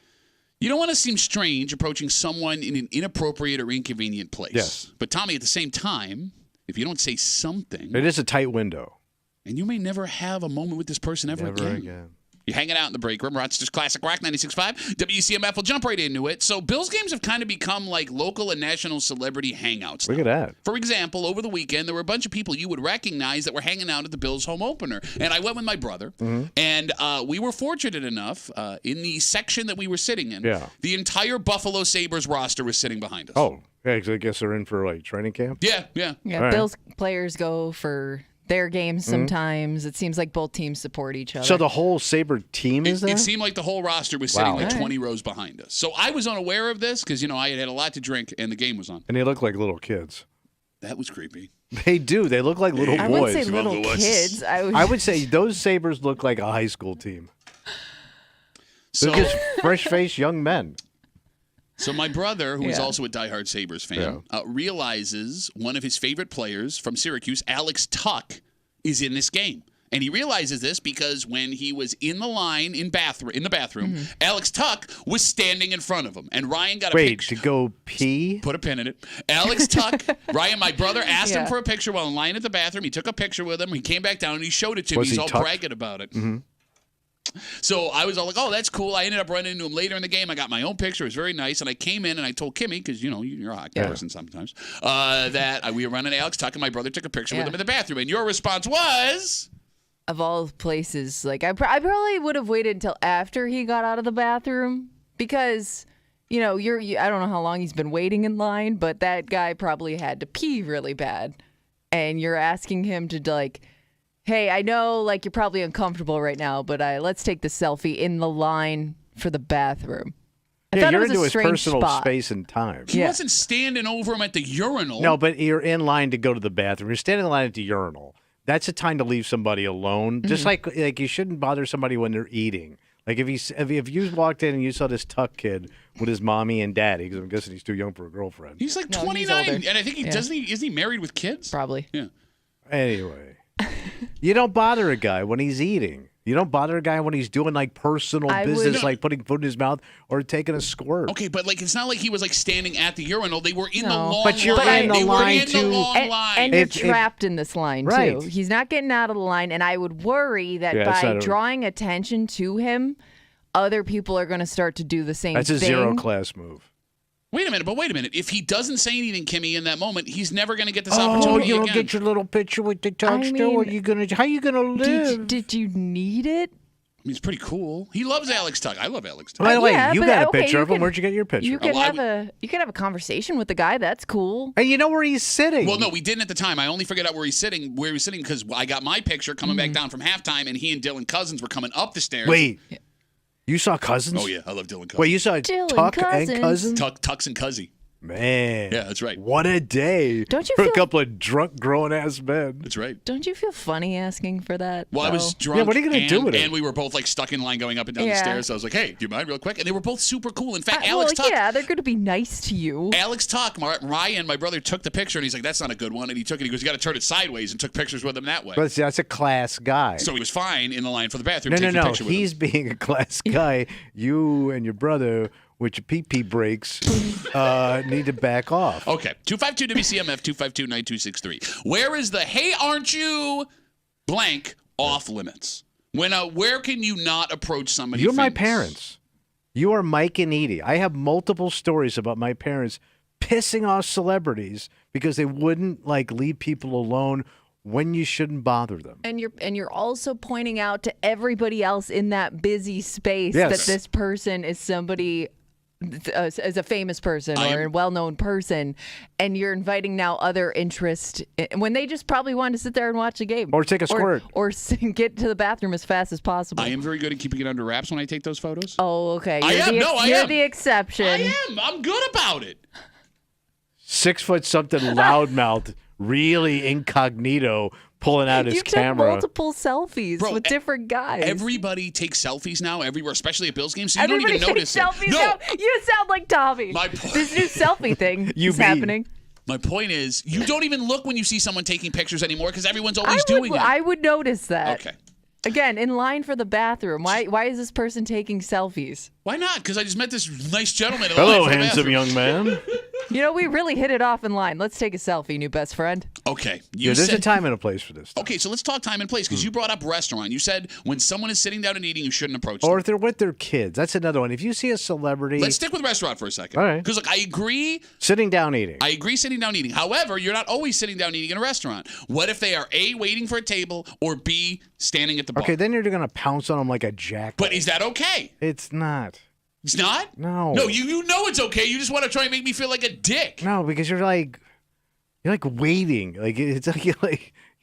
You don't want to seem strange approaching someone in an inappropriate or inconvenient place. Yes. But, Tommy, at the same time, if you don't say something. It is a tight window. And you may never have a moment with this person ever again. You're hanging out in the break room. Rochester's Classic Rock 96.5. WCMF will jump right into it. So Bills games have kind of become like local and national celebrity hangouts. Look at that. For example, over the weekend, there were a bunch of people you would recognize that were hanging out at the Bills home opener. And I went with my brother. And we were fortunate enough, in the section that we were sitting in, the entire Buffalo Sabres roster was sitting behind us. Oh, yeah, because I guess they're in for like training camp? Yeah. Yeah, Bills players go for their games sometimes. It seems like both teams support each other. So the whole Sabre team is there? It seemed like the whole roster was sitting like 20 rows behind us. So I was unaware of this because, I had a lot to drink and the game was on. And they look like little kids. That was creepy. They do. They look like little boys. I wouldn't say little kids. I would say those Sabres look like a high school team. So, they're just fresh-faced young men. So my brother, who is also a diehard Sabres fan, realizes one of his favorite players from Syracuse, Alex Tuck, is in this game. And he realizes this because when he was in the line in the bathroom, Alex Tuck was standing in front of him. And Ryan got a picture. To go pee? Put a pin in it. Alex Tuck, Ryan, my brother, asked him for a picture while in line at the bathroom. He took a picture with him. He came back down and he showed it to me. He's all bragging about it. So I was all like, oh, that's cool. I ended up running into him later in the game. I got my own picture. It was very nice. And I came in and I told Kimmy, because, you're a hockey person sometimes, that we were running Alex Tuck and my brother took a picture with him in the bathroom. And your response was? Of all places, like I probably would have waited until after he got out of the bathroom because, I don't know how long he's been waiting in line, but that guy probably had to pee really bad. And you're asking him to like, hey, I know like you're probably uncomfortable right now, but let's take the selfie in the line for the bathroom. You're into his personal space and time. He wasn't standing over him at the urinal. No, but you're in line to go to the bathroom. You're standing in line at the urinal. That's a time to leave somebody alone. Just like you shouldn't bother somebody when they're eating. Like if you walked in and you saw this Tuck kid with his mommy and daddy, because I'm guessing he's too young for a girlfriend. He's like 29, and I think isn't he married with kids? Probably. Yeah. Anyway. You don't bother a guy when he's eating. You don't bother a guy when he's doing like personal business, like putting food in his mouth or taking a squirt. Okay, but like it's not like he was like standing at the urinal. They were in the long line. But you're in the line too. And you're trapped in this line too. He's not getting out of the line, and I would worry that by drawing attention to him, other people are going to start to do the same thing. That's a zero-class move. Wait a minute. If he doesn't say anything, Kimmy, in that moment, he's never going to get this opportunity you don't again. Get your little picture with the Tuck still? How are you going to live? Did you need it? He's pretty cool. He loves Alex Tuck. I love Alex Tuck. By the way, you got a picture of him. Where'd you get your picture? You could have a conversation with the guy. That's cool. And you know where he's sitting. Well, no, we didn't at the time. I only figured out where he was sitting because I got my picture coming back down from halftime, and he and Dylan Cousins were coming up the stairs. Wait. You saw Cousins? Oh, yeah. I love Dylan Cousins. Wait, you saw Tuck and Cousins? Tucks and Cuzzy. Man. Yeah, that's right. What a day. Don't you for feel a couple of drunk, grown-ass men. That's right. Don't you feel funny asking for that? Well, I was drunk. Yeah, what are you going to do with it? And we were both like stuck in line going up and down the stairs. So I was like, hey, do you mind real quick? And they were both super cool. In fact, Alex Tuck. Yeah, they're going to be nice to you. Alex Tuck, Ryan, my brother, took the picture and he's like, that's not a good one. And he took it. He goes, you got to turn it sideways and took pictures with him that way. But that's a class guy. So he was fine in the line for the bathroom. No. He's being a class guy. You and your brother, with your pee-pee breaks, need to back off. Okay. 252 WCMF 252-9263. Where is the hey, aren't you blank off limits? Where can you not approach somebody You're famous? My parents. You are Mike and Edie. I have multiple stories about my parents pissing off celebrities because they wouldn't leave people alone when you shouldn't bother them. And you're also pointing out to everybody else in that busy space that this person is somebody as a famous person or a well-known person, and you're inviting now other interest when they just probably wanted to sit there and watch a game or take a squirt or get to the bathroom as fast as possible. I am very good at keeping it under wraps when I take those photos. Oh, okay. I am. You're the exception. I am. I'm good about it. 6 foot something loudmouth, really incognito, pulling out his camera. You took multiple selfies with different guys. Everybody takes selfies now everywhere, especially at Bills games. So you Everybody don't even notice takes selfies it. now. You sound like Tommy. My point. This new selfie thing is happening. My point is, you don't even look when you see someone taking pictures anymore because everyone's always doing it. I would notice that. Okay. Again, in line for the bathroom. Why is this person taking selfies? Why not? Because I just met this nice gentleman. Hello, handsome young man. You know, we really hit it off in line. Let's take a selfie, new best friend. Okay. There's a time and a place for this stuff. Okay, so let's talk time and place because you brought up restaurant. You said when someone is sitting down and eating, you shouldn't approach them. Or if they're with their kids. That's another one. If you see a celebrity. Let's stick with restaurant for a second. All right. Because, look, I agree. Sitting down eating. I agree sitting down eating. However, you're not always sitting down eating in a restaurant. What if they are A, waiting for a table, or B, standing at the bar? Okay, then you're going to pounce on them like a jackal. But is that okay? It's not. It's not? No. No, you know it's okay. You just want to try and make me feel like a dick. No, because you're like waiting. Like it's like you're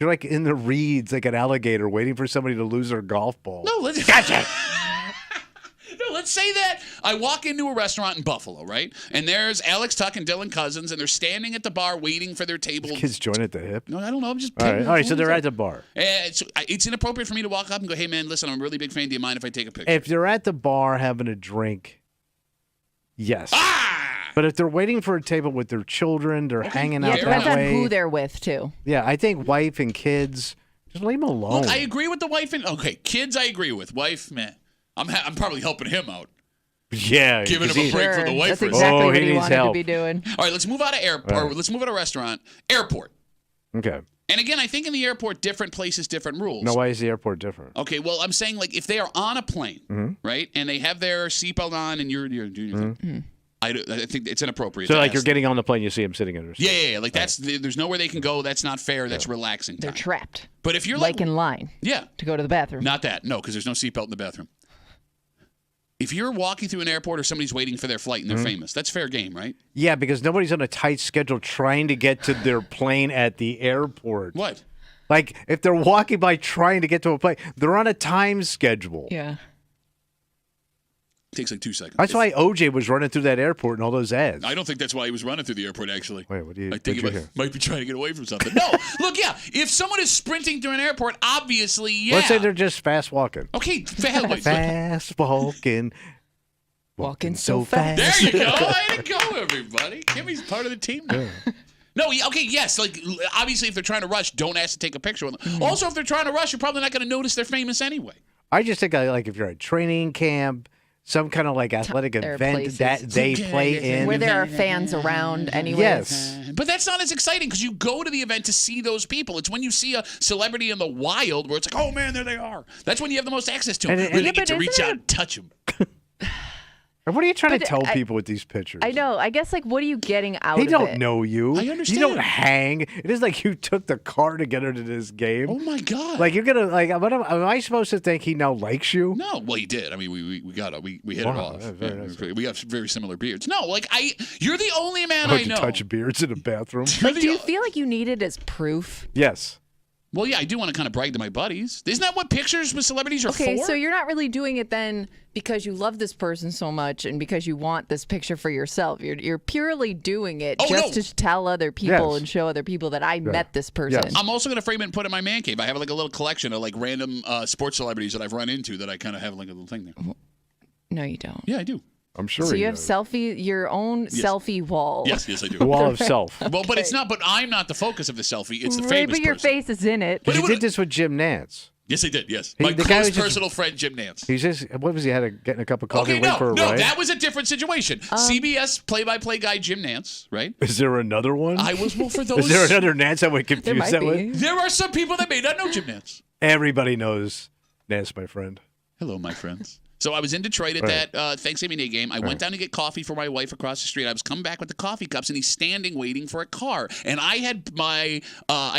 like in the reeds like an alligator waiting for somebody to lose their golf ball. No, let's Gotcha. No, let's say that I walk into a restaurant in Buffalo, right? And there's Alex Tuck and Dylan Cousins, and they're standing at the bar waiting for their table. Kids join at the hip. No, I don't know. I'm just all right. So they're at the bar. It's inappropriate for me to walk up and go, "Hey, man, listen, I'm a really big fan. Do you mind if I take a picture?" If they're at the bar having a drink, yes. But if they're waiting for a table with their children, they're hanging out that way. Depends on who they're with, too. Yeah, I think wife and kids, just leave them alone. Look, I agree with the wife and kids. I agree with wife. Man, I'm probably helping him out. Yeah, giving him a break from the wife. That's exactly what he wanted to be doing. All right, let's move out of airport. Right. Let's move out of restaurant. Airport. Okay. And again, I think in the airport, different places, different rules. No, why is the airport different? Okay, well, I'm saying like if they are on a plane, right, and they have their seatbelt on, and you're doing your thing. I think it's inappropriate. So, like, you're getting on the plane, you see them sitting in their seat. Yeah. Like, there's nowhere they can go. That's not fair. That's relaxing time. They're trapped. But if you're like in line. Yeah. To go to the bathroom. Not that. No, because there's no seatbelt in the bathroom. If you're walking through an airport or somebody's waiting for their flight and they're famous, that's fair game, right? Yeah, because nobody's on a tight schedule trying to get to their plane at the airport. What? Like, if they're walking by trying to get to a plane, they're on a time schedule. Yeah. It takes like 2 seconds. That's why OJ was running through that airport and all those ads. I don't think that's why he was running through the airport, actually. Wait, what do you I think he might be trying to get away from something. No, look, if someone is sprinting through an airport, obviously, yeah. Let's say they're just fast walking. Okay, fast walking. Walking so fast. There you go. Way to go, everybody. Kimmy's part of the team now. No, okay, yes. Like, obviously, if they're trying to rush, don't ask to take a picture with them. Also, if they're trying to rush, you're probably not going to notice they're famous anyway. I just think, like, if you're at training camp, some kind of, like, athletic event that they play in. Where there are fans around anyway. Yes. But that's not as exciting because you go to the event to see those people. It's when you see a celebrity in the wild where it's like, oh, man, there they are. That's when you have the most access to them. Where they get to reach out and touch them. What are you trying to tell people with these pictures? I know. I guess, like, what are you getting out of it? They don't know you. I understand. You don't hang. It is like you took the car to get her to this game. Oh, my God. Like, you're going to, like, am I supposed to think he now likes you? No. Well, he did. I mean, we hit it off. Nice. We have very similar beards. No, like, you're the only man I know. You touch beards in a bathroom? Like, do you feel like you need it as proof? Yes. Well, yeah, I do want to kind of brag to my buddies. Isn't that what pictures with celebrities are for? Okay, so you're not really doing it then because you love this person so much and because you want this picture for yourself. You're purely doing it to tell other people and show other people that I met this person. Yes. I'm also going to frame it and put it in my man cave. I have like a little collection of like random sports celebrities that I've run into that I kind of have like a little thing there. No, you don't. Yeah, I do. I'm sure. So you have your own selfie wall. Yes, I do. Wall of self. Well, but it's not. But I'm not the focus of the selfie. It's the famous person. But your face is in it. But you did this with Jim Nance. Yes, I did. Yes, my close personal friend Jim Nance. He's just. What was he getting a cup of coffee? Okay, for a no, ride? that was a different situation. CBS play-by-play guy Jim Nance, right? Is there another one? I was for those. Is there another Nance I would confuse that with? There are some people that may not know Jim Nance. Everybody knows Nance, my friend. Hello, my friends. So I was in Detroit at that Thanksgiving Day game. I went down to get coffee for my wife across the street. I was coming back with the coffee cups, and he's standing waiting for a car. And I had I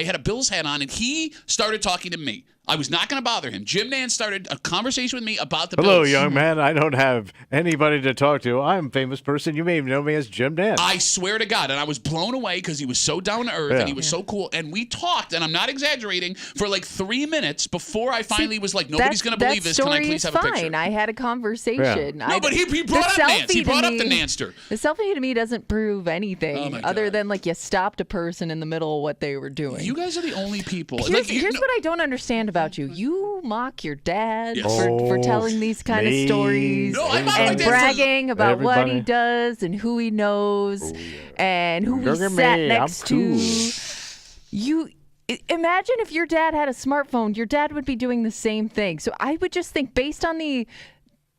had a Bills hat on, and he started talking to me. I was not going to bother him. Jim Nance started a conversation with me about the Bills. Hello, young man. I don't have anybody to talk to. I'm a famous person. You may even know me as Jim Nance. I swear to God. And I was blown away because he was so down to earth and he was so cool. And we talked, and I'm not exaggerating, for like 3 minutes before I finally was like, nobody's going to believe this. Can I please have a picture? I had a conversation. No, but he brought up Nance. He brought up the Nanster. The selfie to me doesn't prove anything other than like you stopped a person in the middle of what they were doing. You guys are the only people. Here's what I don't understand about you. You mock your dad for telling these kind of stories and bragging about what he does and who he knows and who he sat next to. You imagine if your dad had a smartphone, your dad would be doing the same thing. So I would just think, based on the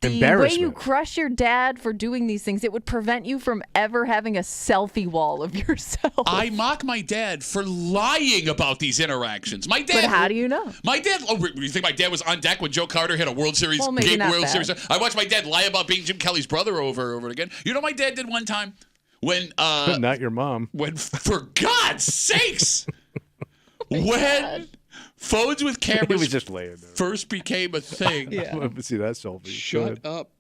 way you crush your dad for doing these things, it would prevent you from ever having a selfie wall of yourself. I mock my dad for lying about these interactions. My dad. But how do you know? My dad. Oh, you think my dad was on deck when Joe Carter hit a World Series game? Series. I watched my dad lie about being Jim Kelly's brother over and again. You know what my dad did one time when. But not your mom. When, for God's sakes, when. Phones with cameras he was just laying there. First became a thing. Let's see that selfie. Shut up.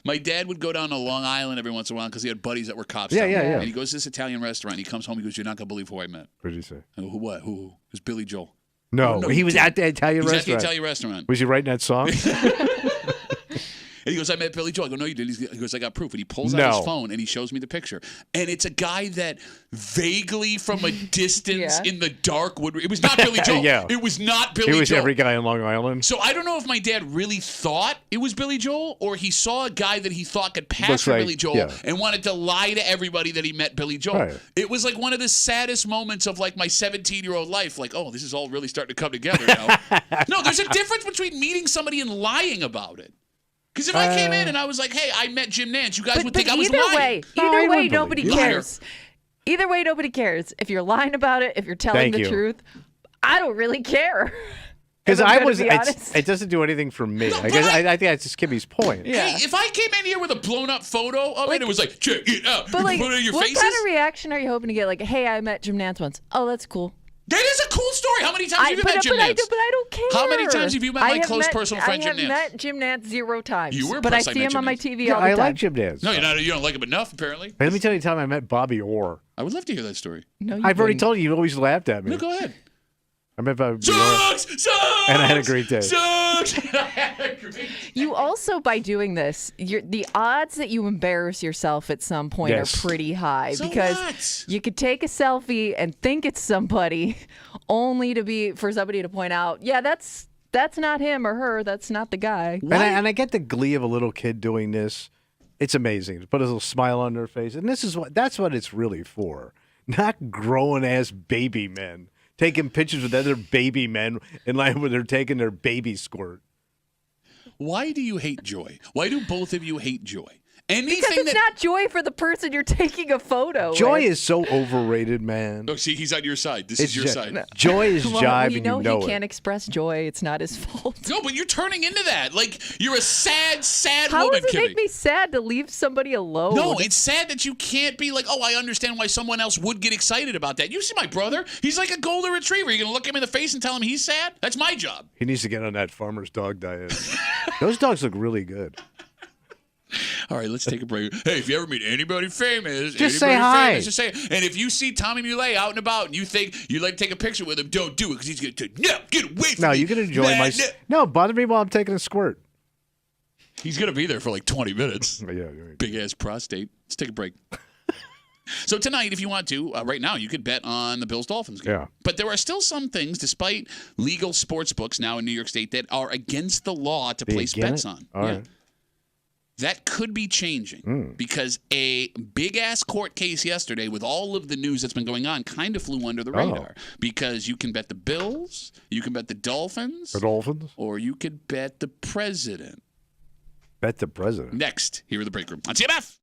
My dad would go down to Long Island every once in a while because he had buddies that were cops. Yeah. And he goes to this Italian restaurant. He comes home. He goes, "You're not going to believe who I met." What did he say? I go, "Who? What? Who?" It was Billy Joel. No, he was at the Italian restaurant. He was at the Italian restaurant. Was he writing that song? And he goes, "I met Billy Joel." I go, "No, you didn't." He goes, "I got proof." And he pulls out his phone and he shows me the picture. And it's a guy that vaguely from a distance in the dark would. It was not Billy Joel. It was not Billy Joel. It was every guy on Long Island. So I don't know if my dad really thought it was Billy Joel or he saw a guy that he thought could pass for Billy Joel and wanted to lie to everybody that he met Billy Joel. Right. It was like one of the saddest moments of like my 17-year-old life. Like, oh, this is all really starting to come together now. No, there's a difference between meeting somebody and lying about it. Because if I came in and I was like, "Hey, I met Jim Nance," you guys would think I was lying. Either way, nobody cares. Either way, nobody cares. If you're lying about it, if you're telling the truth, I don't really care. Because it doesn't do anything for me. I think that's just Kimmy's point. Yeah. Hey, if I came in here with a blown up photo of it, it was like, check it out. But like, put it in your what faces? kind of reaction are you hoping to get? Like, "Hey, I met Jim Nance once." Oh, that's cool. That is a cool story. How many times have you met Jim Nance? But I don't care. How many times have you met my close personal friend Jim Nance? I have met Jim Nance 0 times. You were but I see him on my TV all the time. I like Jim Nance. No, you don't like him enough, apparently. Hey, let me tell you the time I met Bobby Orr. I would love to hear that story. No, I've already told you. You always laughed at me. No, go ahead. I met Bobby Sucks! And I had a great day. You also, by doing this, the odds that you embarrass yourself at some point are pretty high because you could take a selfie and think it's somebody, only for somebody to point out, "Yeah, that's not him or her. That's not the guy." And I get the glee of a little kid doing this. It's amazing. Put a little smile on their face, and that's what it's really for. Not grown ass baby men taking pictures with other baby men in line where they're taking their baby squirt. Why do you hate joy? Why do both of you hate joy? Because it's not joy for the person you're taking a photo with. Joy is so overrated, man. Oh, see, he's on your side. This is your side. No. Joy is jive, you know and you know he can't express joy. It's not his fault. No, but you're turning into that. Like, you're a sad, sad How woman, does it Kimmy. make me sad to leave somebody alone? No, it's sad that you can't be like, "Oh, I understand why someone else would get excited about that." You see my brother? He's like a golden retriever. You're going to look him in the face and tell him he's sad? That's my job. He needs to get on that farmer's dog diet. Those dogs look really good. All right, let's take a break. Hey, if you ever meet anybody famous, just say hi. Just say it. And if you see Tommy Muley out and about and you think you'd like to take a picture with him, don't do it because he's going to get away from me. No, you can enjoy No, bother me while I'm taking a squirt. He's going to be there for like 20 minutes. Yeah. Big ass prostate. Let's take a break. So tonight, if you want to, right now, you could bet on the Bills-Dolphins game. Yeah. But there are still some things, despite legal sports books now in New York State, that are against the law to place bets on. All right. That could be changing because a big-ass court case yesterday with all of the news that's been going on kind of flew under the radar because you can bet the Bills, you can bet the Dolphins. Or you could bet the president. Bet the president. Next, here in the break room on CMF.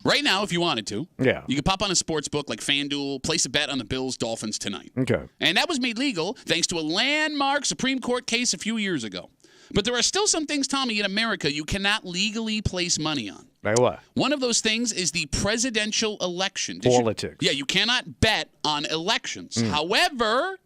Right now, if you wanted to, you could pop on a sports book like FanDuel, place a bet on the Bills-Dolphins tonight. Okay. And that was made legal thanks to a landmark Supreme Court case a few years ago. But there are still some things, Tommy, in America you cannot legally place money on. Like what? One of those things is the presidential election. Politics. You cannot bet on elections. However,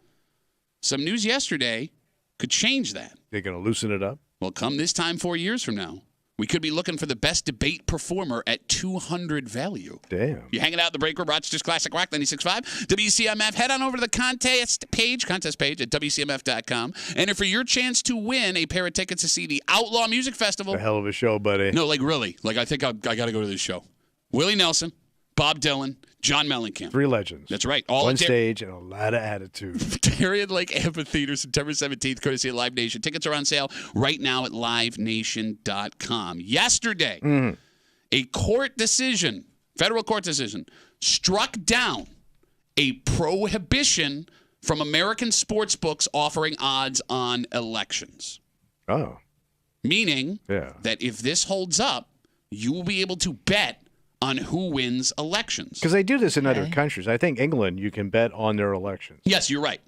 some news yesterday could change that. They're going to loosen it up? Well, come this time 4 years from now, we could be looking for the best debate performer at 200 value. Damn. You hanging out in the break room, Rochester's Classic Rock 96.5, WCMF. Head on over to the contest page at WCMF.com. Enter for your chance to win a pair of tickets to see the Outlaw Music Festival. A hell of a show, buddy. No, like really. Like I think I got to go to this show. Willie Nelson, Bob Dylan, John Mellencamp. 3 legends. That's right. All one stage and a lot of attitude. Darien Lake Amphitheater, September 17th, courtesy of Live Nation. Tickets are on sale right now at livenation.com. Yesterday, a court decision, federal court decision, struck down a prohibition from American sports books offering odds on elections. Oh. Meaning that if this holds up, you will be able to bet on who wins elections. Because they do this in other countries. I think England, you can bet on their elections. Yes, you're right.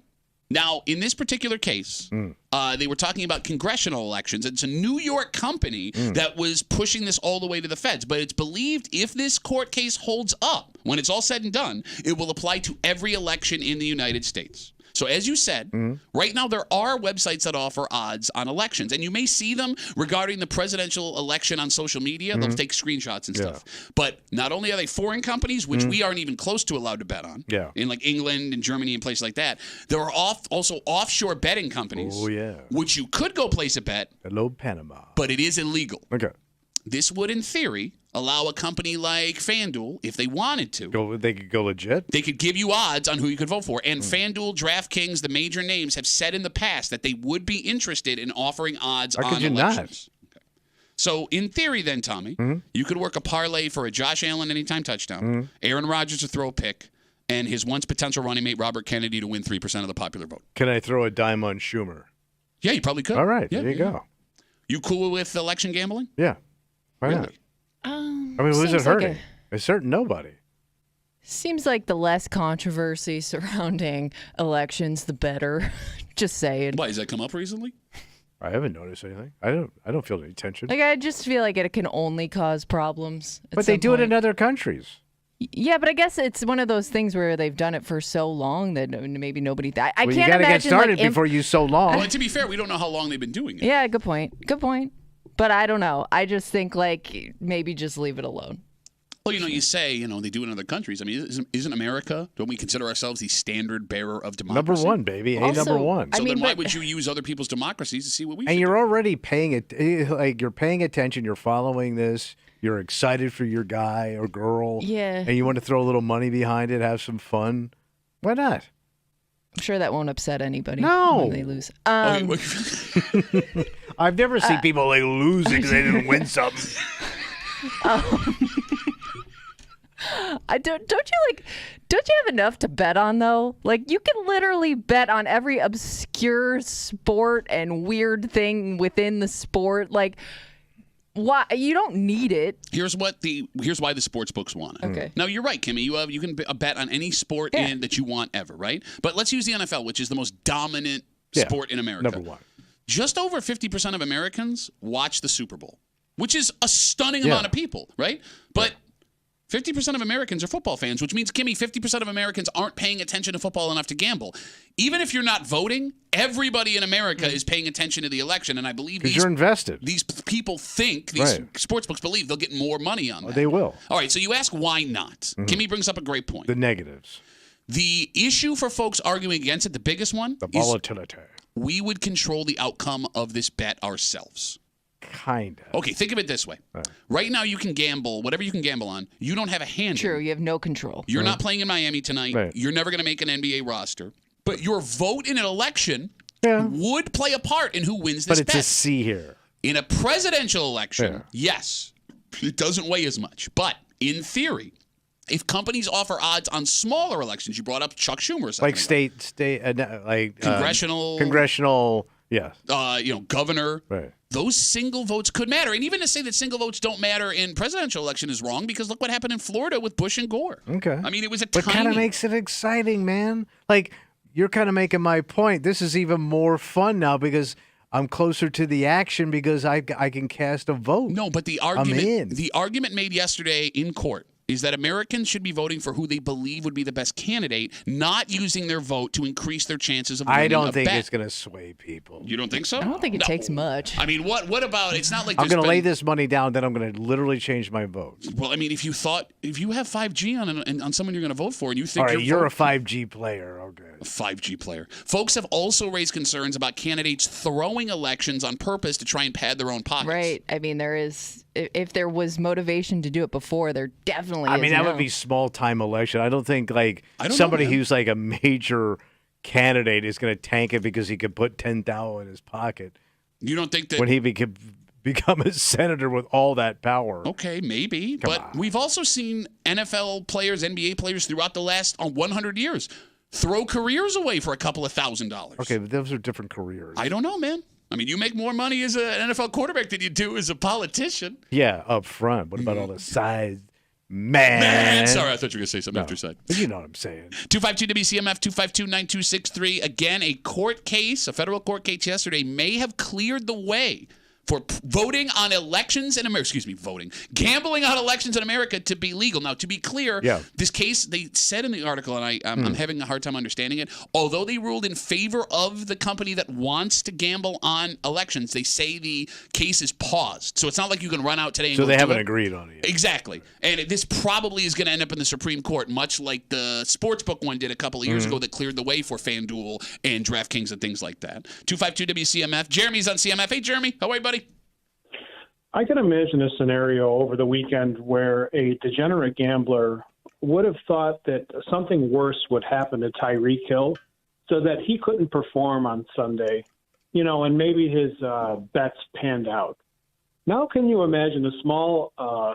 Now, in this particular case, they were talking about congressional elections. It's a New York company that was pushing this all the way to the feds. But it's believed if this court case holds up, when it's all said and done, it will apply to every election in the United States. So as you said, right now there are websites that offer odds on elections. And you may see them regarding the presidential election on social media. They'll take screenshots and stuff. But not only are they foreign companies, which we aren't even close to allowed to bet on, in like England and Germany and places like that, there are also offshore betting companies, which you could go place a bet. Hello, Panama. But it is illegal. Okay. This would, in theory, allow a company like FanDuel, if they wanted to. They could go legit? They could give you odds on who you could vote for. And FanDuel, DraftKings, the major names have said in the past that they would be interested in offering odds on elections. Okay. So, in theory then, Tommy, you could work a parlay for a Josh Allen anytime touchdown, Aaron Rodgers to throw a pick, and his once potential running mate, Robert Kennedy, to win 3% of the popular vote. Can I throw a dime on Schumer? Yeah, you probably could. All right, there you go. You cool with election gambling? Yeah. Why not? I mean, who's it hurting? It's hurting nobody. Seems like the less controversy surrounding elections, the better. Just saying. Why, has that come up recently? I haven't noticed anything. I don't feel any tension. Like, I just feel like it can only cause problems. But they do it in other countries. Yeah, but I guess it's one of those things where they've done it for so long that maybe nobody. I can't imagine. You got to get started before you so long. Well, to be fair, we don't know how long they've been doing it. Yeah, good point. Good point. But I don't know. I just think like maybe just leave it alone. Well, you say, they do it in other countries. I mean, isn't America, don't we consider ourselves the standard bearer of democracy? Number one, baby. Number one. So then why would you use other people's democracies to see what we And you're already paying it. Like, you're paying attention. You're following this. You're excited for your guy or girl. Yeah. And you want to throw a little money behind it, have some fun. Why not? I'm sure that won't upset anybody when they lose. I've never seen people losing because they didn't win something. Don't you have enough to bet on though? Like, you can literally bet on every obscure sport and weird thing within the sport. Like, why you don't need it? Here's why the sports books want it. Okay. Now you're right, Kimmy. You can bet on any sport that you want ever, right? But let's use the NFL, which is the most dominant sport in America. Number one. Just over 50% of Americans watch the Super Bowl, which is a stunning amount of people, right? But 50% of Americans are football fans, which means, Kimmy, 50% of Americans aren't paying attention to football enough to gamble. Even if you're not voting, everybody in America is paying attention to the election, and I believe you're invested. These people think, these sportsbooks believe they'll get more money on that. They will. All right, so you ask why not. Kimmy brings up a great point. The negatives. The issue for folks arguing against it, the biggest one, the volatility. We would control the outcome of this bet ourselves. Kind of. Okay, think of it this way. Right now, you can gamble, whatever you can gamble on. You don't have a hand. True, you have no control. You're not playing in Miami tonight. Right. You're never going to make an NBA roster. But your vote in an election would play a part in who wins this bet. But it's a C here. In a presidential election, yes, it doesn't weigh as much. But in theory, if companies offer odds on smaller elections, you brought up Chuck Schumer a second ago. State, like congressional Yes. Governor. Right. Those single votes could matter. And even to say that single votes don't matter in presidential election is wrong, because look what happened in Florida with Bush and Gore. Okay. I mean, it was a But tiny... kind of makes it exciting, man. Like, you're kind of making my point. This is even more fun now because I'm closer to the action because I can cast a vote. No, but the argument made yesterday in court is that Americans should be voting for who they believe would be the best candidate, not using their vote to increase their chances of winning I don't a think bet. It's going to sway people. You don't think so? I don't think it takes much. I mean, what about, it's not like I'm going to lay this money down, then I'm going to literally change my vote. Well, I mean, if you have 5G on someone you're going to vote for and you think all right, you're a 5G player. Okay. A 5G player. Folks have also raised concerns about candidates throwing elections on purpose to try and pad their own pockets. Right. I mean, if there was motivation to do it before, there definitely is. I mean, that would be small time election. I don't think somebody who's like a major candidate is going to tank it because he could put $10,000 in his pocket. You don't think that when he become a senator with all that power? Okay, maybe. But we've also seen NFL players, NBA players throughout the last 100 years throw careers away for a couple of $1,000s. Okay, but those are different careers. I don't know, man. I mean, you make more money as an NFL quarterback than you do as a politician. Yeah, up front. What about all the sides? Man. Sorry, I thought you were going to say something after side. But you know what I'm saying. 252-WCMF, 252-9263. Again, a federal court case yesterday may have cleared the way for gambling on elections in America to be legal. Now, to be clear, this case, they said in the article, and I'm having a hard time understanding it, although they ruled in favor of the company that wants to gamble on elections, they say the case is paused. So it's not like you can run out today and so they haven't agreed on it yet. Exactly. And this probably is going to end up in the Supreme Court, much like the sportsbook one did a couple of years ago that cleared the way for FanDuel and DraftKings and things like that. 252-WCMF. Jeremy's on CMF. Hey, Jeremy. How are you, buddy? I can imagine a scenario over the weekend where a degenerate gambler would have thought that something worse would happen to Tyreek Hill so that he couldn't perform on Sunday, and maybe his bets panned out. Now can you imagine a small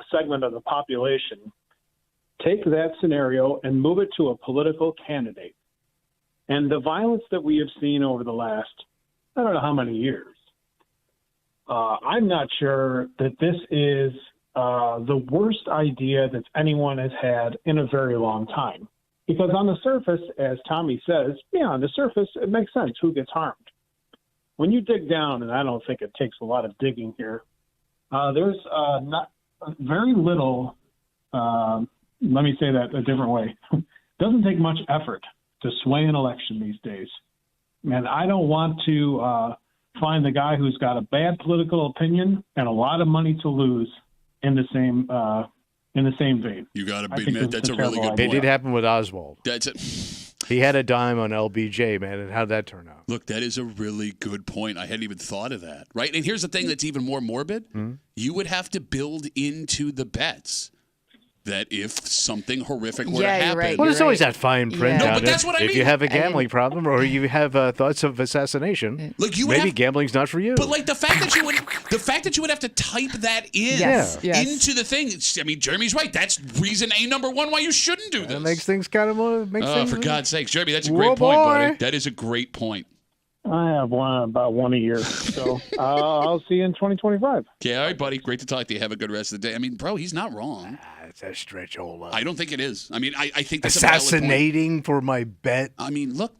segment of the population take that scenario and move it to a political candidate? And the violence that we have seen over the last, I don't know how many years, I'm not sure that this is the worst idea that anyone has had in a very long time. Because on the surface, as Tommy says, on the surface, it makes sense who gets harmed. When you dig down, and I don't think it takes a lot of digging here, there's not very little, let me say that a different way. Doesn't take much effort to sway an election these days. And I don't want to find the guy who's got a bad political opinion and a lot of money to lose in the same vein. You got to be, man. That's a really good point. It did happen with Oswald. That's it. He had a dime on LBJ, man, and how'd that turn out? Look, that is a really good point. I hadn't even thought of that, right? And here's the thing that's even more morbid. You would have to build into the bets that if something horrific were to happen. Right, well, there's always that fine print. No, but that's what I mean. If you have a gambling problem or you have thoughts of assassination, maybe gambling's not for you. But like the fact that you would have to type that in into the thing. I mean, Jeremy's right. That's reason number one why you shouldn't do this. It makes things kind of more. For God's sakes, Jeremy, that's a great point, buddy. That is a great point. I have about one a year, so I'll see you in 2025. Okay, all right, buddy. Great to talk to you. Have a good rest of the day. I mean, bro, he's not wrong. It's a stretch, Ola. I don't think it is. I mean, I think that's assassinating for my bet. I mean, look,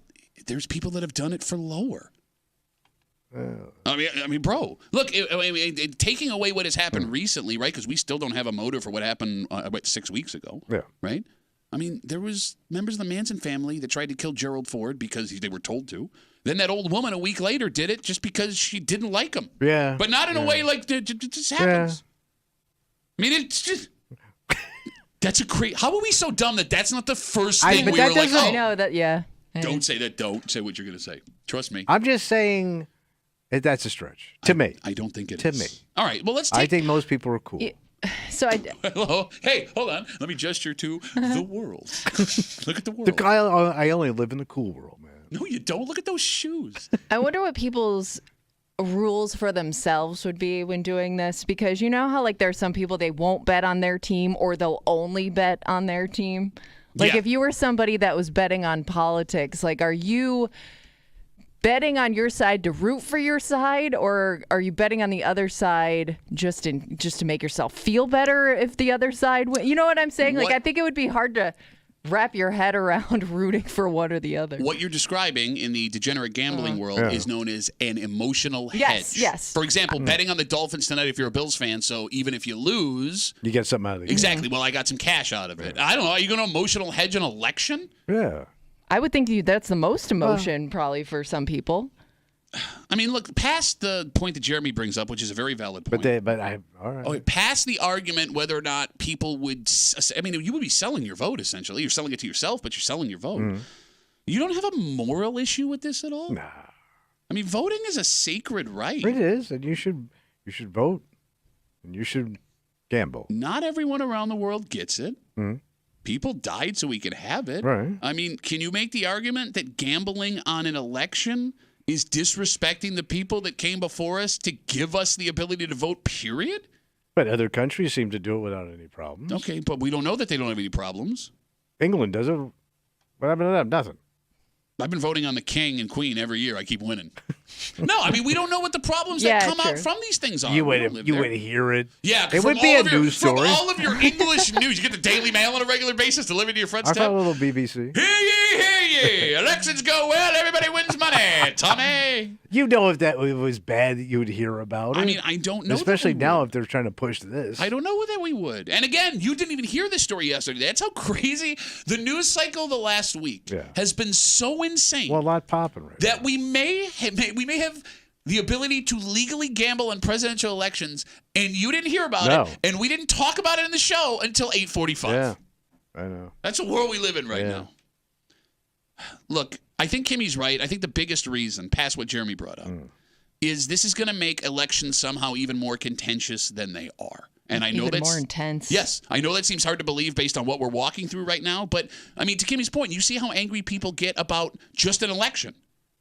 there's people that have done it for lower. I mean, bro, look. Taking away what has happened recently, right? Because we still don't have a motive for what happened 6 weeks ago. Yeah. Right. I mean, there was members of the Manson family that tried to kill Gerald Ford because they were told to. Then that old woman a week later did it just because she didn't like him. Yeah. But not in a way like it just happens. I mean, it's just. That's a great. How are we so dumb that that's not the first thing we were like? Oh, I know that. Yeah. Don't say that. Don't say what you're going to say. Trust me. I'm just saying that's a stretch to me. I don't think it is. To me. All right. Well, let's. I think most people are cool. So Hello. Hey, hold on. Let me gesture to the world. Look at the world. I only live in the cool world, man. No, you don't. Look at those shoes. I wonder what people's rules for themselves would be when doing this, because you know how like there's some people they won't bet on their team or they'll only bet on their team. Like if you were somebody that was betting on politics, like are you betting on your side to root for your side, or are you betting on the other side just to make yourself feel better if the other side wins? You know what I'm saying? Like, I think it would be hard to wrap your head around rooting for one or the other. What you're describing in the degenerate gambling world is known as an emotional hedge. Yes. For example, betting on the Dolphins tonight if you're a Bills fan, so even if you lose... You get something out of it. Exactly. Well, I got some cash out of it. I don't know. Are you going to emotional hedge an election? Yeah. I would think that's the most emotion probably for some people. I mean, look, past the point that Jeremy brings up, which is a very valid point. All right. Oh, past the argument whether or not people would, I mean, you would be selling your vote, essentially. You're selling it to yourself, but you're selling your vote. Mm-hmm. You don't have a moral issue with this at all? Nah. I mean, voting is a sacred right. It is, and you should vote, and you should gamble. Not everyone around the world gets it. Mm-hmm. People died so we could have it. Right. I mean, can you make the argument that gambling on an election is disrespecting the people that came before us to give us the ability to vote, period? But other countries seem to do it without any problems. Okay, but we don't know that they don't have any problems. England does it. What happened to them? Nothing. I've been voting on the king and queen every year. I keep winning. No, I mean, we don't know what the problems that come out from these things are. You would hear it. Yeah, it would be a news story. From all of your English news. You get the Daily Mail on a regular basis delivered to your front step. I thought a little BBC. Hear ye. Elections go well. Everybody wins money. Tommy. You know, if that was bad, that you would hear about it. I mean, I don't know. Especially now if they're trying to push this. I don't know that we would. And again, you didn't even hear this story yesterday. That's how crazy the news cycle the last week has been so insane. Well, a lot popping right that now. we may have the ability to legally gamble in presidential elections, and you didn't hear about it, and we didn't talk about it in the show until 8:45. Yeah, I know. That's the world we live in right now. Look, I think Kimmy's right. I think the biggest reason, past what Jeremy brought up, is this is going to make elections somehow even more contentious than they are. And I know even that's more intense. Yes, I know that seems hard to believe based on what we're walking through right now. But I mean, to Kimmy's point, you see how angry people get about just an election,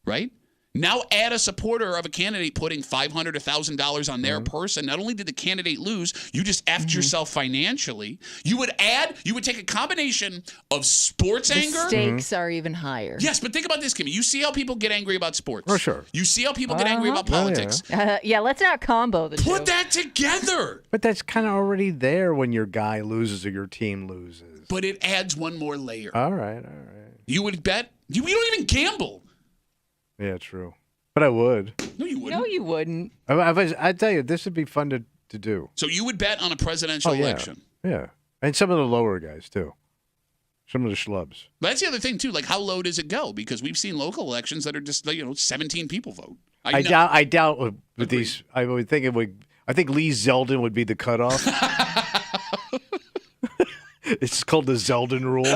right? Now add a supporter of a candidate putting $500 or $1,000 on their person. Not only did the candidate lose, you just effed yourself financially. You would take a combination of sports anger. The stakes are even higher. Yes, but think about this, Kimmy. You see how people get angry about sports. For sure. You see how people get angry about politics. Yeah, let's not combo the two. Put that together. But that's kind of already there when your guy loses or your team loses. But it adds one more layer. All right. You would bet? You don't even gamble. Yeah, true. But I would. No, you wouldn't. No, you wouldn't. I tell you, this would be fun to do. So you would bet on a presidential election? Yeah. And some of the lower guys, too. Some of the schlubs. But that's the other thing, too. Like, how low does it go? Because we've seen local elections that are just, 17 people vote. I doubt with these. I would think I think Lee Zeldin would be the cutoff. It's called the Zeldin rule.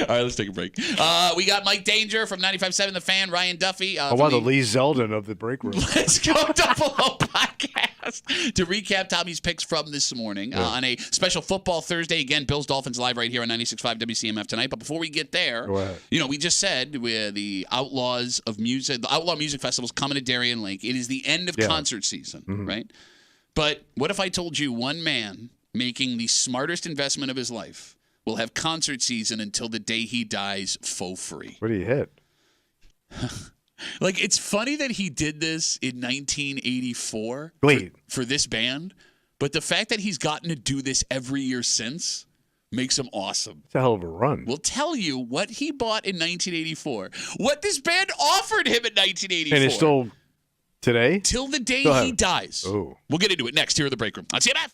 All right, let's take a break. We got Mike Danger from 95.7 The Fan, Ryan Duffy. The Lee Zeldin of the break room. Let's go Double O podcast to recap Tommy's picks from this morning on a special football Thursday. Again, Bills Dolphins live right here on 96.5 WCMF tonight. But before we get there, we just said with the Outlaws of Music, the Outlaw Music Festival is coming to Darien Lake. It is the end of concert season, right? But what if I told you one man making the smartest investment of his life will have concert season until the day he dies for free? What do you hit? Like, it's funny that he did this in 1984 for this band, but the fact that he's gotten to do this every year since makes him awesome. It's a hell of a run. We'll tell you what he bought in 1984, what this band offered him in 1984. And it's still today? Till the day he dies. Oh. We'll get into it next here at the Break Room on CMF.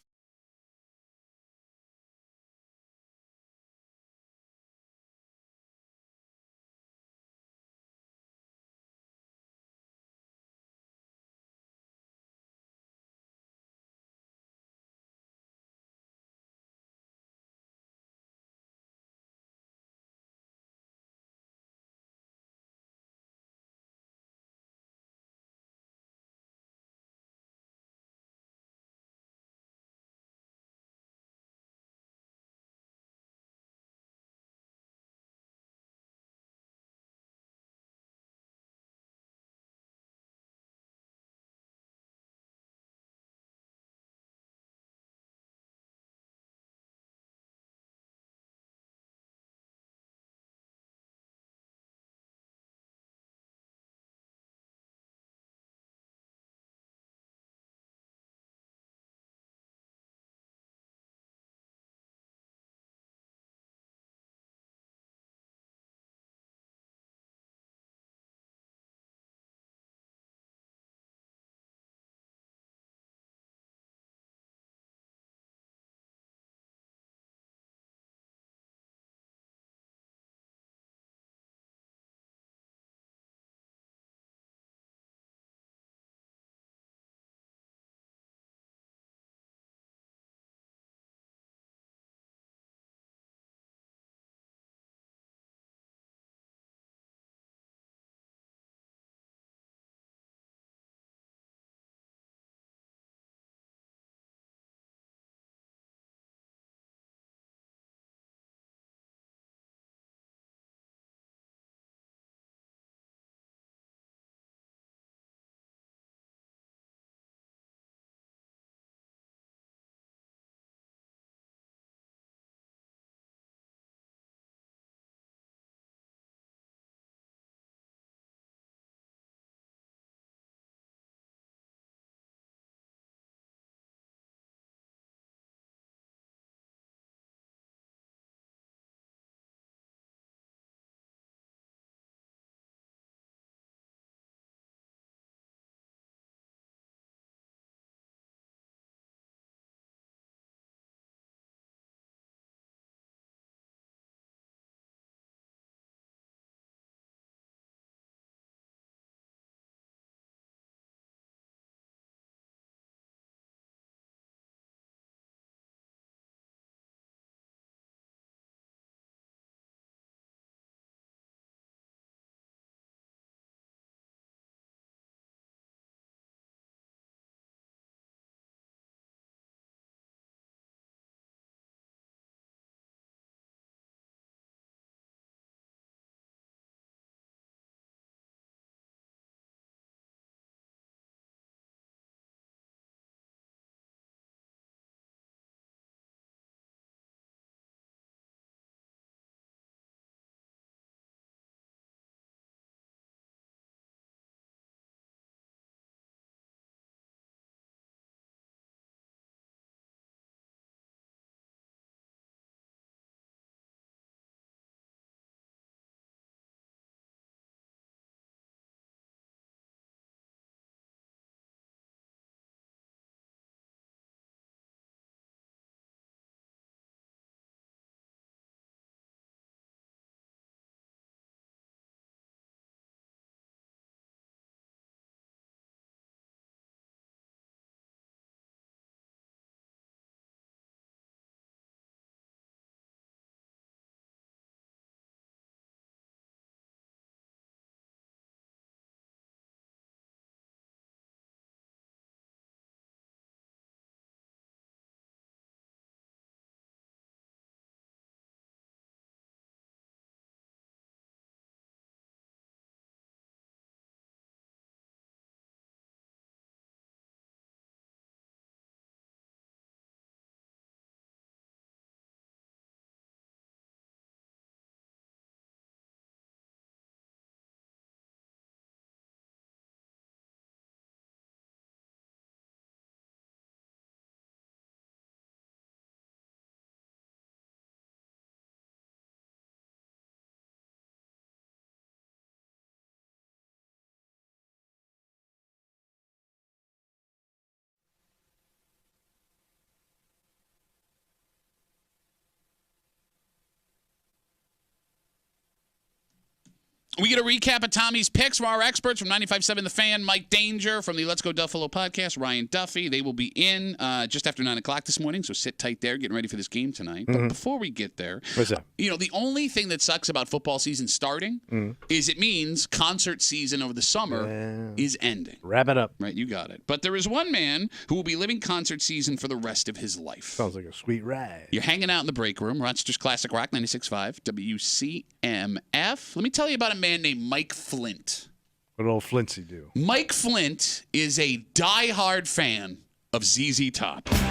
We get a recap of Tommy's picks from our experts from 95.7 The Fan, Mike Danger from the Let's Go Duffalo podcast, Ryan Duffy. They will be in just after 9 o'clock this morning, so sit tight there, getting ready for this game tonight. But before we get there, what's that? The only thing that sucks about football season starting is it means concert season over the summer is ending. Wrap it up. Right, you got it. But there is one man who will be living concert season for the rest of his life. Sounds like a sweet ride. You're hanging out in the break room, Rochester's Classic Rock 96.5, WCMF. Let me tell you about a man named Mike Flint. What did old Flintsy do? Mike Flint is a diehard fan of ZZ Top. Give me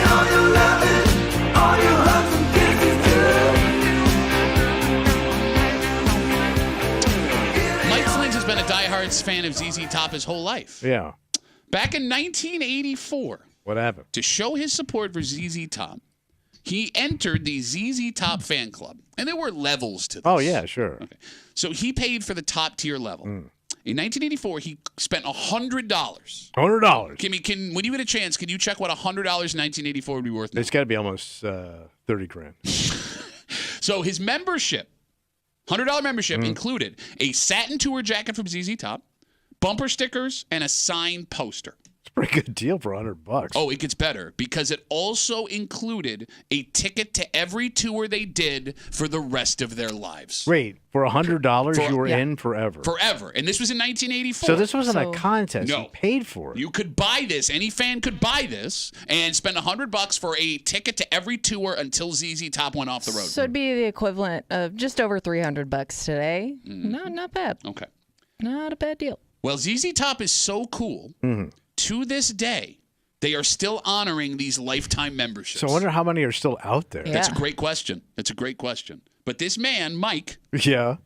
all your loving, all your hugs and kisses too. Mike Flint has been a diehard fan of ZZ Top his whole life. Yeah. Back in 1984, what happened? To show his support for ZZ Top, he entered the ZZ Top fan club. And there were levels to this. Oh, yeah, sure. Okay. So he paid for the top tier level. In 1984, he spent $100. $100. When you get a chance, can you check what $100 in 1984 would be worth now? It's got to be almost 30 grand. So his membership, $100 membership, included a satin tour jacket from ZZ Top, bumper stickers, and a signed poster. It's a pretty good deal for $100. Oh, it gets better because it also included a ticket to every tour they did for the rest of their lives. Wait, for $100 you were in forever? Forever. And this was in 1984. So this wasn't a contest. No. You paid for it. You could buy this. Any fan could buy this and spend $100 for a ticket to every tour until ZZ Top went off the road. So it'd be the equivalent of just over $300 today. Not bad. Okay. Not a bad deal. Well, ZZ Top is so cool. To this day, they are still honoring these lifetime memberships. So I wonder how many are still out there. Yeah. That's a great question. But this man, Mike,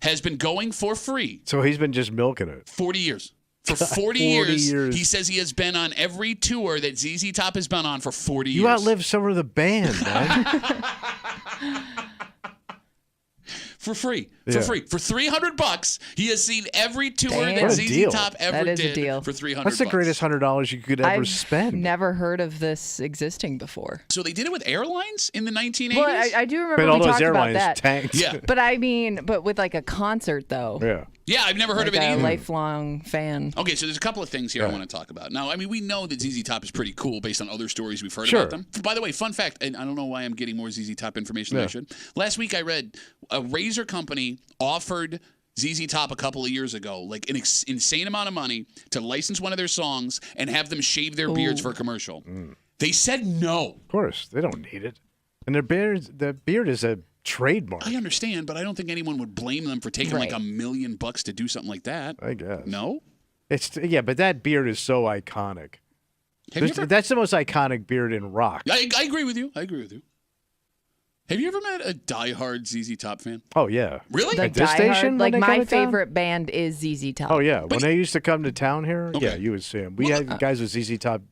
has been going for free. So he's been just milking it. 40 years. For 40 years, he says he has been on every tour that ZZ Top has been on for 40 years. You outlived some of the band, man. For free. For $300, he has seen every tour that ZZ Top ever did for $300. That's the greatest $100 you could ever spend. Never heard of this existing before. So they did it with airlines in the 1980s? Well, I do remember all we those talked airlines about that. Tanked. Yeah. But with like a concert though. Yeah. Yeah, I've never heard of it either. A lifelong fan. Okay, so there's a couple of things here I want to talk about. Now, I mean, we know that ZZ Top is pretty cool based on other stories we've heard about them. By the way, fun fact, and I don't know why I'm getting more ZZ Top information than I should. Last week I read a razor company offered ZZ Top a couple of years ago, like an insane amount of money to license one of their songs and have them shave their beards for a commercial. They said no. Of course, they don't need it. And the beard is a trademark. I understand, but I don't think anyone would blame them for taking like $1 million to do something like that. I guess. No? But that beard is so iconic. That's the most iconic beard in rock. I agree with you. Have you ever met a diehard ZZ Top fan? Oh, yeah. Really? At this station? Like, my favorite band is ZZ Top. Oh, yeah. When they used to come to town here, you would see them. We had guys with ZZ Top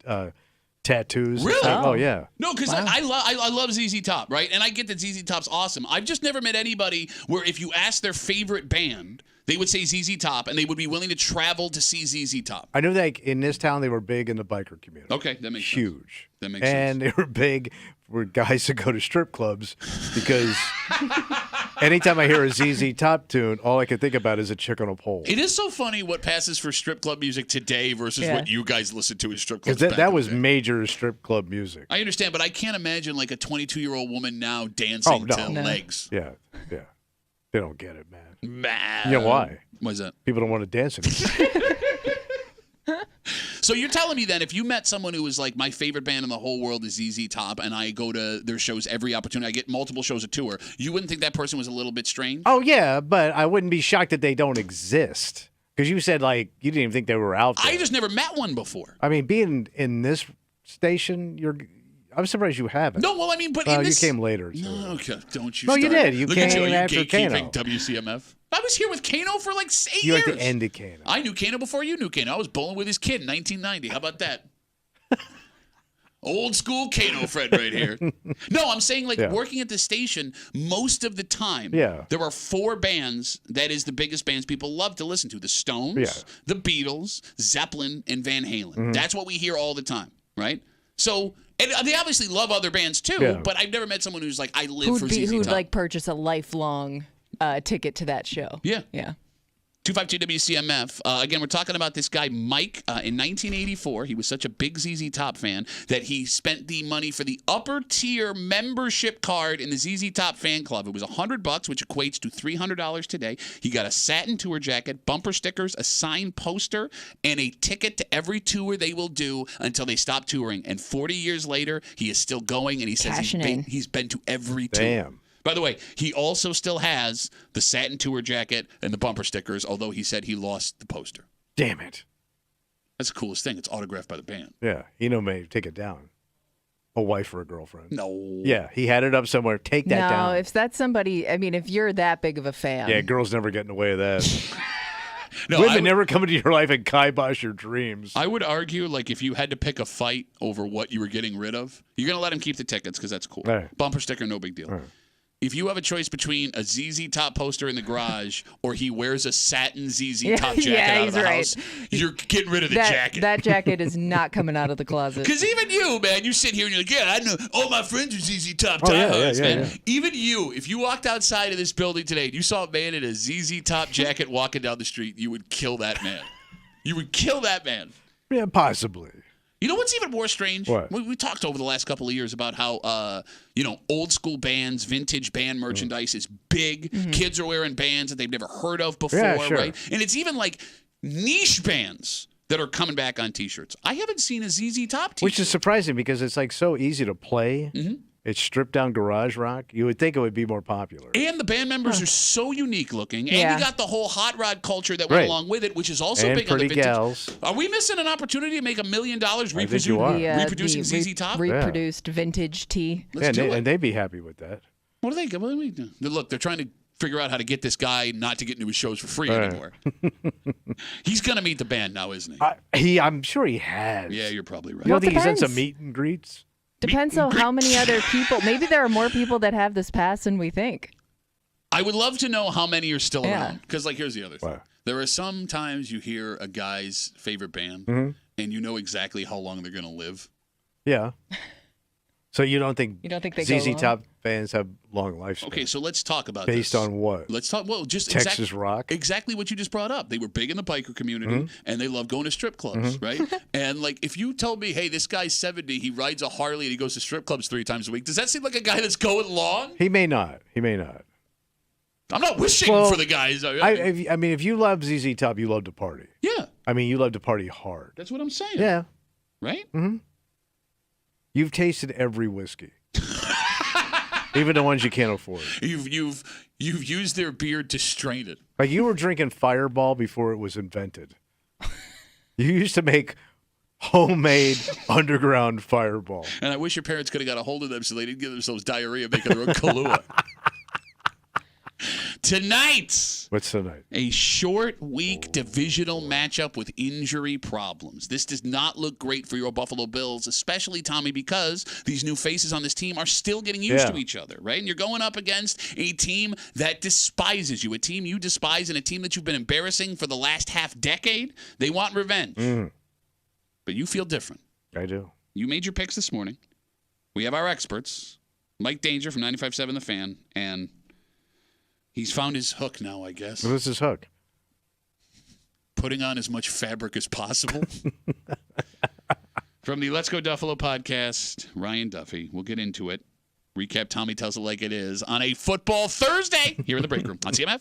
tattoos. Really? Oh, yeah. No, because I love ZZ Top, right? And I get that ZZ Top's awesome. I've just never met anybody where if you ask their favorite band, they would say ZZ Top, and they would be willing to travel to see ZZ Top. I know that in this town they were big in the biker community. Okay, that makes huge. Sense. That makes sense. And they were big for guys that go to strip clubs because anytime I hear a ZZ Top tune, all I can think about is a chick on a pole. It is so funny what passes for strip club music today versus what you guys listen to in strip clubs. Because that was major strip club music. I understand, but I can't imagine like a 22-year-old woman now dancing to Legs. Yeah. They don't get it, man. Man. You know why? Why is that? People don't want to dance anymore. So you're telling me then if you met someone who was like, my favorite band in the whole world is ZZ Top, and I go to their shows every opportunity, I get multiple shows a tour, you wouldn't think that person was a little bit strange? Oh, yeah, but I wouldn't be shocked that they don't exist. Because you said, like, you didn't even think they were out there. I just never met one before. I mean, being in this station, I'm surprised you haven't. No, well, I mean, but in this... you came later. So. No, okay, don't you No, start. you did. You Look came at you after Kano. WCMF. I was here with Kano for like 8 years. You at the end of Kano. I knew Kano before you knew Kano. I was bowling with his kid in 1990. How about that? Old school Kano Fred right here. No, I'm saying like working at the station, most of the time, there are 4 bands that is the biggest bands people love to listen to. The Stones, the Beatles, Zeppelin, and Van Halen. That's what we hear all the time, right? So... And they obviously love other bands too, but I've never met someone who's like, I live for ZZ Top. Who'd like purchase a lifelong ticket to that show. Yeah. Yeah. 252 WCMF. Again, we're talking about this guy, Mike. In 1984, he was such a big ZZ Top fan that he spent the money for the upper tier membership card in the ZZ Top fan club. It was $100, which equates to $300 today. He got a satin tour jacket, bumper stickers, a signed poster, and a ticket to every tour they will do until they stop touring. And 40 years later, he is still going, and he says he's been to every tour. Damn. By the way, he also still has the satin tour jacket and the bumper stickers, although he said he lost the poster. Damn it. That's the coolest thing. It's autographed by the band. Yeah. May take it down. A wife or a girlfriend. No. Yeah. He had it up somewhere. Take that down. No, if that's somebody, if you're that big of a fan. Yeah, girls never get in the way of that. No, Women never come into your life and kibosh your dreams. I would argue, if you had to pick a fight over what you were getting rid of, you're going to let him keep the tickets because that's cool. Right. Bumper sticker, no big deal. Right. If you have a choice between a ZZ Top poster in the garage or he wears a satin ZZ Top jacket out of the house, you're getting rid of the jacket. That jacket is not coming out of the closet. Because even you, man, you sit here and you're like, yeah, I know all my friends are ZZ Top diehards, man. Yeah. Even you, if you walked outside of this building today and you saw a man in a ZZ Top jacket walking down the street, you would kill that man. You would kill that man. Yeah, possibly. You know what's even more strange? What? We talked over the last couple of years about how, old school bands, vintage band merchandise is big. Mm-hmm. Kids are wearing bands that they've never heard of before, right? And it's even like niche bands that are coming back on T-shirts. I haven't seen a ZZ Top T-shirt. Which is surprising because it's so easy to play. Mm-hmm. It's stripped down garage rock. You would think it would be more popular. And the band members are so unique looking. And you got the whole hot rod culture that went along with it, which is also big on the vintage. Gals. Are we missing an opportunity to make $1 million reproducing ZZ Top? Reproduced vintage tee. Let's do it. And they'd be happy with that. What do they do? Look, they're trying to figure out how to get this guy not to get into his shows for free anymore. He's going to meet the band now, isn't he? I'm sure he has. Yeah, you're probably right. You don't think he's done some meet and greets? Depends on how many other people. Maybe there are more people that have this pass than we think. I would love to know how many are still around. Because, here's the other thing. Wow. There are some times you hear a guy's favorite band, and you know exactly how long they're going to live. Yeah. So you don't think they ZZ Top fans have long lifespans? Okay, so let's talk about Based on what? Let's talk. Well, just Texas rock. Exactly what you just brought up. They were big in the biker community, and they love going to strip clubs, right? And if you told me, hey, this guy's 70, he rides a Harley and he goes to strip clubs 3 times a week, does that seem like a guy that's going long? He may not. I'm not wishing for the guys. If you love ZZ Top, you love to party. Yeah. You love to party hard. That's what I'm saying. Yeah. Right? Mm-hmm. You've tasted every whiskey. Even the ones you can't afford. You've used their beard to strain it. You were drinking Fireball before it was invented. You used to make homemade underground Fireball. And I wish your parents could have got a hold of them so they didn't give themselves diarrhea making their own Kahlua. Tonight. What's tonight? A short week divisional matchup with injury problems. This does not look great for your Buffalo Bills, especially, Tommy, because these new faces on this team are still getting used to each other, right? And you're going up against a team that despises you, a team you despise, and a team that you've been embarrassing for the last half decade. They want revenge. But you feel different. I do. You made your picks this morning. We have our experts, Mike Danger from 95.7 The Fan, and he's found his hook now, I guess. What's his hook? Putting on as much fabric as possible. From the Let's Go Duffalo podcast, Ryan Duffy. We'll get into it. Recap Tommy Tells It Like It Is on a football Thursday here in the break room on CMF.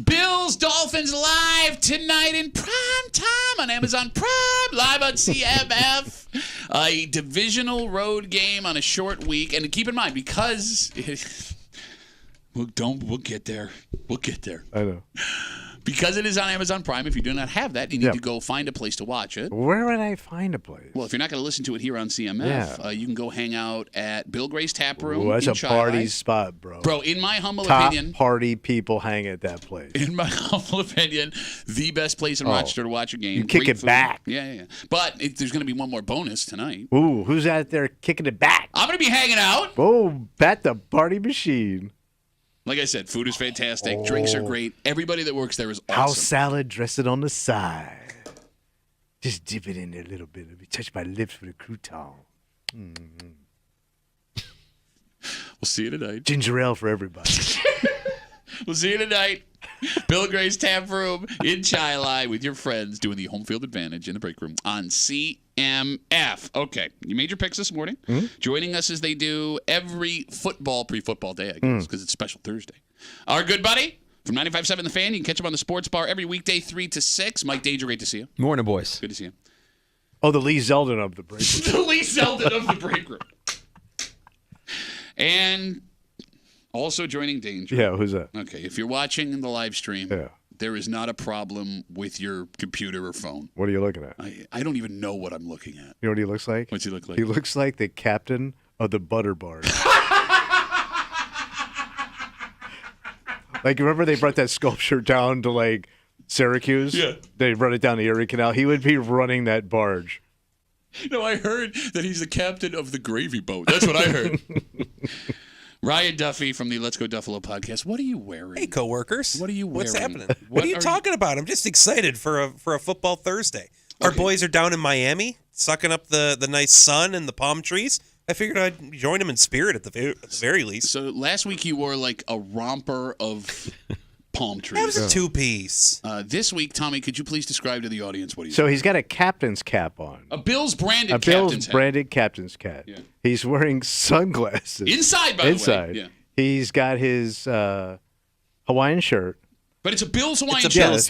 Bills, Dolphins live tonight in prime time on Amazon Prime, live on CMF. A divisional road game on a short week. And keep in mind, because we'll get there. We'll get there. I know. Because it is on Amazon Prime, if you do not have that, you need to go find a place to watch it. Where would I find a place? Well, if you're not going to listen to it here on CMF, you can go hang out at Bill Gray's Tap Room. Ooh, that's in a party spot, bro. Bro, in my humble Top opinion, party people hang at that place. In my humble opinion, the best place in Rochester to watch a game. You kick it back. Yeah. But there's going to be one more bonus tonight. Ooh, who's out there kicking it back? I'm going to be hanging out. Oh, bet the party machine. Like I said, food is fantastic. Drinks are great. Everybody that works there is awesome. House salad, dress it on the side. Just dip it in there a little bit. Let me touch my lips with a crouton. Mm-hmm. We'll see you tonight. Ginger ale for everybody. We'll see you tonight. Bill Gray's Tap Room in Chi-Li with your friends doing the home field advantage in the break room on CMF. Okay, you made your picks this morning. Mm-hmm. Joining us as they do every pre-football day, I guess, because it's Special Thursday. Our good buddy from 95.7 The Fan. You can catch him on the Sports Bar every weekday, 3 to 6. Mike Danger, great to see you. Morning, boys. Good to see you. Oh, the Lee Zeldin of the break room. The Lee Zeldin of the break room. And also joining Danger. Yeah, who's that? Okay, if you're watching the live stream, there is not a problem with your computer or phone. What are you looking at? I don't even know what I'm looking at. You know what he looks like? What's he look like? He looks like the captain of the butter barge. Like, remember they brought that sculpture down to, like, Syracuse? Yeah. They brought it down the Erie Canal. He would be running that barge. No, I heard that he's the captain of the gravy boat. That's what I heard. Ryan Duffy from the Let's Go Duffalo podcast. What are you wearing? Hey, coworkers. What are you wearing? What's happening? What are you talking about? I'm just excited for a football Thursday. Our boys are down in Miami, sucking up the nice sun and the palm trees. I figured I'd join them in spirit at the very least. So last week you wore like a romper of palm trees. That was a two-piece. This week, Tommy, could you please describe to the audience what he's So he's got a captain's cap on. A Bills branded captain's Bills branded captain's cap. Yeah. He's wearing sunglasses. Inside, by the way. Yeah. He's got his Hawaiian shirt. But it's a Bills Hawaiian shirt. Yes,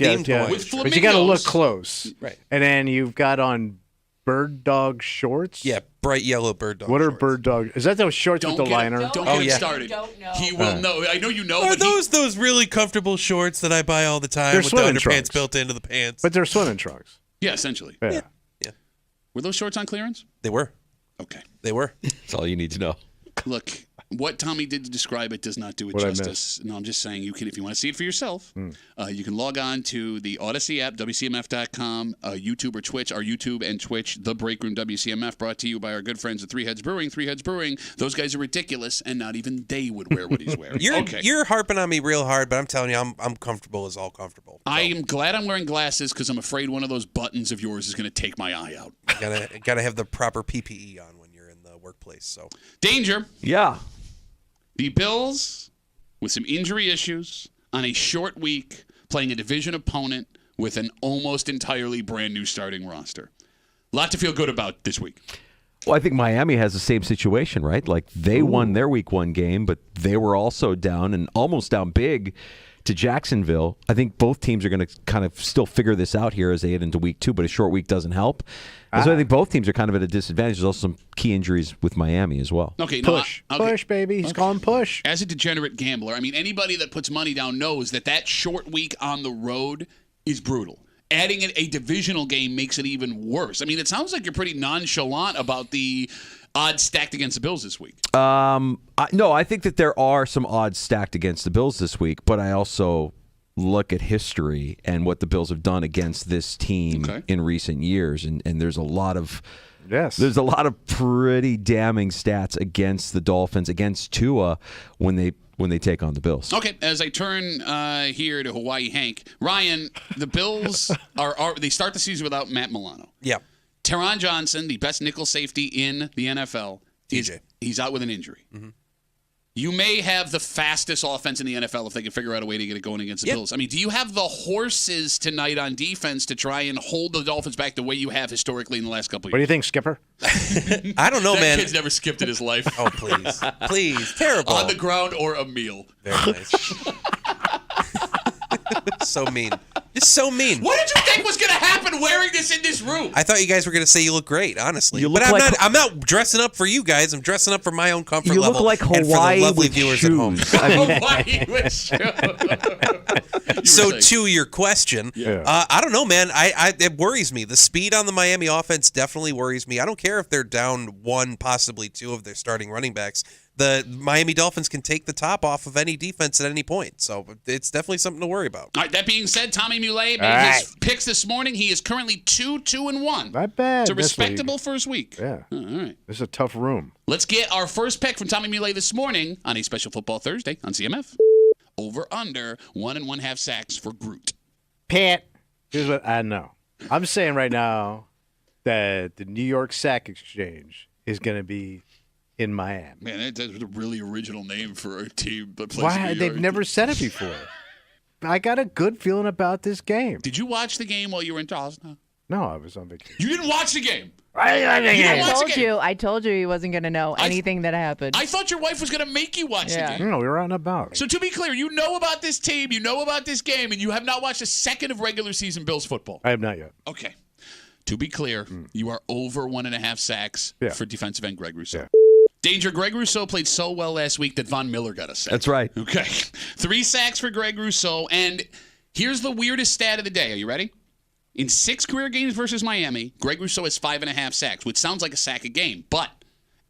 with flamingos. But you got to look close. Right. And then you've got on bird dog shorts. Yeah, bright yellow bird dog What shorts. are bird dog? Is that those shorts with the liner? Don't get him started. He will know. I know you know. Are those really comfortable shorts that I buy all the time They're with the swimming underpants trunks. built into the pants? But they're swimming trunks. Yeah, essentially. Yeah. Were those shorts on clearance? They were. Okay. They were. That's all you need to know. Look, what Tommy did to describe it does not do it justice. No, I'm just saying you can, if you want to see it for yourself, you can log on to the Odyssey app, WCMF.com, YouTube or Twitch. Our YouTube and Twitch, The Break Room WCMF, brought to you by our good friends at Three Heads Brewing. Three Heads Brewing. Those guys are ridiculous, and not even they would wear what he's wearing. You're harping on me real hard, but I'm telling you, I'm comfortable as all comfortable. So. I am glad I'm wearing glasses because I'm afraid one of those buttons of yours is going to take my eye out. Gotta have the proper PPE on when you're in the workplace. So Danger. Yeah. The Bills, with some injury issues, on a short week, playing a division opponent with an almost entirely brand new starting roster. A lot to feel good about this week. Well, I think Miami has the same situation, right? Like they won their week one game, but they were also down and almost down big to Jacksonville. I think both teams are going to kind of still figure this out here as they head into week two, but a short week doesn't help. And so I think both teams are kind of at a disadvantage. There's also some key injuries with Miami as well. Okay, push, baby. He's calling push. As a degenerate gambler, I mean, anybody that puts money down knows that short week on the road is brutal. Adding a divisional game makes it even worse. I mean, it sounds like you're pretty nonchalant about the odds stacked against the Bills this week. No, I think that there are some odds stacked against the Bills this week, but I also look at history and what the Bills have done against this team in recent years, and there's a lot of pretty damning stats against the Dolphins, against Tua when they take on the Bills. Okay, as I turn here to Hawaii Hank, Ryan, the Bills they start the season without Matt Milano. Yeah. Teron Johnson, the best nickel safety in the NFL, he's out with an injury. Mm-hmm. You may have the fastest offense in the NFL if they can figure out a way to get it going against the Bills. I mean, do you have the horses tonight on defense to try and hold the Dolphins back the way you have historically in the last couple of years? What do you think, Skipper? I don't know, man. That kid's never skipped in his life. Oh, please. Please. Terrible. On the ground or a meal. Very nice. So mean. Just so mean. What did you think was going to happen wearing this in this room? I thought you guys were going to say you look great, honestly. You look but like I'm not dressing up for you guys. I'm dressing up for my own comfort you level. look like and for Hawaii the lovely with viewers shoes. at home. Hawaii with shoes. So to your question, I don't know, man. It worries me. The speed on the Miami offense definitely worries me. I don't care if they're down one, possibly two of their starting running backs. The Miami Dolphins can take the top off of any defense at any point. So it's definitely something to worry about. All right, that being said, Tommy Muley made his picks this morning. He is currently 2-2-1. Not bad. It's a respectable first week. Yeah. All right. This is a tough room. Let's get our first pick from Tommy Muley this morning on a special football Thursday on CMF. Over under 1.5 sacks for Groot. Pat. Here's what I know. I'm saying right now that the New York Sack Exchange is going to be in Miami. Man, that's a really original name for a team that plays in Why? New York. They've never said it before. I got a good feeling about this game. Did you watch the game while you were in Charleston? No, I was on vacation. You didn't watch the game. I told you he wasn't going to know anything that happened. I thought your wife was going to make you watch the game. No, we were out and about. So to be clear, you know about this team, you know about this game, and you have not watched a second of regular season Bills football. I have not yet. Okay. To be clear, you are over 1.5 sacks for defensive end Greg Rousseau. Yeah. Danger, Greg Rousseau played so well last week that Von Miller got a sack. That's right. Okay. 3 sacks for Greg Rousseau. And here's the weirdest stat of the day. Are you ready? In 6 career games versus Miami, Greg Rousseau has 5.5 sacks, which sounds like a sack a game. But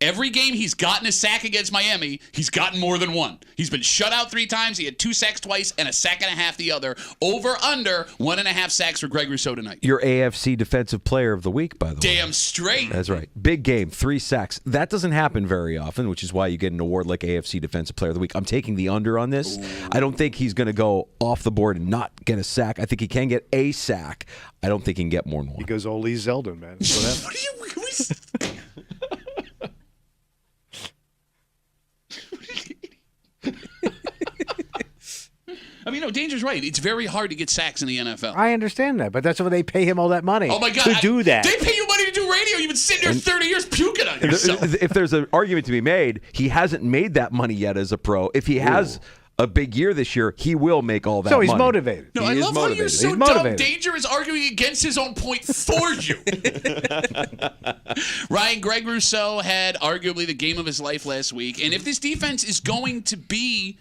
every game he's gotten a sack against Miami, he's gotten more than one. He's been shut out 3 times. He had 2 sacks twice and a sack and a half the other. Over under 1.5 sacks for Greg Rousseau tonight. Your AFC Defensive Player of the Week, by the way. Damn straight. That's right. Big game, 3 sacks. That doesn't happen very often, which is why you get an award like AFC Defensive Player of the Week. I'm taking the under on this. Ooh. I don't think he's going to go off the board and not get a sack. I think he can get a sack. I don't think he can get more than one. He goes Ole Zeldin, man. What are you... I mean, no, Danger's right. It's very hard to get sacks in the NFL. I understand that, but that's why they pay him all that money. Oh my God, to do that. They pay you money to do radio. You've been sitting there 30 years puking on yourself. If there's an argument to be made, he hasn't made that money yet as a pro. If he has a big year this year, he will make all that money. So he's motivated. No, I love how you're so dumb. Danger is arguing against his own point for you. Ryan, Greg Rousseau had arguably the game of his life last week. And if this defense is going to be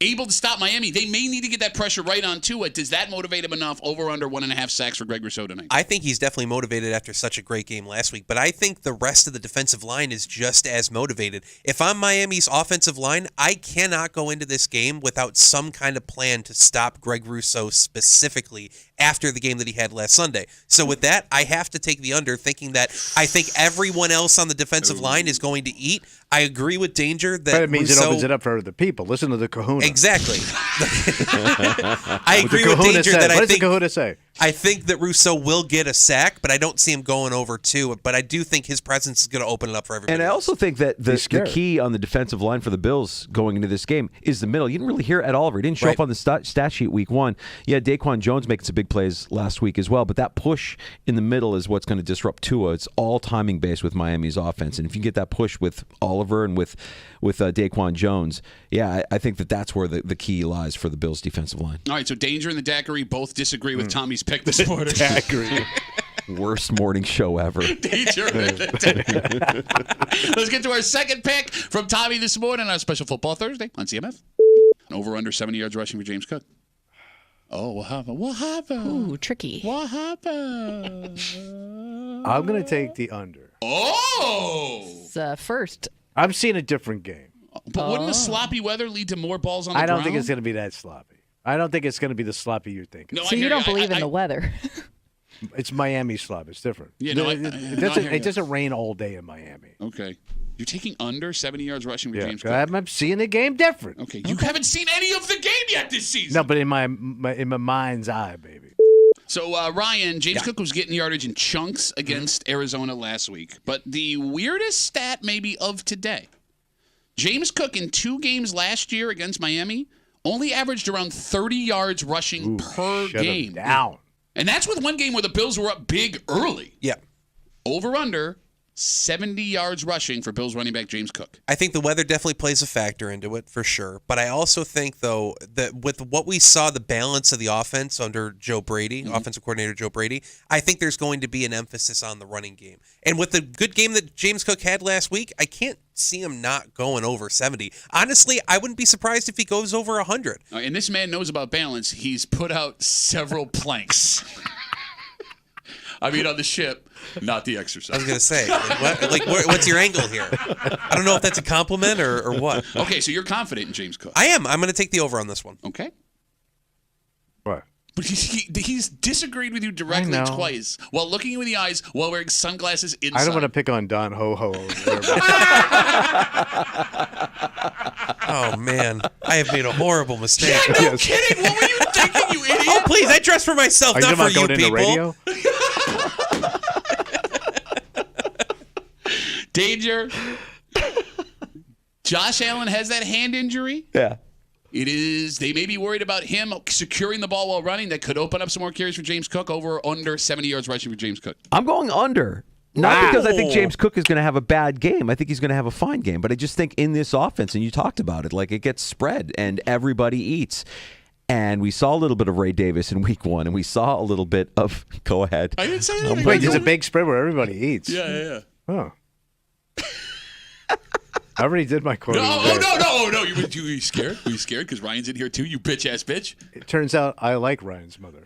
able to stop Miami, they may need to get that pressure right onto it. Does that motivate him enough? Over under 1.5 sacks for Greg Rousseau tonight? I think he's definitely motivated after such a great game last week, but I think the rest of the defensive line is just as motivated. If I'm Miami's offensive line, I cannot go into this game without some kind of plan to stop Greg Rousseau specifically after the game that he had last Sunday. So with that, I have to take the under, thinking that I think everyone else on the defensive line is going to eat. I agree with Danger that but it means Rousseau, it opens it up for other people. Listen to the kahuna. Exactly. I agree with Danger that what does the kahuna say? I think that Rousseau will get a sack, but I don't see him going over 2. But I do think his presence is going to open it up for everybody. And I also think that the key on the defensive line for the Bills going into this game is the middle. You didn't really hear Ed Oliver. He didn't show up on the stat sheet week 1. Yeah, Daquan Jones making some big plays last week as well, but that push in the middle is what's going to disrupt Tua. It's all timing based with Miami's offense, and if you get that push with Oliver and with Daquan Jones, I think that's where the key lies for the Bills' defensive line. All right, so Danger and the Daiquiri both disagree with Tommy's pick this morning. Daiquiri. Worst morning show ever. Danger and the Daiquiri. Let's get to our second pick from Tommy this morning on a special football Thursday on CMF. Over under 70 yards rushing for James Cook. Oh, what happened? What happened? Ooh, tricky. What happened? I'm going to take the under. Oh! It's first. I'm seeing a different game. But wouldn't the sloppy weather lead to more balls on the ground? I don't think it's going to be that sloppy. I don't think it's going to be the sloppy you're thinking. No, so you don't believe in the weather. It's Miami sloppy. It's different. Yeah, no, it doesn't rain all day in Miami. Okay. You're taking under 70 yards rushing with James Cook. I'm seeing the game different. Okay. You haven't seen any of the game yet this season. No, but in my mind's eye, baby. So, Ryan, James Cook was getting yardage in chunks against Arizona last week. But the weirdest stat maybe of today, James Cook in 2 games last year against Miami only averaged around 30 yards rushing per game. Down. And that's with one game where the Bills were up big early. Yeah. Over under 70 yards rushing for Bills running back James Cook. I think the weather definitely plays a factor into it for sure. But I also think, though, that with what we saw, the balance of the offense under Joe Brady, offensive coordinator Joe Brady, I think there's going to be an emphasis on the running game. And with the good game that James Cook had last week, I can't see him not going over 70. Honestly, I wouldn't be surprised if he goes over 100. And this man knows about balance. He's put out several planks. I mean, on the ship, not the exercise. I was going to say, what's your angle here? I don't know if that's a compliment or what. Okay, so you're confident in James Cook. I am. I'm going to take the over on this one. Okay. What? But he's disagreed with you directly twice while looking you in the eyes while wearing sunglasses inside. I don't want to pick on Don Ho-Ho over there. Oh, man. I have made a horrible mistake. Yeah, no kidding. What were you thinking, you idiot? Oh, please. I dress for myself, not for you people. Radio? Danger. Josh Allen has that hand injury. Yeah. It is. They may be worried about him securing the ball while running. That could open up some more carries for James Cook. Over or under 70 yards rushing for James Cook. I'm going under. Not because I think James Cook is going to have a bad game. I think he's going to have a fine game. But I just think in this offense, and you talked about it, like it gets spread and everybody eats. And we saw a little bit of Ray Davis in week 1, and we saw a little bit of. Go ahead. I didn't say anything. Wait, there's a big spread where everybody eats. Yeah. Oh. I already did my quote. No. You scared? Were you scared? Because Ryan's in here too, you bitch-ass bitch. It turns out I like Ryan's mother.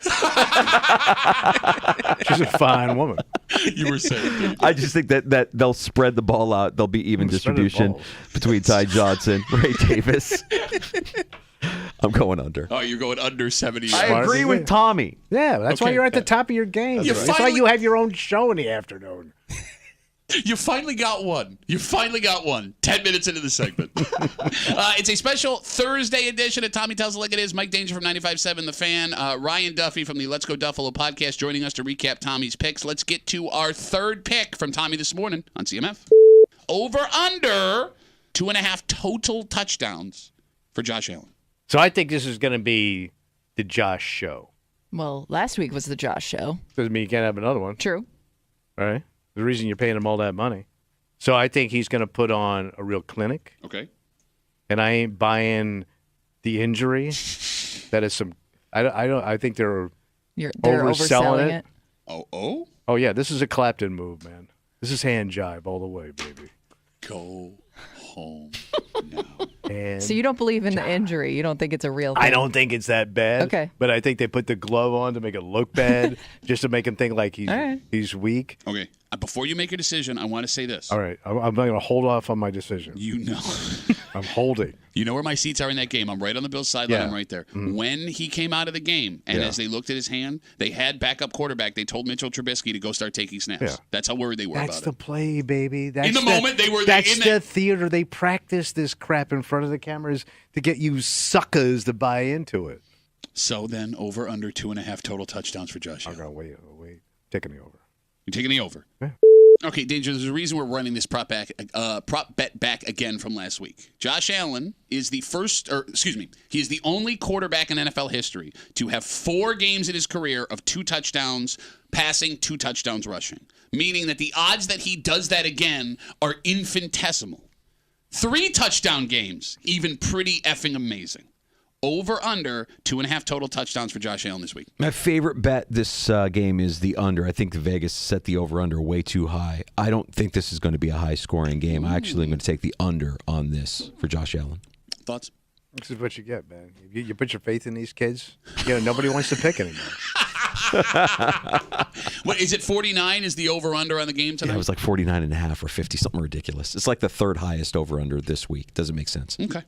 She's a fine woman. You were saying. I just think that they'll spread the ball out. There'll be even distribution between Ty Johnson, Ray Davis. I'm going under. Oh, you're going under 70 yards. I agree with Tommy. Yeah, that's why you're at the top of your game. That's why you have your own show in the afternoon. You finally got one. 10 minutes into the segment. It's a special Thursday edition of Tommy Tells It Like It Is. Mike Danger from 95.7 The Fan. Ryan Duffy from the Let's Go Duffalo podcast joining us to recap Tommy's picks. Let's get to our third pick from Tommy this morning on CMF. Over under 2.5 total touchdowns for Josh Allen. So I think this is going to be the Josh show. Well, last week was the Josh show. Doesn't mean you can't have another one. True. All right. The reason you're paying him all that money. So I think he's going to put on a real clinic. Okay. And I ain't buying the injury. That is some. I think they're overselling it. Oh. Oh yeah, this is a Clapton move, man. This is hand jive all the way, baby. Go home now. So you don't believe in the injury? You don't think it's a real thing? I don't think it's that bad. Okay. But I think they put the glove on to make it look bad, just to make him think like he's weak. Okay. Before you make a decision, I want to say this. All right. I'm going to hold off on my decision. You know. I'm holding. You know where my seats are in that game. I'm right on the Bills sideline. Yeah. I'm right there. Mm-hmm. When he came out of the game, and as they looked at his hand, they had backup quarterback. They told Mitchell Trubisky to go start taking snaps. Yeah. That's how worried they were about it. That's the play, baby. In the moment, they were. That's the theater. They practice this crap in front of the cameras to get you suckers to buy into it. So then, over under 2.5 total touchdowns for Josh Allen. I'm going to wait. Taking the over. You're taking the over? Yeah. Okay, Danger, there's a reason we're running this prop bet back again from last week. Josh Allen is he is the only quarterback in NFL history to have 4 games in his career of 2 touchdowns passing, 2 touchdowns rushing, meaning that the odds that he does that again are infinitesimal. 3 touchdown games, even pretty effing amazing. Over under 2.5 total touchdowns for Josh Allen this week. My favorite bet this game is the under. I think the Vegas set the over under way too high. I don't think this is going to be a high scoring game. I actually am going to take the under on this for Josh Allen. Thoughts? This is what you get, man. You put your faith in these kids. Nobody wants to pick anymore. What is it? 49 is the over under on the game tonight? Yeah, it was like 49.5 or 50, something ridiculous. It's like the third highest over under this week. Doesn't make sense. Okay.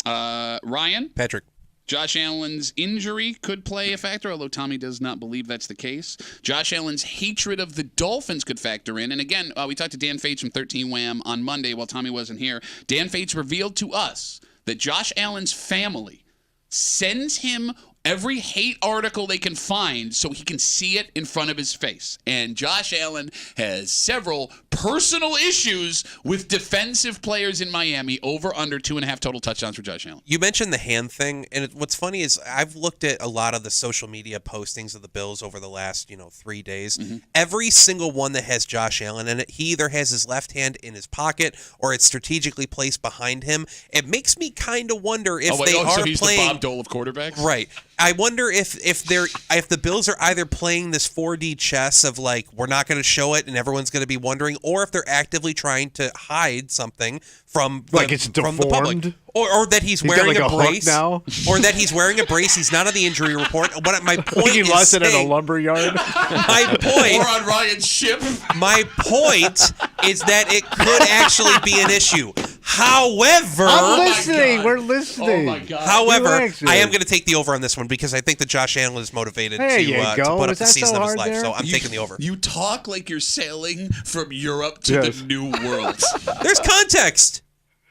Ryan? Patrick. Josh Allen's injury could play a factor, although Tommy does not believe that's the case. Josh Allen's hatred of the Dolphins could factor in. And again, we talked to Dan Fates from 13 Wham on Monday while Tommy wasn't here. Dan Fates revealed to us that Josh Allen's family sends him every hate article they can find so he can see it in front of his face. And Josh Allen has several personal issues with defensive players in Miami. Over under 2.5 total touchdowns for Josh Allen. You mentioned the hand thing, and what's funny is I've looked at a lot of the social media postings of the Bills over the last 3 days. Mm-hmm. Every single one that has Josh Allen in it, he either has his left hand in his pocket or it's strategically placed behind him. It makes me kind of wonder if they are so he's playing the Bob Dole of quarterbacks, right? I wonder if the Bills are either playing this 4D chess of like we're not going to show it and everyone's going to be wondering, or if they're actively trying to hide something from it's from the public, or that he's wearing got like a brace now, or that he's wearing a brace. He's not on the injury report. What my point he is lost it at a lumber yard. My point, or on Ryan's ship. My point is that it could actually be an issue. However, I'm listening. We're listening. Oh my God. However, I am going to take the over on this one because I think that Josh Allen is motivated to put up the season of his life. So I'm taking the over. You talk like you're sailing from Europe to the New World. There's context.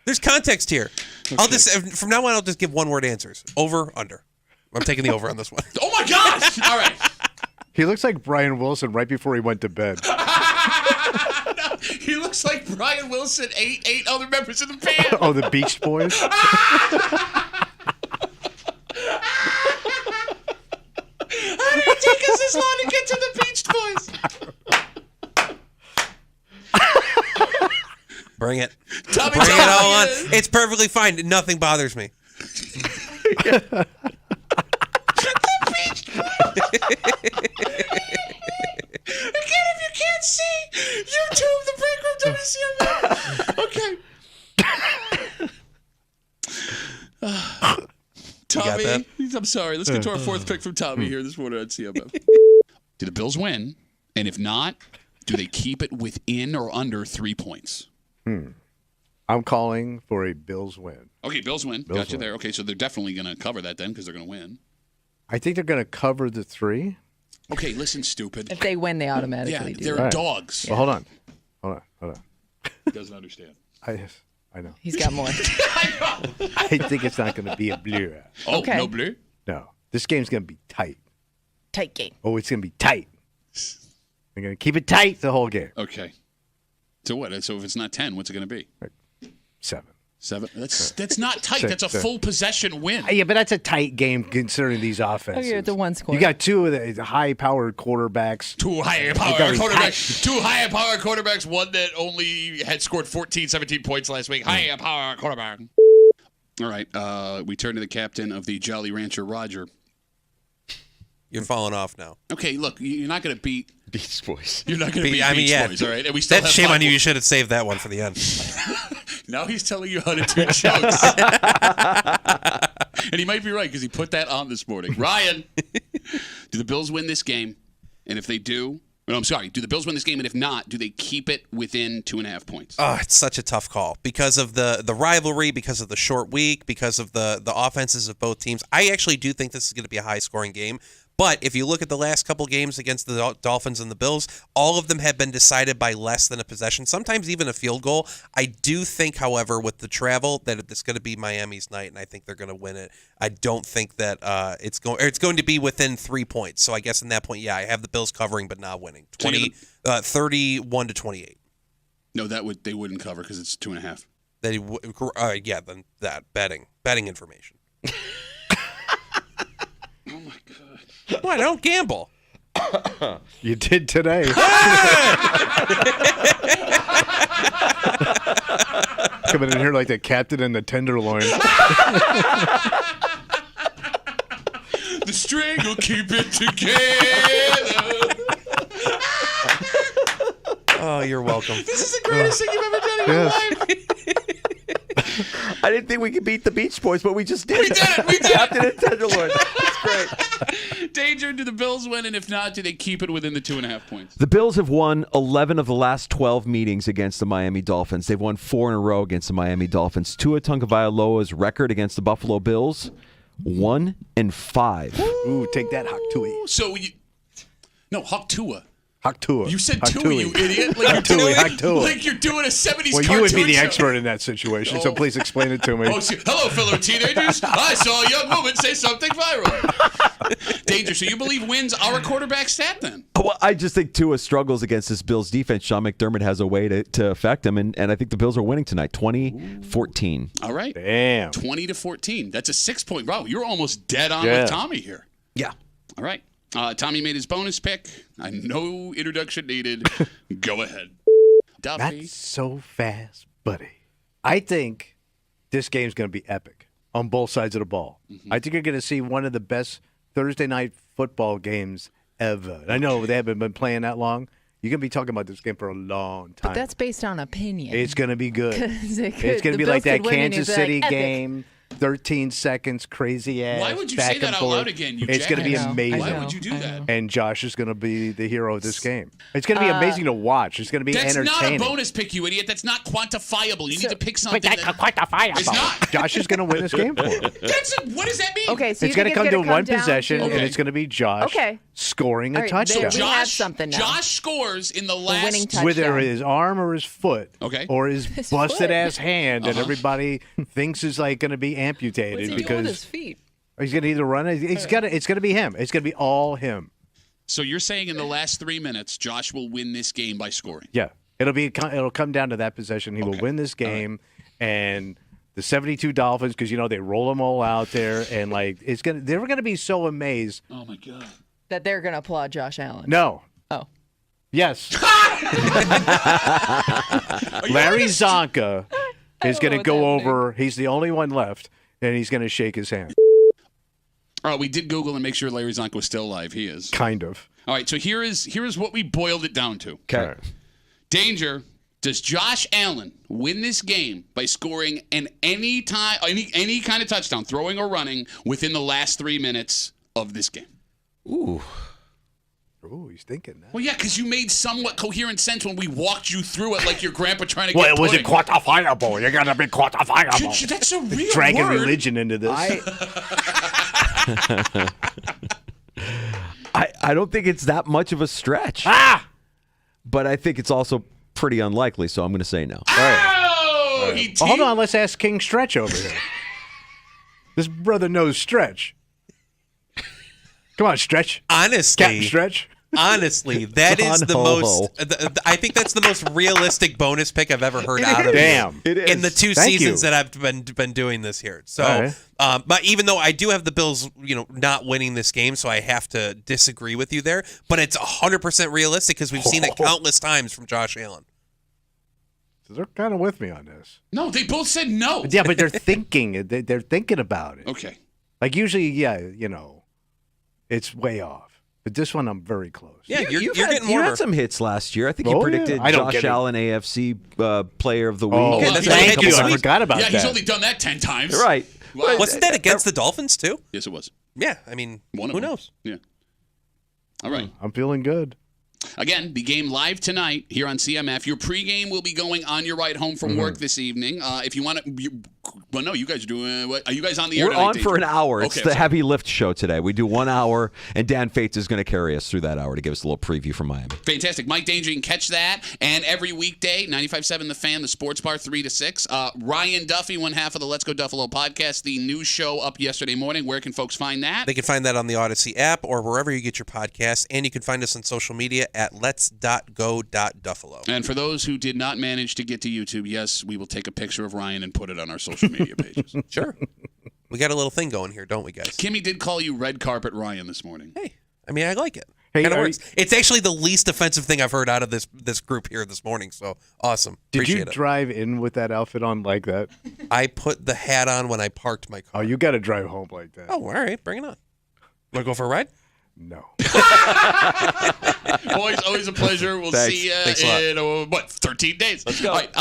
There's context here. Okay. From now on, I'll just give one-word answers. Over, under. I'm taking the over on this one. Oh my gosh! All right. He looks like Brian Wilson right before he went to bed. No, he looks like Brian Wilson, eight other members of the band. Oh, the Beach Boys? How did it take us this long to get to the Beach Boys? Bring it. Tommy, Bring it all on. It's perfectly fine. Nothing bothers me. Again, if you can't see, YouTube, the break room, WCMF. Okay. Tommy, I'm sorry. Let's get to our fourth pick from Tommy here this morning on CMF. Do the Bills win? And if not, do they keep it within or under 3 points? I'm calling for a Bills win. Okay, Bills win. Got you there. Okay, so they're definitely going to cover that then because they're going to win. I think they're going to cover the 3. Okay, listen, stupid. If they win, they automatically do. They're dogs. Well, hold on. He doesn't understand. I know. He's got more. I think it's not going to be a blue. Oh, okay. No blue? No. This game's going to be tight. Tight game. Oh, it's going to be tight. They're going to keep it tight the whole game. Okay. So what? So if it's not 10, what's it going to be? 7. 7? That's not tight. That's a full possession win. Yeah, but that's a tight game considering these offenses. Okay, it's a one score. You got two of the high-powered quarterbacks. Two high-powered quarterbacks. One that only had scored 14, 17 points last week. High-powered quarterback. All right. We turn to the captain of the Jolly Rancher, Roger. You're falling off now. Okay, look, you're not going to beat Beach Boys. You're not going to beat Beach Boys, all right? And we still that's shame on you. You should have saved that one for the end. Now he's telling you how to do jokes. And he might be right because he put that on this morning. Ryan, do the Bills win this game? And if they do, do the Bills win this game? And if not, do they keep it within 2.5 points? Oh, it's such a tough call because of the rivalry, because of the short week, because of the offenses of both teams. I actually do think this is going to be a high-scoring game. But if you look at the last couple games against the Dolphins and the Bills, all of them have been decided by less than a possession, sometimes even a field goal. I do think, however, with the travel, that it's going to be Miami's night, and I think they're going to win it. I don't think that it's going to be within 3 points. So I guess in that point, I have the Bills covering but not winning. 31-28. No, they wouldn't cover because it's 2.5. Then that betting information. Oh my God. Well, I don't gamble. You did today. Coming in here like the captain and the tenderloin. The string will keep it together. Oh, you're welcome. This is the greatest thing you've ever done in your life. I didn't think we could beat the Beach Boys, but we just did. We did it. We did Captain and Tenderloin. That's great. Danger, do the Bills win? And if not, do they keep it within the 2.5 points? The Bills have won 11 of the last 12 meetings against the Miami Dolphins. They've won 4 in a row against the Miami Dolphins. Tua Tagovailoa's record against the Buffalo Bills, 1-5. Ooh, take that, Hawk Tua. So Hawk Tua. Haktua. You said Haktui. Tui, you idiot. Like you're doing a 70s Well, cartoon you would be the show. expert in that situation, so please explain it to me. Hello, fellow teenagers. I saw a young woman say something viral. Danger. So you believe wins are a quarterback stat then? Well, I just think Tua struggles against this Bills defense. Sean McDermott has a way to affect him, and I think the Bills are winning tonight, 20-14. All right. Damn. 20-14. That's a 6-point. Wow, you're almost dead on with Tommy here. Yeah. All right. Tommy made his bonus pick. No introduction needed. Go ahead. Duffy. Not so fast, buddy. I think this game's going to be epic on both sides of the ball. Mm-hmm. I think you're going to see one of the best Thursday night football games ever. I know they haven't been playing that long. You're going to be talking about this game for a long time. But that's based on opinion. It's going to be good. It's going to be like that Kansas City game. 13 seconds, crazy ass. Why would you back say that and out forth. loud again? It's going to be amazing. Why would you do that? And Josh is going to be the hero of this game. It's going to be amazing to watch. It's going to be entertaining. That's not a bonus pick, you idiot. That's not quantifiable. You need to pick something. That's quantifiable. It's not. Josh is going to win this game for him. What does that mean? Okay, so it's going to come to one possession, to... and it's going to to be Josh scoring a touchdown. We have something now. Josh scores in the last winning touchdown. Whether his arm or his foot, or his busted foot. ass hand, and everybody thinks is like going to be amputated What's he because doing with his feet? He's going to either run. It's going to be him. It's going to be all him. So you're saying in the last 3 minutes, Josh will win this game by scoring? Yeah, it'll come down to that possession. He will win this game, and the 72 Dolphins, because they roll them all out there, and they're gonna be so amazed. Oh my God. That they're gonna applaud Josh Allen. No. Oh. Yes. Larry Zonka is going to go over. He's the only one left, and he's going to shake his hand. All right, we did Google and make sure Larry Zonka was still alive. He is. Kind of. All right, so here is what we boiled it down to. Okay. Danger. Does Josh Allen win this game by scoring any kind of touchdown, throwing or running, within the last 3 minutes of this game? Ooh, he's thinking that. Well, yeah, because you made somewhat coherent sense when we walked you through it like your grandpa trying to get Well, it wasn't pudding. quantifiable. You got to be quantifiable. That's a real Dragging word. religion into this. I don't think it's that much of a stretch. But I think it's also pretty unlikely, so I'm going to say no. Oh! Well, hold on, let's ask King Stretch over here. This brother knows Stretch. Come on, Stretch. Honestly, Captain Stretch. Honestly, that is the most. I think that's the most realistic bonus pick I've ever heard out of Damn. you in the 2 seasons that I've been doing this here. So, but even though I do have the Bills, not winning this game, so I have to disagree with you there. But it's 100% realistic because we've seen it countless times from Josh Allen. So they're kind of with me on this. No, they both said no. Yeah, but they're thinking. They're thinking about it. Okay. Like usually, it's way off. But this one, I'm very close. Yeah, you're getting getting more. You had some hits last year. I think you predicted Josh Allen AFC Player of the Week. Oh, thank you. I forgot about that. Yeah, he's only done that 10 times. Right. Wow. Wasn't that against the Dolphins too? Yes, it was. Yeah, I mean, who knows? Yeah. All right. I'm feeling good. Again, the game live tonight here on CMF. Your pregame will be going on your ride home from work this evening. If you want to, well, no, you guys are doing. What, are you guys on the air? We're tonight, on for an hour. It's the heavy lift show today. We do 1 hour, and Dan Fates is going to carry us through that hour to give us a little preview from Miami. Fantastic. Mike Danger, you can catch that. And every weekday, 95.7 The Fan, the Sports Bar, 3 to 6. Ryan Duffy, one half of the Let's Go Duffalo podcast, the news show up yesterday morning. Where can folks find that? They can find that on the Odyssey app or wherever you get your podcasts. And you can find us on social media at lets.go.duffalo. And for those who did not manage to get to YouTube, yes, we will take a picture of Ryan and put it on our social media pages. Sure. We got a little thing going here, don't we, guys? Kimmy did call you Red Carpet Ryan this morning. Hey, I mean, I like it. Hey, kind of works. It's actually the least offensive thing I've heard out of this group here this morning, so awesome. Did you Appreciate it. drive in with that outfit on like that? I put the hat on when I parked my car. Oh, you got to drive home like that. Oh, all right. Bring it on. Want to go for a ride? No. Always a pleasure. We'll see you in, 13 days. Let's go. All right.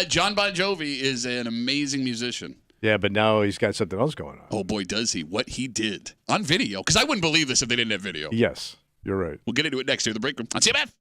Jon Bon Jovi is an amazing musician. Yeah, but now he's got something else going on. Oh, boy, does he. What he did on video. Because I wouldn't believe this if they didn't have video. Yes, you're right. We'll get into it next here in the break room on CMF.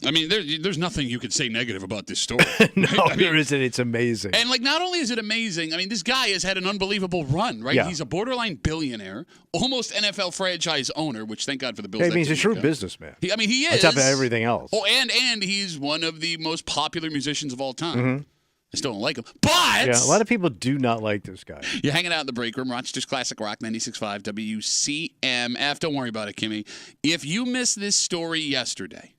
I mean, there's nothing you could say negative about this story. No, right? there isn't. It's amazing. And like, not only is it amazing, I mean, this guy has had an unbelievable run, right? Yeah. He's a borderline billionaire, almost NFL franchise owner, which thank God for the Bills. I mean, he's a shrewd businessman. He is. On top of everything else. Oh, and he's one of the most popular musicians of all time. Mm-hmm. I still don't like him, but yeah, a lot of people do not like this guy. You're hanging out in the break room, Rochester's Classic Rock 96.5 WCMF. Don't worry about it, Kimmy. If you missed this story yesterday,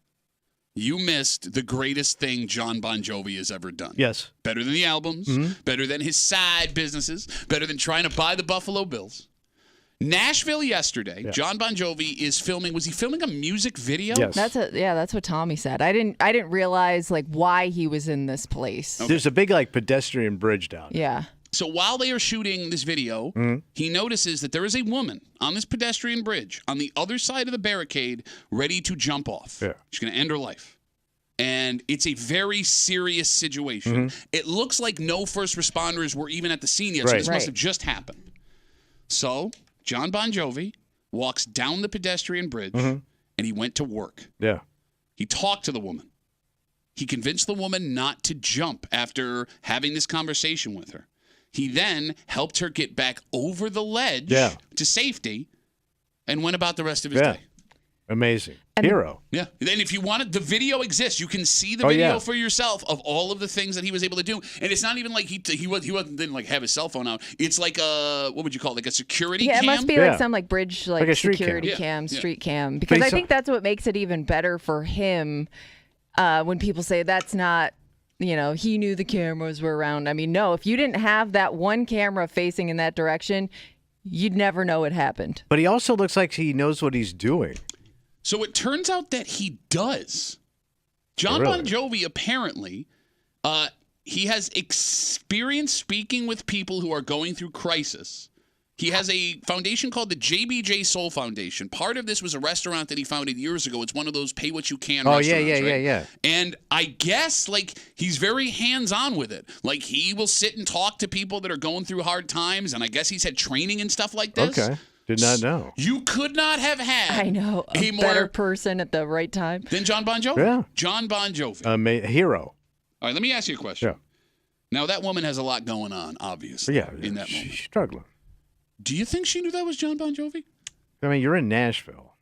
you missed the greatest thing Jon Bon Jovi has ever done. Yes. Better than the albums, better than his side businesses, better than trying to buy the Buffalo Bills. Nashville yesterday, Jon Bon Jovi is filming. Was he filming a music video? Yes. That's what Tommy said. I didn't realize like why he was in this place. Okay. There's a big like pedestrian bridge down there. Yeah. So while they are shooting this video, he notices that there is a woman on this pedestrian bridge on the other side of the barricade ready to jump off. Yeah. She's going to end her life. And it's a very serious situation. It looks like no first responders were even at the scene yet, so this must have just happened. So Jon Bon Jovi walks down the pedestrian bridge, and he went to work. Yeah. He talked to the woman. He convinced the woman not to jump after having this conversation with her. He then helped her get back over the ledge to safety and went about the rest of his day. Amazing. Hero. Yeah. And if you wanted, the video exists. You can see the video for yourself of all of the things that he was able to do. And it's not even like he didn't like have his cell phone out. It's like what would you call it? Like a security cam? Yeah, it must be like some like bridge like a street security cam. street cam. Because I think that's what makes it even better for him when people say that's not, he knew the cameras were around. I mean, no, if you didn't have that one camera facing in that direction, you'd never know it happened. But he also looks like he knows what he's doing. So it turns out that he does. Jon Bon Jovi apparently, he has experience speaking with people who are going through crisis. He has a foundation called the JBJ Soul Foundation. Part of this was a restaurant that he founded years ago. It's one of those pay what you can restaurants. Yeah. And I guess like he's very hands-on with it. Like he will sit and talk to people that are going through hard times, and I guess he's had training and stuff like this. Okay. Did not know. You could not have had a better person at the right time than Jon Bon Jovi. Yeah. Jon Bon Jovi. Hero. All right, let me ask you a question. Yeah. Now, that woman has a lot going on, obviously, in that moment. She's struggling. Do you think she knew that was Jon Bon Jovi? I mean, you're in Nashville.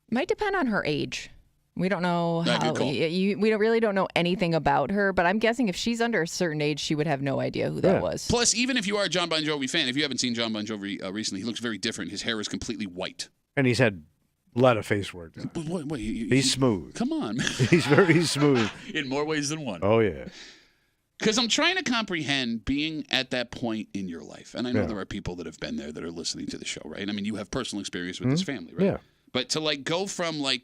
Might depend on her age. We don't know how. We really don't know anything about her, but I'm guessing if she's under a certain age, she would have no idea who that was. Plus, even if you are a Jon Bon Jovi fan, if you haven't seen Jon Bon Jovi recently, he looks very different. His hair is completely white. And he's had a lot of face work done. He's smooth. Come on. He's very smooth. In more ways than one. Oh, yeah. Because I'm trying to comprehend being at that point in your life. And I know there are people that have been there that are listening to the show, right? I mean, you have personal experience with this family, right? Yeah. But to like go from like,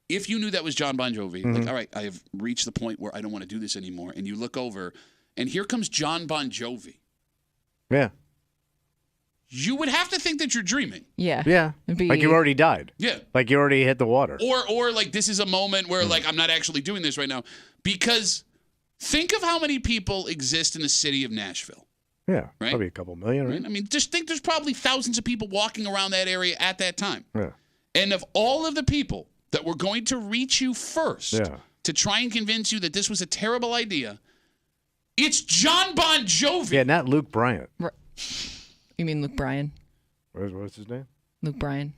if you knew that was Jon Bon Jovi, like, all right, I have reached the point where I don't want to do this anymore. And you look over and here comes Jon Bon Jovi. Yeah. You would have to think that you're dreaming. Yeah. Yeah. Like you already died. Yeah. Like you already hit the water. Or like this is a moment where like I'm not actually doing this right now. Because think of how many people exist in the city of Nashville. Yeah. Right? Probably a couple million, right? I mean, just think there's probably thousands of people walking around that area at that time. Yeah. And of all of the people that were going to reach you first to try and convince you that this was a terrible idea, it's Jon Bon Jovi. Yeah, not Luke Bryant. You mean Luke Bryan? What's his name? Luke Bryan.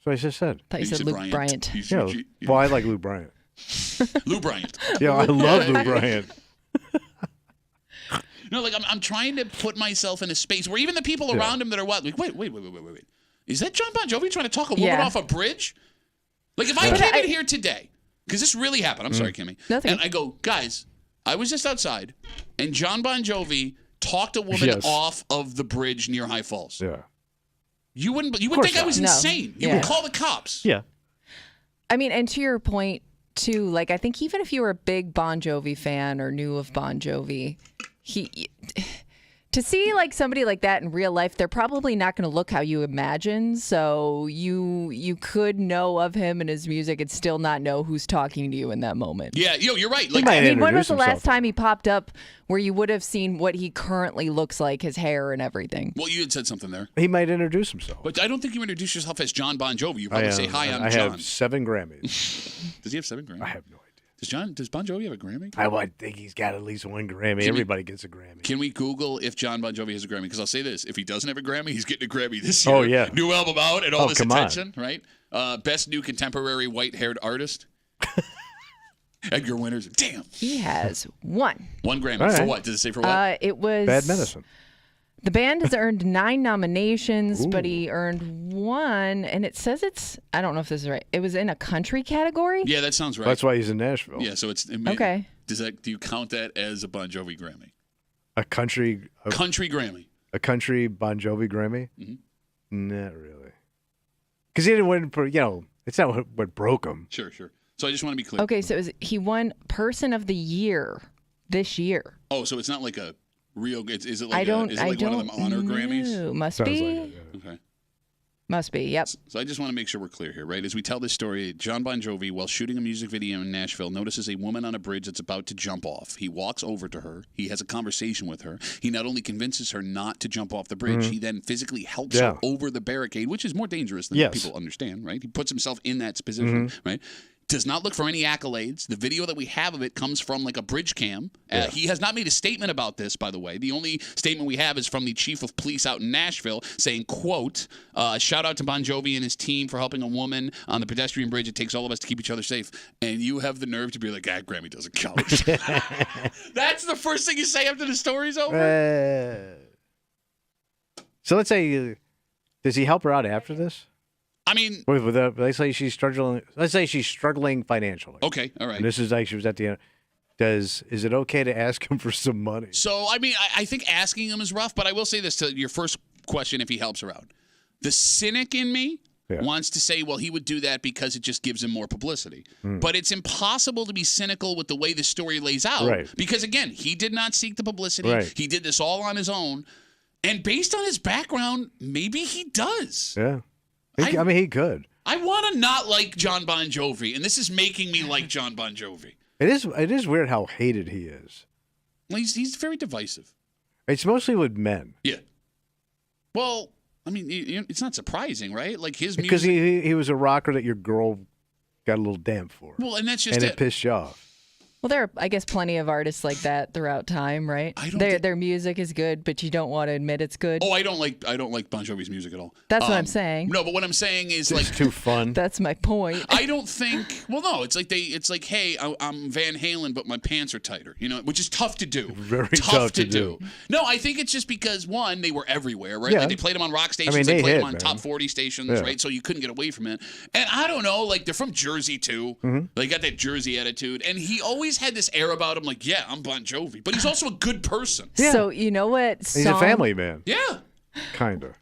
So I just said. I thought you said Luke Bryant. Yeah, well, I like Luke Bryant. Lou Bryant. Yeah, I love Lou Bryant. No, like I'm trying to put myself in a space where even the people around him that are like, wait. Is that Jon Bon Jovi trying to talk a woman off a bridge? Like if I came in here today, because this really happened. I'm sorry, Kimmy. Nothing. And I go, guys, I was just outside, and Jon Bon Jovi talked a woman off of the bridge near High Falls. Yeah. You would think I was insane. You would call the cops. Yeah. I mean, and to your point too, like I think even if you were a big Bon Jovi fan or knew of Bon Jovi, to see like somebody like that in real life, they're probably not going to look how you imagine. So you could know of him and his music and still not know who's talking to you in that moment. Yeah, you're right. Like, I mean, when was the last time he popped up where you would have seen what he currently looks like, his hair and everything? Well, you had said something there. He might introduce himself. But I don't think you introduce yourself as Jon Bon Jovi. You probably say, hi, I'm I Jon. have 7 Grammys. Does he have 7 Grammys? I have no idea. Does Bon Jovi have a Grammy? I think he's got at least one Grammy. Everybody gets a Grammy. Can we Google if Jon Bon Jovi has a Grammy? Because I'll say this: if he doesn't have a Grammy, he's getting a Grammy this year. Oh yeah, new album out and all this attention, on. right? Best new contemporary white-haired artist. Edgar Winters. Damn. He has one. One Grammy for what? Does it say for what? It was Bad Medicine. The band has earned 9 nominations, but he earned 1, and it says I don't know if this is right. It was in a country category? Yeah, that sounds right. That's why he's in Nashville. Yeah, so it's okay. Do you count that as a Bon Jovi Grammy? A country Grammy. A country Bon Jovi Grammy? Mm-hmm. Not really. Because he didn't win for, it's not what broke him. Sure. So I just want to be clear. Okay, so he won Person of the Year this year. Oh, so it's not like a real. Is it like one of them honor Grammys? Must be. Okay. Must be. Yep. So I just want to make sure we're clear here, right? As we tell this story, Jon Bon Jovi, while shooting a music video in Nashville, notices a woman on a bridge that's about to jump off. He walks over to her. He has a conversation with her. He not only convinces her not to jump off the bridge, he then physically helps her over the barricade, which is more dangerous than people understand, right? He puts himself in that position, right? Does not look for any accolades. The video that we have of it comes from like a bridge cam. He has not made a statement about this, by the way. The only statement we have is from the chief of police out in Nashville saying, quote, shout out to Bon Jovi and his team for helping a woman on the pedestrian bridge. It takes all of us to keep each other safe. And you have the nerve to be like, Grammy doesn't count. That's the first thing you say after the story's over? So let's say, does he help her out after this? I mean, let's say she's struggling. Let's say she's struggling financially. Okay, all right. And this is like she was at the end. Is it okay to ask him for some money? So I mean, I think asking him is rough, but I will say this to your first question: if he helps her out, the cynic in me wants to say, well, he would do that because it just gives him more publicity. But it's impossible to be cynical with the way the story lays out, because again, he did not seek the publicity. He did this all on his own, and based on his background, maybe he does. Yeah. I mean, he could. I want to not like Jon Bon Jovi, and this is making me like Jon Bon Jovi. It is weird how hated he is. Well, he's very divisive. It's mostly with men. Yeah. Well, I mean, it's not surprising, right? Like his music. Because he was a rocker that your girl got a little damp for. Well, and that's just it pissed you off. Well, there are, I guess, plenty of artists like that throughout time, right? Their music is good, but you don't want to admit it's good. Oh, I don't like Bon Jovi's music at all. That's what I'm saying. No, but what I'm saying is like it's too fun. That's my point. I don't think. Well, no, it's like, hey, I'm Van Halen, but my pants are tighter. Which is tough to do. Very tough to do. No, I think it's just because one, they were everywhere, right? Yeah. Like they played them on rock stations, they played hit, them on man. top 40 stations, right? So you couldn't get away from it. And I don't know, like they're from Jersey too. They got that Jersey attitude, and he always had this air about him, like, yeah, I'm Bon Jovi, but he's also a good person. Yeah. So you know what song? He's a family man. Yeah. Kinda.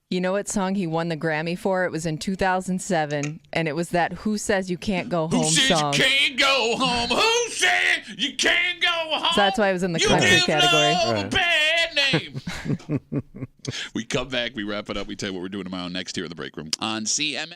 You know what song he won the Grammy for? It was in 2007, and it was that "Who Says You Can't Go Home" Who says song. you can't go home? Who said you can't go home? So that's why it was in the country category. A bad name. We come back, we wrap it up, we tell you what we're doing tomorrow next here in the break room on CMF.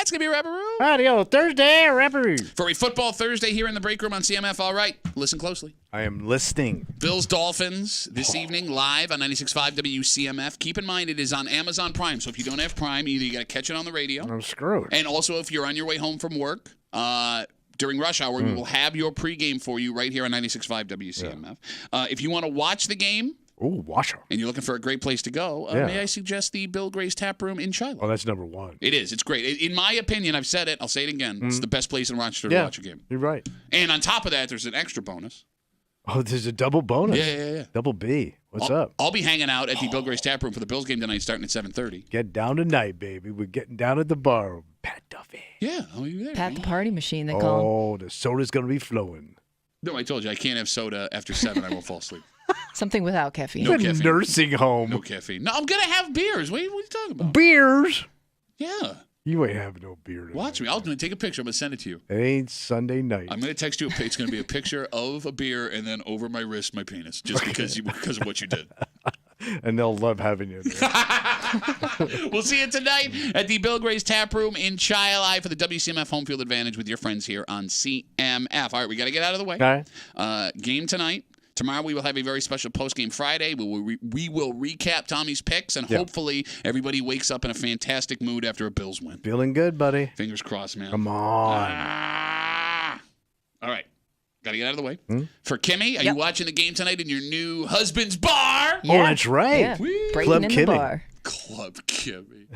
It's going to be a Rapperoo. Radio Thursday, Rapperoo. For a football Thursday here in the break room on CMF. All right, listen closely. I am listening. Bills Dolphins this evening live on 96.5 WCMF. Keep in mind it is on Amazon Prime, so if you don't have Prime, either you got to catch it on the radio. I'm screwed. And also if you're on your way home from work, during rush hour, we will have your pregame for you right here on 96.5 WCMF. Yeah. If you want to watch the game, and you're looking for a great place to go, may I suggest the Bill Gray's Tap Room in Shiloh? Oh, that's number one. It is. It's great. In my opinion, I've said it. I'll say it again. It's the best place in Rochester to watch a game. You're right. And on top of that, there's an extra bonus. Oh, there's a double bonus. Yeah. Double B. What's up? I'll be hanging out at the Bill Gray's Tap Room for the Bills game tonight starting at 7:30. Get down tonight, baby. We're getting down at the bar. Pat Duffy. Yeah. I'll be there. Pat the party machine, they call him. Oh, the soda's going to be flowing. No, I told you, I can't have soda after 7. I will fall asleep. Something without caffeine. No caffeine. Nursing home. No caffeine. No, I'm going to have beers. What are you talking about? Beers? Yeah. You ain't having no beer tonight. Watch me. I'm going to take a picture. I'm going to send it to you. It ain't Sunday night. I'm going to text you. It's going to be a picture of a beer and then over my wrist, my penis, just because of what you did. And they'll love having you there. We'll see you tonight at the Bill Gray's Tap Room in Shiloh for the WCMF Home Field Advantage with your friends here on CMF. All right, we got to get out of the way. All right. Game tonight. Tomorrow we will have a very special post-game Friday. We will recap Tommy's picks, and hopefully everybody wakes up in a fantastic mood after a Bills win. Feeling good, buddy. Fingers crossed, man. Come on. All right. Got to get out of the way. For Kimmy, are you watching the game tonight in your new husband's bar? Yeah. Oh, that's right. Yeah. Breaking in the bar. Club Kimmy.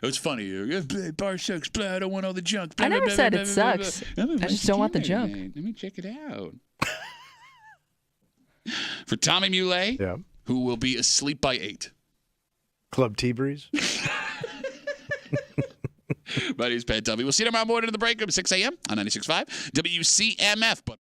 It was funny. Bar sucks. Blah, I don't want all the junk. Blah, I never blah, said blah, it blah, blah, sucks. blah, blah. I just don't want the junk. Let me check it out. For Tommy Muley, who will be asleep by 8. Club T-Breeze. My name is Pat Duffy. We'll see you tomorrow morning in the break room at 6 a.m. on 96.5 WCMF. But